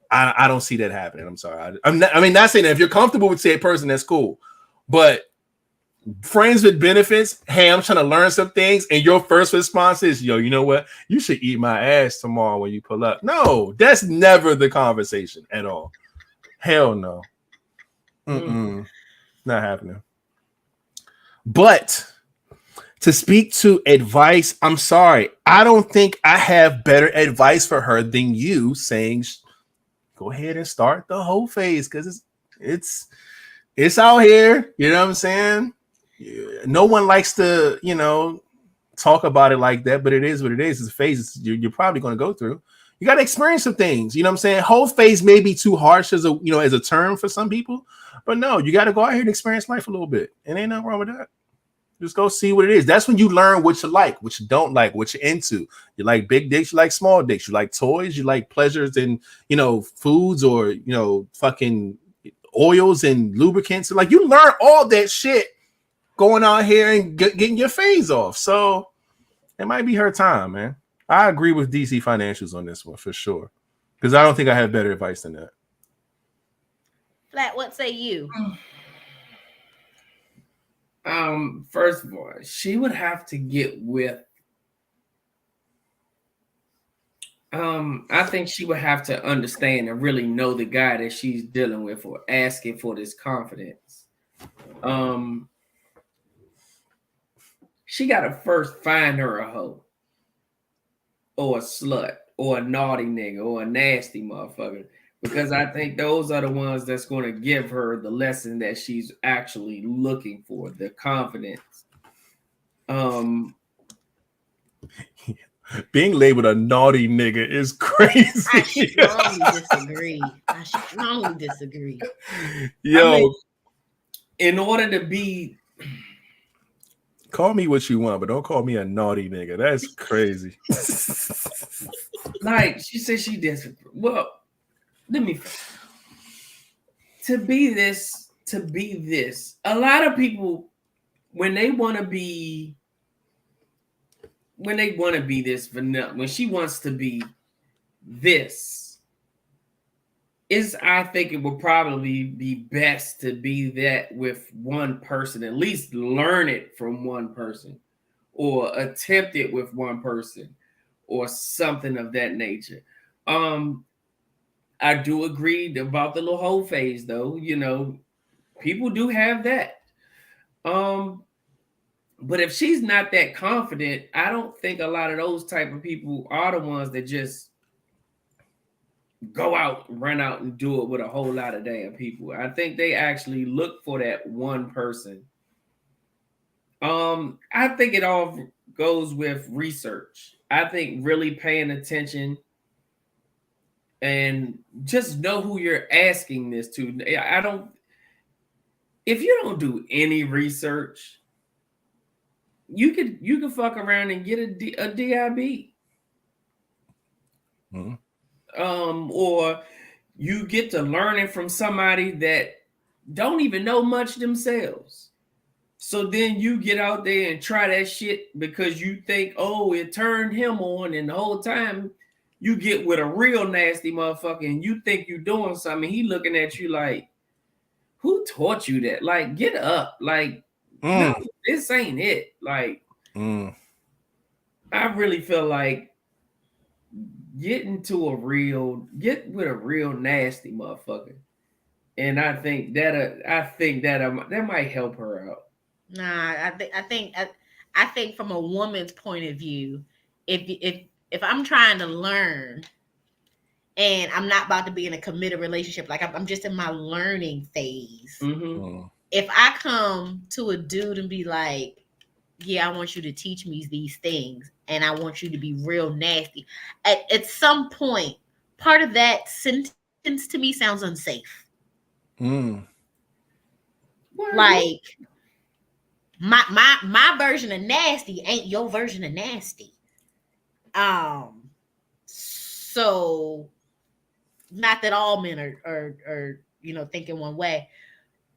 I don't see that happening. I'm sorry. Not saying that if you're comfortable with said person, that's cool. But friends with benefits, hey, I'm trying to learn some things. And your first response is, yo, you know what? You should eat my ass tomorrow when you pull up. No, that's never the conversation at all. Hell no. Not happening. But to speak to advice, I'm sorry. I don't think I have better advice for her than you saying, go ahead and start the whole phase because it's out here. You know what I'm saying? No one likes to, talk about it like that, but it is what it is. It's a phase you're probably going to go through. You got to experience some things. You know what I'm saying? Whole phase may be too harsh as a term for some people, but no, you got to go out here and experience life a little bit. And ain't nothing wrong with that. Just go see what it is. That's when you learn what you like, what you don't like, what you're into. You like big dicks, you like small dicks, you like toys, you like pleasures and, you know, foods or, you know, fucking oils and lubricants. Like, you learn all that shit going out here and getting your phase off. So it might be her time, man. I agree with DC Financials on this one for sure. Because I don't think I have better advice than that. Flat, what say you? First of all, she would have to get with I think she would have to understand and really know the guy that she's dealing with or asking for this confidence. She gotta first find her a hoe or a slut or a naughty nigga or a nasty motherfucker. Because I think those are the ones that's going to give her the lesson that she's actually looking for, the confidence. Being labeled a naughty nigga is crazy. I strongly disagree. Yo, I mean, in order to be, call me what you want, but don't call me a naughty nigga. That's crazy. like she said, she did. Well, let me. To be this. A lot of people, when they want to be this vanilla, when she wants to be this, I think it would probably be best to be that with one person, at least learn it from one person or attempt it with one person or something of that nature. I do agree about the little whole phase though. You know, people do have that. But if she's not that confident, I don't think a lot of those type of people are the ones that just go out, run out and do it with a whole lot of damn people. I think they actually look for that one person. I think it all goes with research. I think really paying attention and just know who you're asking this to. If you don't do any research, you could fuck around and get a DIB. Mm-hmm. Or you get to learning from somebody that don't even know much themselves. So then you get out there and try that shit because you think, oh, it turned him on, and the whole time you get with a real nasty motherfucker and you think you're doing something. He looking at you like, who taught you that? Like, get up. Like, no, this ain't it. Like, I really feel like get with a real nasty motherfucker. And I think that might help her out. Nah, I think from a woman's point of view, if I'm trying to learn and I'm not about to be in a committed relationship, like I'm just in my learning phase. Mm-hmm. If I come to a dude and be like, yeah, I want you to teach me these things and I want you to be real nasty, at some point, part of that sentence to me sounds unsafe. Like, my version of nasty ain't your version of nasty. So not that all men are thinking one way,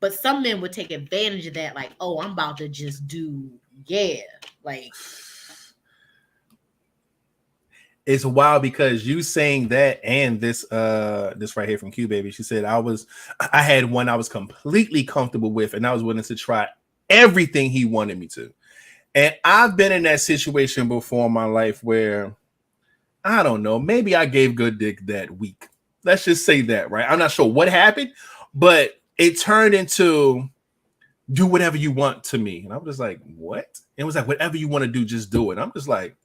but some men would take advantage of that, like, oh, I'm about to just do, like. It's wild because you saying that and this right here from Q Baby. She said I had one I was completely comfortable with and I was willing to try everything he wanted me to. And I've been in that situation before in my life where I don't know, maybe I gave good dick that week. Let's just say that, right? I'm not sure what happened, but it turned into do whatever you want to me. And I was just like, what? It was like, whatever you want to do, just do it. I'm just like,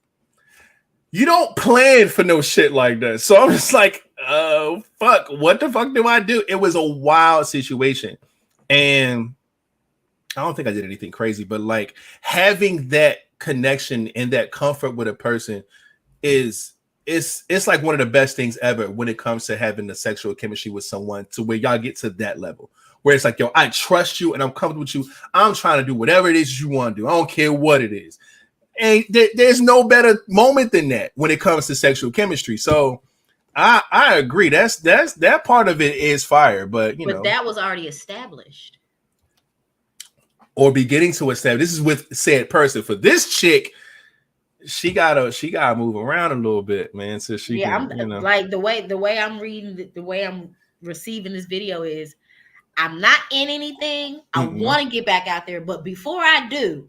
you don't plan for no shit like that. So I'm just like, fuck, what the fuck do I do? It was a wild situation. And I don't think I did anything crazy, but like having that connection and that comfort with a person it's like one of the best things ever when it comes to having the sexual chemistry with someone to where y'all get to that level where it's like, yo, I trust you and I'm comfortable with you. I'm trying to do whatever it is you want to do. I don't care what it is. And there's no better moment than that when it comes to sexual chemistry. So I agree. That's that part of it is fire, but you know, that was already established. Or beginning to establish. This is with said person. For this chick, she gotta move around a little bit, man. So she can, I'm like the way I'm reading the way I'm receiving this video is I'm not in anything. I want to get back out there, but before I do,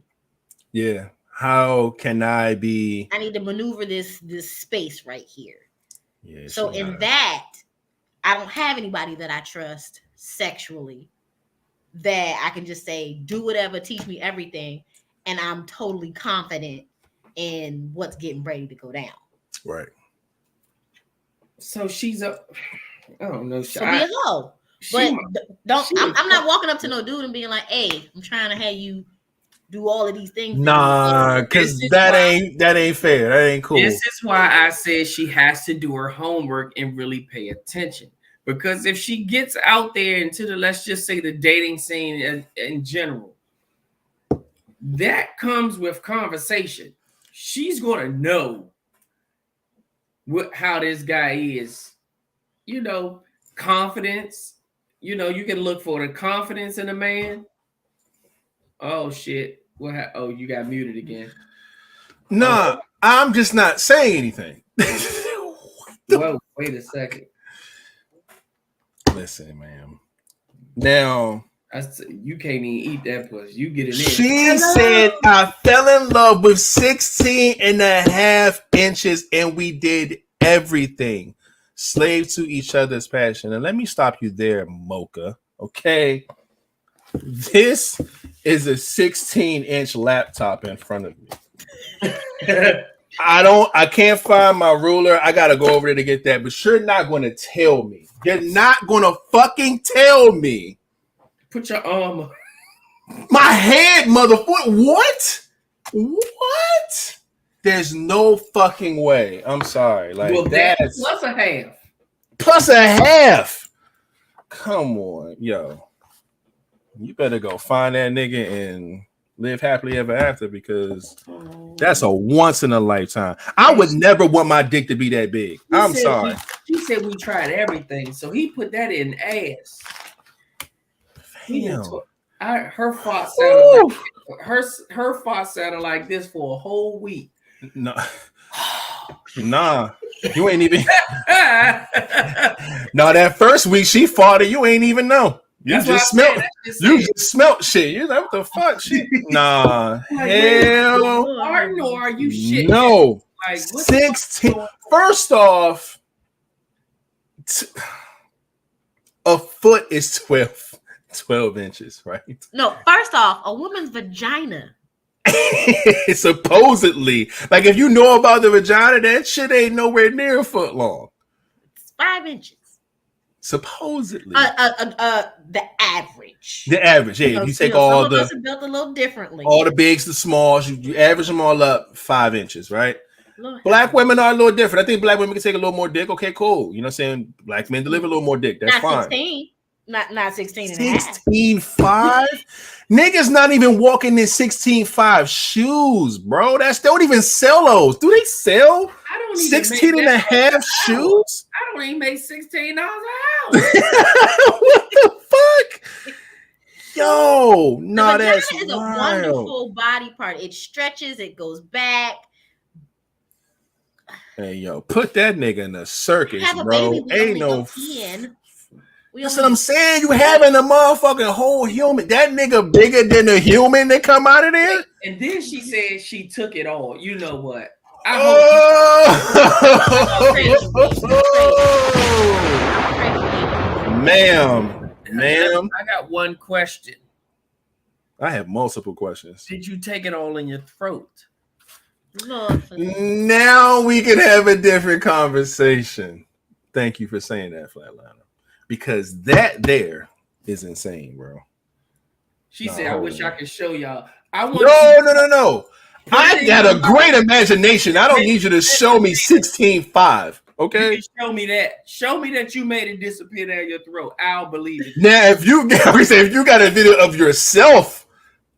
how can I be? I need to maneuver this space right here. Yeah. So in that, I don't have anybody that I trust sexually that I can just say, do whatever, teach me everything, and I'm totally confident in what's getting ready to go down. Right. So she's a, I don't know. So be a hoe. But I'm not walking up to no dude and being like, hey, I'm trying to have you do all of these things. Nah, because that ain't fair. That ain't cool. This is why I said she has to do her homework and really pay attention. Because if she gets out there into the, let's just say the dating scene in general, that comes with conversation. She's going to know how this guy is, you know, confidence. You know, you can look for the confidence in a man. Oh, shit. Oh, you got muted again. Nah, I'm just not saying anything. Whoa, wait a second. Listen, man. Now, you can't even eat that pussy. You get it in. She said, I fell in love with 16.5 inches and we did everything. Slave to each other's passion. And let me stop you there, Mocha. Okay. This is a 16-inch laptop in front of me. I can't find my ruler. I gotta go over there to get that, but you're not gonna tell me. You're not gonna fucking tell me. Put your arm up. My head, motherfucker. What? There's no fucking way. I'm sorry. Like, well, that's plus a half. Plus a half. Come on, yo. You better go find that nigga and live happily ever after, because that's a once in a lifetime. I would never want my dick to be that big. I'm sorry. She said we tried everything, so he put that in ass. Her fart sounded like, her fart sounded like this for a whole week. No, nah, you ain't even. No, that first week she farted, you ain't even know. You just smelled. You just smelled shit. You know what the fuck? Shit. Nah, hell. Or are you shit? No. Like 16. First off, a foot is 12 inches, right? No, first off, a woman's vagina. Supposedly, like if you know about the vagina, that shit ain't nowhere near a foot long. It's 5 inches. Supposedly, the average. The average, yeah. If you take all some the of us are built a little differently. All the bigs, the smalls, you average them all up 5 inches, right? Black women are a little different. I think black women can take a little more dick. Okay, cool. You know what I'm saying? Black men deliver a little more dick. That's fine. 16. Not 16 and a half. 16.5? Niggas not even walking in 16.5 shoes, bro. They don't even sell those. Do they sell 16 and a half shoes? I don't even make $16 an hour. What the fuck? Yo, no, that's is a wonderful body part. It stretches, it goes back. Hey, yo, put that nigga in a circus, bro. Ain't no. That's what I'm saying. You having a motherfucking whole human. That nigga bigger than a human that come out of there. And then she said she took it all. You know what? Ma'am. I got one question. I have multiple questions. Did you take it all in your throat? Now we can have a different conversation. Thank you for saying that, Flatliner. Because that there is insane, bro. She said, I wish I could show y'all. No. I got a great imagination. I don't need you to show me 16.5. Okay. You show me that. Show me that you made it disappear down your throat. I'll believe it. Now, if you got a video of yourself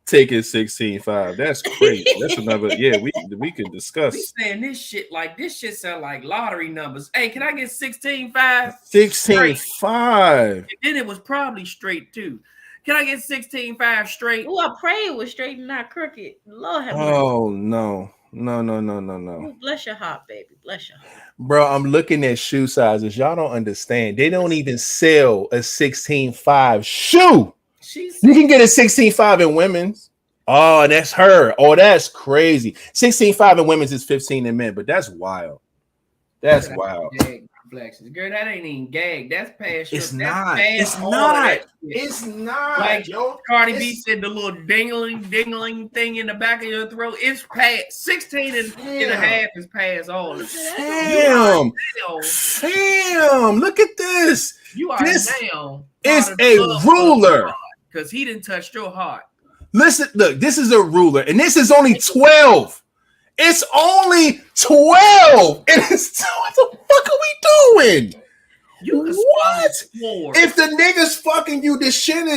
taking 16.5, that's crazy. That's another. Yeah, we could discuss. We saying this shit like this shit sound like lottery numbers. Hey, can I get 16.5? 16.5. And then it was probably straight too. Can I get 16.5 straight? Oh, I pray it was straight and not crooked. Lord have mercy. Oh no. Ooh, bless your heart, baby. Bless your heart. Bro, I'm looking at shoe sizes. Y'all don't understand. They don't even sell a 16.5 shoe. You can get a 16.5 in women's. Oh, and that's her. Oh, that's crazy. 16.5 in women's is 15 in men, but that's wild. That's wild. Girl, that ain't even gag. That's past. It's not. It's not. It's not. Like Cardi B said, the little dingling thing in the back of your throat. It's past 16 and a half is past all. Fam, look at this. You are now. It's a ruler. Because he didn't touch your heart. Listen, look, this is a ruler, and this is only 12. It's only 12. And it's, what the fuck are we doing? What? If the nigga's fucking you, this shit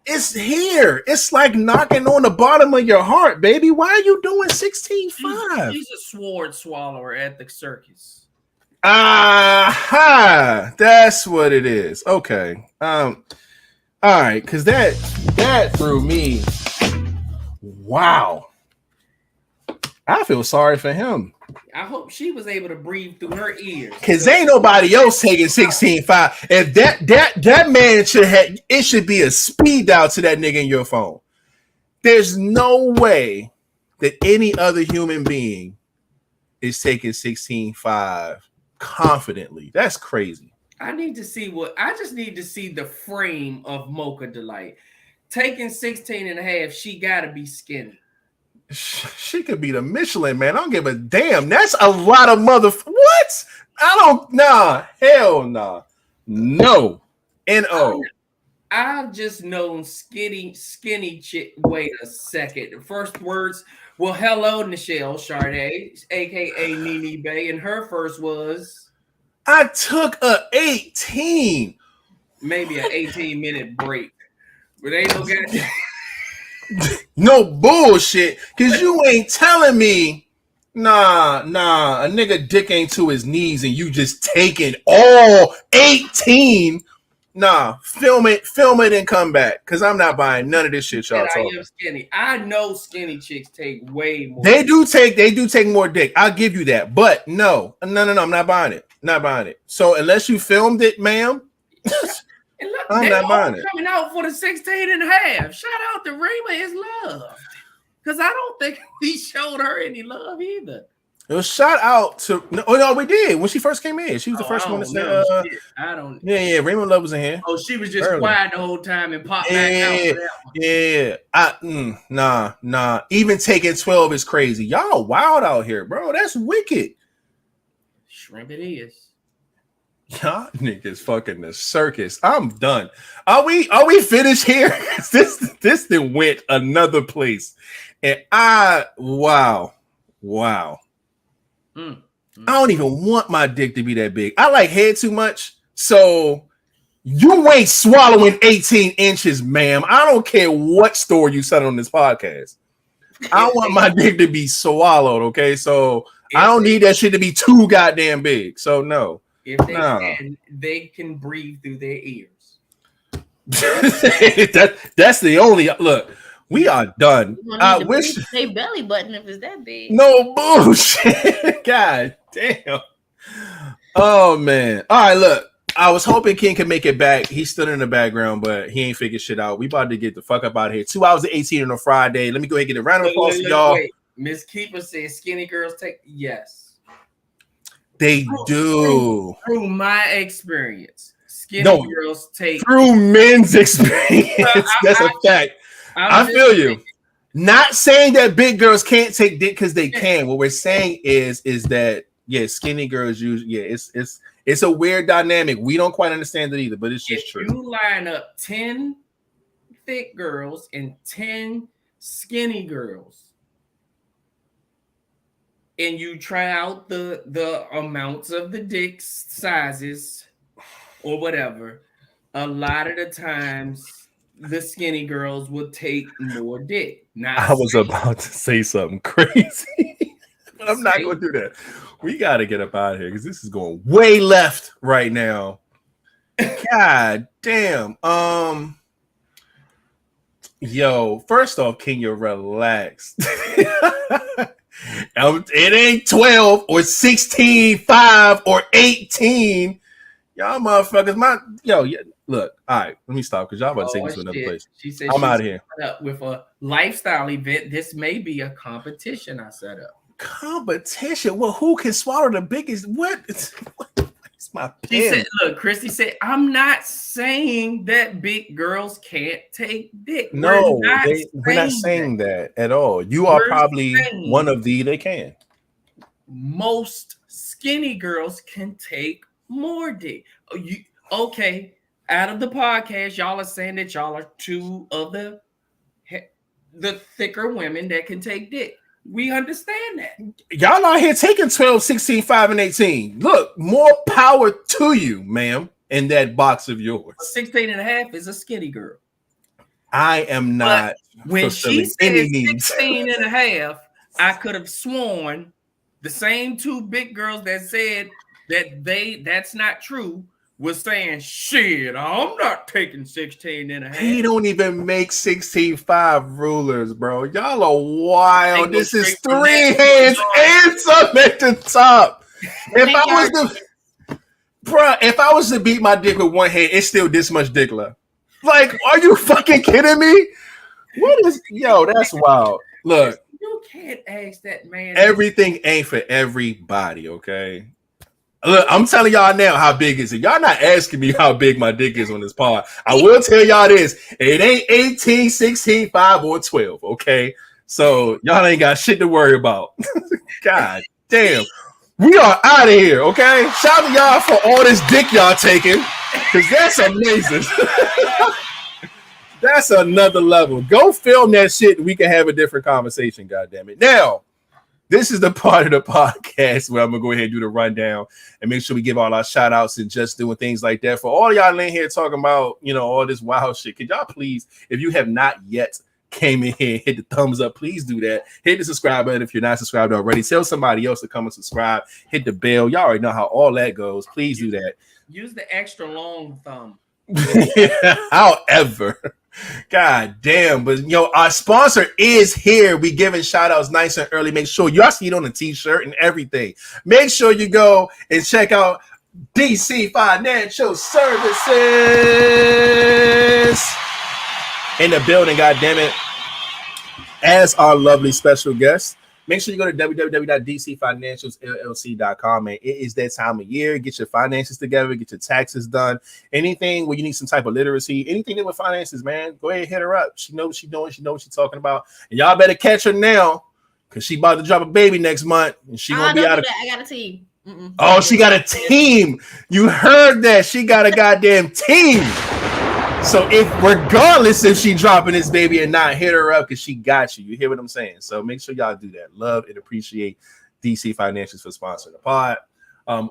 it's here. It's like knocking on the bottom of your heart, baby. Why are you doing 16.5? She's a sword swallower at the circus. Aha, that's what it is. Okay. All right, because that threw me. Wow. I feel sorry for him. I hope she was able to breathe through her ears. Cause ain't nobody else taking 16.5. If that man should be a speed dial to that nigga in your phone. There's no way that any other human being is taking 16.5 confidently. That's crazy. I just need to see the frame of Mocha Delight. Taking 16 and a half, she gotta be skinny. She could be the Michelin man. I don't give a damn. That's a lot of what? Hell nah. No. N-O. I've just known skinny chick. Wait a second. The first words, well, hello, Nichelle Sade, aka Nene Bay, and her first was I took a 18. Maybe an 18-minute break. But ain't no goddamn. No bullshit, cause you ain't telling me, nah, a nigga dick ain't to his knees and you just taking all 18. Nah, film it and come back, cause I'm not buying none of this shit y'all talking. I am skinny. I know skinny chicks take way more. They do take more dick. I'll give you that, but no, I'm not buying it. Not buying it. So unless you filmed it, ma'am. And look, I'm not buying it. Coming out for the 16 and a half. Shout out to Rima is loved. Because I don't think we showed her any love either. It was shout out to we did when she first came in. She was the first one to say I don't. Yeah, Raymond Love was in here. Oh, she was just quiet the whole time and popped back out for that one. Nah. Even taking 12 is crazy. Y'all wild out here, bro. That's wicked. Shrimp it is. Y'all niggas fucking the circus. I'm done. Are we finished here? This then went another place. And wow. I don't even want my dick to be that big. I like head too much. So you ain't swallowing 18 inches, ma'am. I don't care what store you said on this podcast. I want my dick to be swallowed, okay? So I don't need that shit to be too goddamn big. So no. If they can, they can breathe through their ears. That's the only look. We are done. I wish they belly button if it's that big. No bullshit. God damn. Oh man. All right, look. I was hoping King could make it back. He stood in the background, but he ain't figured shit out. We about to get the fuck up out of here. 2 hours and 18 on a Friday. Let me go ahead and get a round of applause for y'all. Miss Keeper says skinny girls take yes. They do. Through my experience, skinny girls take through men's experience. That's a fact. I feel you. Not saying that big girls can't take dick because they can. What we're saying is that skinny girls it's a weird dynamic. We don't quite understand it either, but it's just true. You line up 10 thick girls and 10 skinny girls. and you try out the amounts of the dick sizes or whatever, a lot of the times the skinny girls will take more dick. I was about to say something crazy, but I'm not going to do that. We got to get up out of here because this is going way left right now. God damn. Yo, first off, can you relax? It ain't 12 or 16, 5 or 18. Y'all motherfuckers, look, all right, let me stop because y'all about to take me to another place. She said I'm out of here. With a lifestyle event, this may be a competition I set up. Competition? Well, who can swallow the biggest? What? It's my pen. She said, look, Christy said, I'm not saying that big girls can't take dick. No, we're not saying that at all. You are probably one of they can. Most skinny girls can take more dick. Okay, out of the podcast, y'all are saying that y'all are two of the thicker women that can take dick. We understand that. Y'all out here taking 12, 16, 5, and 18. Look, more power to you, ma'am, in that box of yours. 16 and a half is a skinny girl. I am not. But when she said 16 and a half, I could have sworn the same two big girls that said that's not true was saying, shit, I'm not taking 16 and a half. He don't even make 16.5 rulers, bro. Y'all are wild. This is 3 hands and some at the top. If I was to beat my dick with one hand, it's still this much dick left. Like, are you fucking kidding me? That's wild. Look, you can't ask that man. Everything ain't for everybody, okay? Look, I'm telling y'all now how big is it. Y'all not asking me how big my dick is on this pod. I will tell y'all this. It ain't 18, 16, 5, or 12, okay? So y'all ain't got shit to worry about. God damn. We are out of here, okay? Shout out to y'all for all this dick y'all taking, because that's amazing. That's another level. Go film that shit and we can have a different conversation, goddammit. Now, this is the part of the podcast where I'm going to go ahead and do the rundown and make sure we give all our shout outs and just doing things like that. For all y'all in here talking about, all this wild shit, could y'all please, if you have not yet came in here, hit the thumbs up, please do that. Hit the subscribe button if you're not subscribed already. Tell somebody else to come and subscribe. Hit the bell. Y'all already know how all that goes. Please do that. Use the extra long thumb. However, god damn, but our sponsor is here. We giving shout outs nice and early. Make sure y'all see it on the t-shirt and everything. Make sure you go and check out DC Financial Services in the building, god damn it, as our lovely special guest. Make sure you go to www.dcfinancialsllc.com, man. It is that time of year. Get your finances together. Get your taxes done. Anything where you need some type of literacy, anything with finances, man, go ahead and hit her up. She knows what she's doing. She knows what she's talking about. And y'all better catch her now because she about to drop a baby next month. And she gonna be out of that. I got a team. Oh, she got a team. You heard that. She got a goddamn team. So regardless if she dropping this baby or not, hit her up because she got you. You hear what I'm saying? So make sure y'all do that. Love and appreciate DC Financials for sponsoring the pod.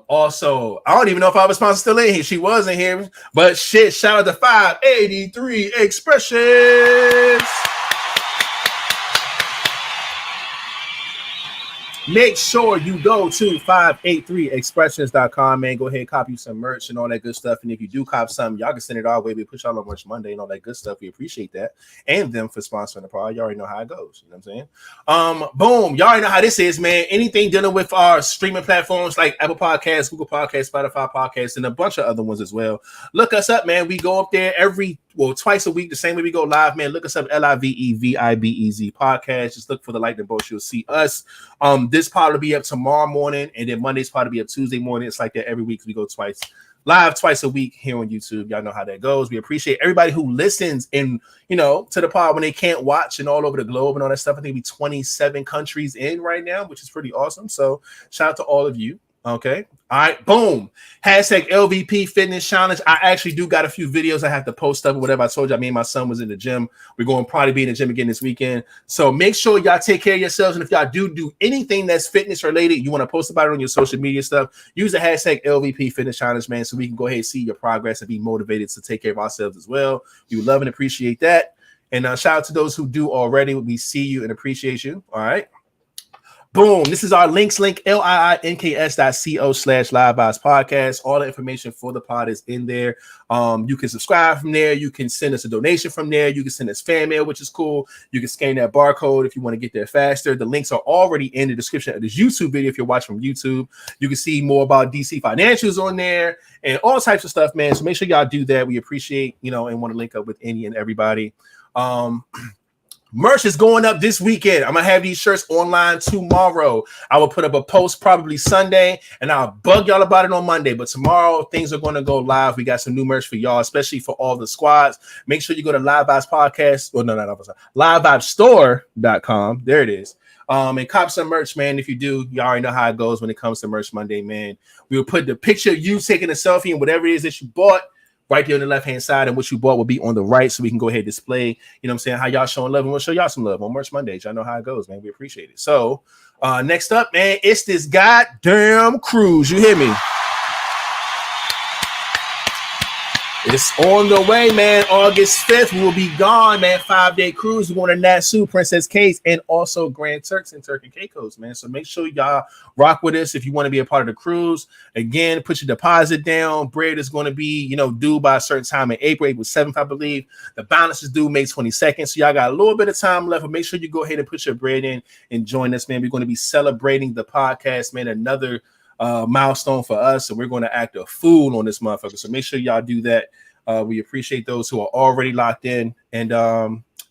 Also, I don't even know if our sponsor still in here. She wasn't here, but shit, shout out to 583 Expressions. Make sure you go to 583expressions.com, man. Go ahead and cop you some merch and all that good stuff. And if you do cop something, y'all can send it our way. We push y'all on Merch Monday and all that good stuff. We appreciate that. And them for sponsoring the pod. You already know how it goes. You know what I'm saying? Boom. Y'all already know how this is, man. Anything dealing with our streaming platforms like Apple Podcasts, Google Podcasts, Spotify Podcasts, and a bunch of other ones as well. Look us up, man. We go up there twice a week, the same way we go live, man. Look us up, LiveVibez podcast. Just look for the Lightning Bolt. You'll see us. This pod will be up tomorrow morning, and then Monday's pod will be up Tuesday morning. It's like that every week. We go live twice a week here on YouTube. Y'all know how that goes. We appreciate everybody who listens and to the pod when they can't watch and all over the globe and all that stuff. I think we 27 countries in right now, which is pretty awesome. So shout out to all of you. Okay. All right. Boom. Hashtag LVP Fitness Challenge. I actually do got a few videos I have to post up or whatever. I told you, me and my son was in the gym. We're going to probably be in the gym again this weekend. So make sure y'all take care of yourselves. And if y'all do anything that's fitness related, you want to post about it on your social media stuff, use the hashtag LVP Fitness Challenge, man, so we can go ahead and see your progress and be motivated to take care of ourselves as well. We would love and appreciate that. And shout out to those who do already. We see you and appreciate you. All right. Boom. This is our link, liinks.co/LiveVibezPodcast. All the information for the pod is in there. You can subscribe from there. You can send us a donation from there. You can send us fan mail, which is cool. You can scan that barcode if you want to get there faster. The links are already in the description of this YouTube video if you're watching from YouTube. You can see more about DC Financials on there and all types of stuff, man. So make sure y'all do that. We appreciate, and want to link up with any and everybody. Merch is going up this weekend. I'm gonna have these shirts online tomorrow. I will put up a post probably Sunday, and I'll bug y'all about it on Monday. But tomorrow things are going to go live. We got some new merch for y'all, especially for all the squads. Make sure you go to LiveVibez LiveVibezStore.com. There it is. And cop some merch, man. If you do, you already know how it goes when it comes to Merch Monday, man. We will put the picture of you taking a selfie and whatever it is that you bought right there on the left-hand side, and what you bought will be on the right, so we can go ahead and display, you know what I'm saying, how y'all showing love, and we'll show y'all some love on Merch Mondays. Y'all know how it goes, man. We appreciate it. So, next up, man, it's this goddamn cruise. You hear me? It's on the way, man. August 5th, we will be gone, man. 5-day cruise. We're going to Nassau, Princess Ks's, and also Grand Turks and Turk and Caicos, man. So make sure y'all rock with us if you want to be a part of the cruise. Again, put your deposit down. Bread is going to be, due by a certain time in April 7th, I believe. The balance is due May 22nd. So y'all got a little bit of time left, but make sure you go ahead and put your bread in and join us, man. We're going to be celebrating the podcast, man. Another milestone for us, and we're going to act a fool on this motherfucker. So make sure y'all do that. We appreciate those who are already locked in, and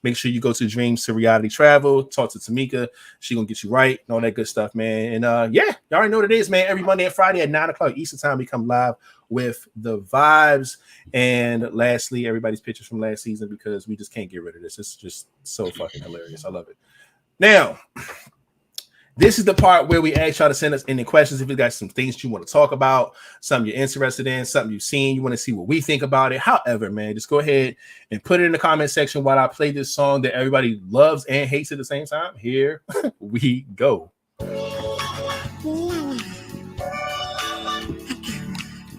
make sure you go to Dreams to Reality Travel. Talk to Tamika; she gonna get you right and all that good stuff, man. And yeah, y'all already know what it is, man. Every Monday and Friday at 9:00 Eastern time, we come live with the vibes. And lastly, everybody's pictures from last season, because we just can't get rid of this. It's just so fucking hilarious. I love it. Now, this is the part where we ask y'all to send us any questions. If you got some things you want to talk about, something you're interested in, something you've seen, you want to see what we think about it. However, man, just go ahead and put it in the comment section while I play this song that everybody loves and hates at the same time. Here we go.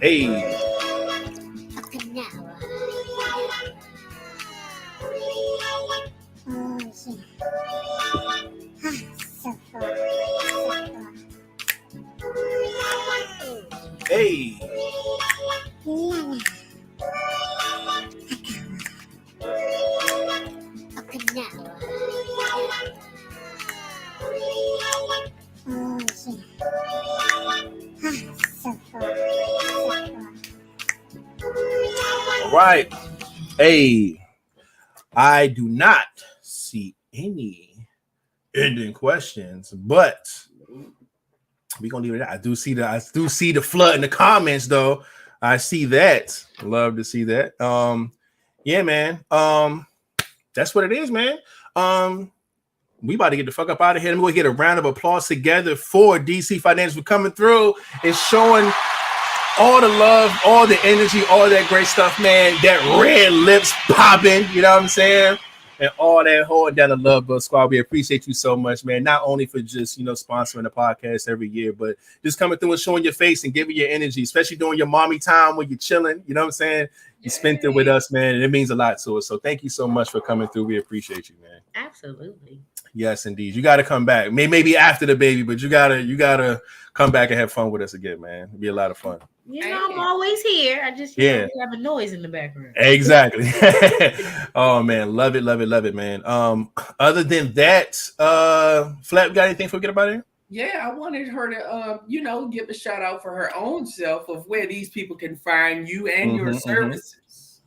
Hey. Hey. All right. Hey. I do not see any ending questions, but we're gonna leave it at that. I do see the flood in the comments, though. I see that. Love to see that. Yeah, man. That's what it is, man. We about to get the fuck up out of here. I'm gonna get a round of applause together for DC Financials for coming through and showing all the love, all the energy, all that great stuff, man. That red lips popping, you know what I'm saying? And all that holding down the Love Bug Squad. We appreciate you so much, man. Not only for just, sponsoring the podcast every year, but just coming through and showing your face and giving your energy, especially during your mommy time when you're chilling. You know what I'm saying? You spent it with us, man, and it means a lot to us. So thank you so much for coming through. We appreciate you, man. Absolutely. Yes, indeed. You got to come back. Maybe after the baby, but you gotta come back and have fun with us again, man. It'll be a lot of fun. I'm always here. I just have a noise in the background. Exactly. Oh man, love it, man. Other than that, Flap, got anything forget about it? Yeah, I wanted her to give a shout out for her own self of where these people can find you and your services.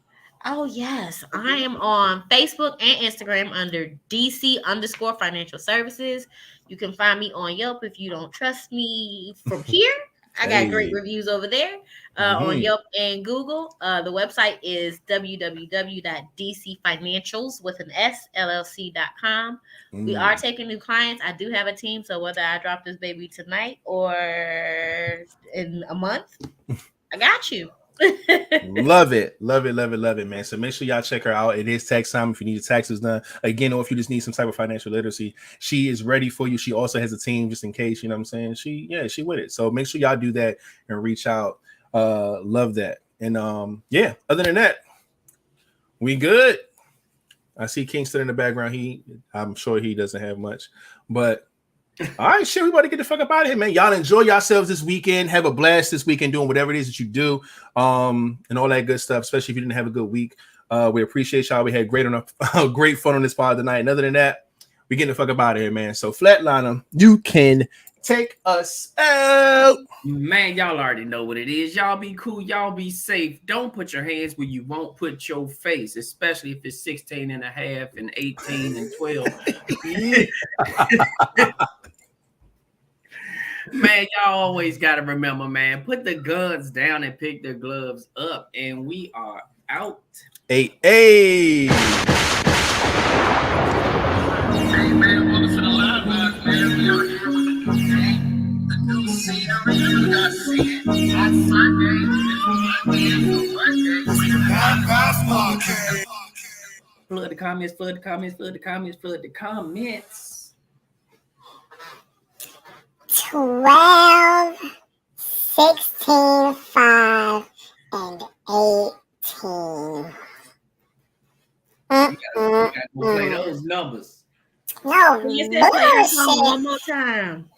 Oh yes, I am on Facebook and Instagram under DC_Financial Services. You can find me on Yelp if you don't trust me from here. I got great reviews over there on Yelp and Google. The website is www.dcfinancials.com. We are taking new clients. I do have a team, so whether I drop this baby tonight or in a month, I got you. Love it, man. So make sure y'all check her out. It is tax time if you need your taxes done again, or if you just need some type of financial literacy. She is ready for you. She also has a team just in case, you know what I'm saying? She with it. So make sure y'all do that and reach out. Love that. And other than that, we good. I see Kingston in the background. I'm sure he doesn't have much, but all right, shit, we about to get the fuck up out of here, man. Y'all enjoy yourselves this weekend. Have a blast this weekend doing whatever it is that you do, and all that good stuff, especially if you didn't have a good week. We appreciate y'all. We had great fun on this pod tonight. And other than that, we getting the fuck up out of here, man. So Flatliner, you can take us out. Man, y'all already know what it is. Y'all be cool. Y'all be safe. Don't put your hands where you won't put your face, especially if it's 16 and a half and 18 and 12. Man, y'all always got to remember, man, put the guns down and pick the gloves up. And we are out. Hey. Hey, man, welcome to the live vibes, man. We are here with the new scenery. You got to see it on Sunday. Flood the comments, flood the comments, flood the comments, flood the comments. 12, 16, 5, and 18. We gotta play those numbers. No, one more time.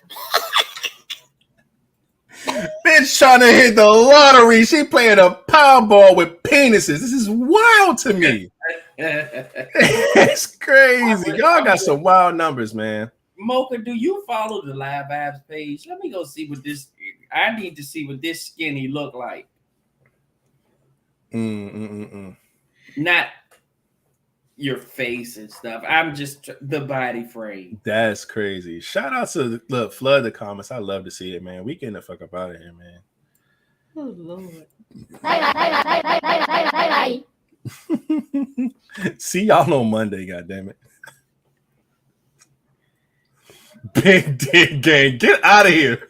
Bitch trying to hit the lottery. She playing a Powerball with penises. This is wild to me. It's crazy. Y'all got some wild numbers, man. Mocha, do you follow the Live Vibes page? Let me go see what this. I need to see what this skinny look like. Not your face and stuff. I'm just the body frame. That's crazy. Shout out to flood the comments. I love to see it, man. We getting the fuck up out of here, man. Oh Lord. See y'all on Monday, goddammit. Big Dick Gang, get out of here.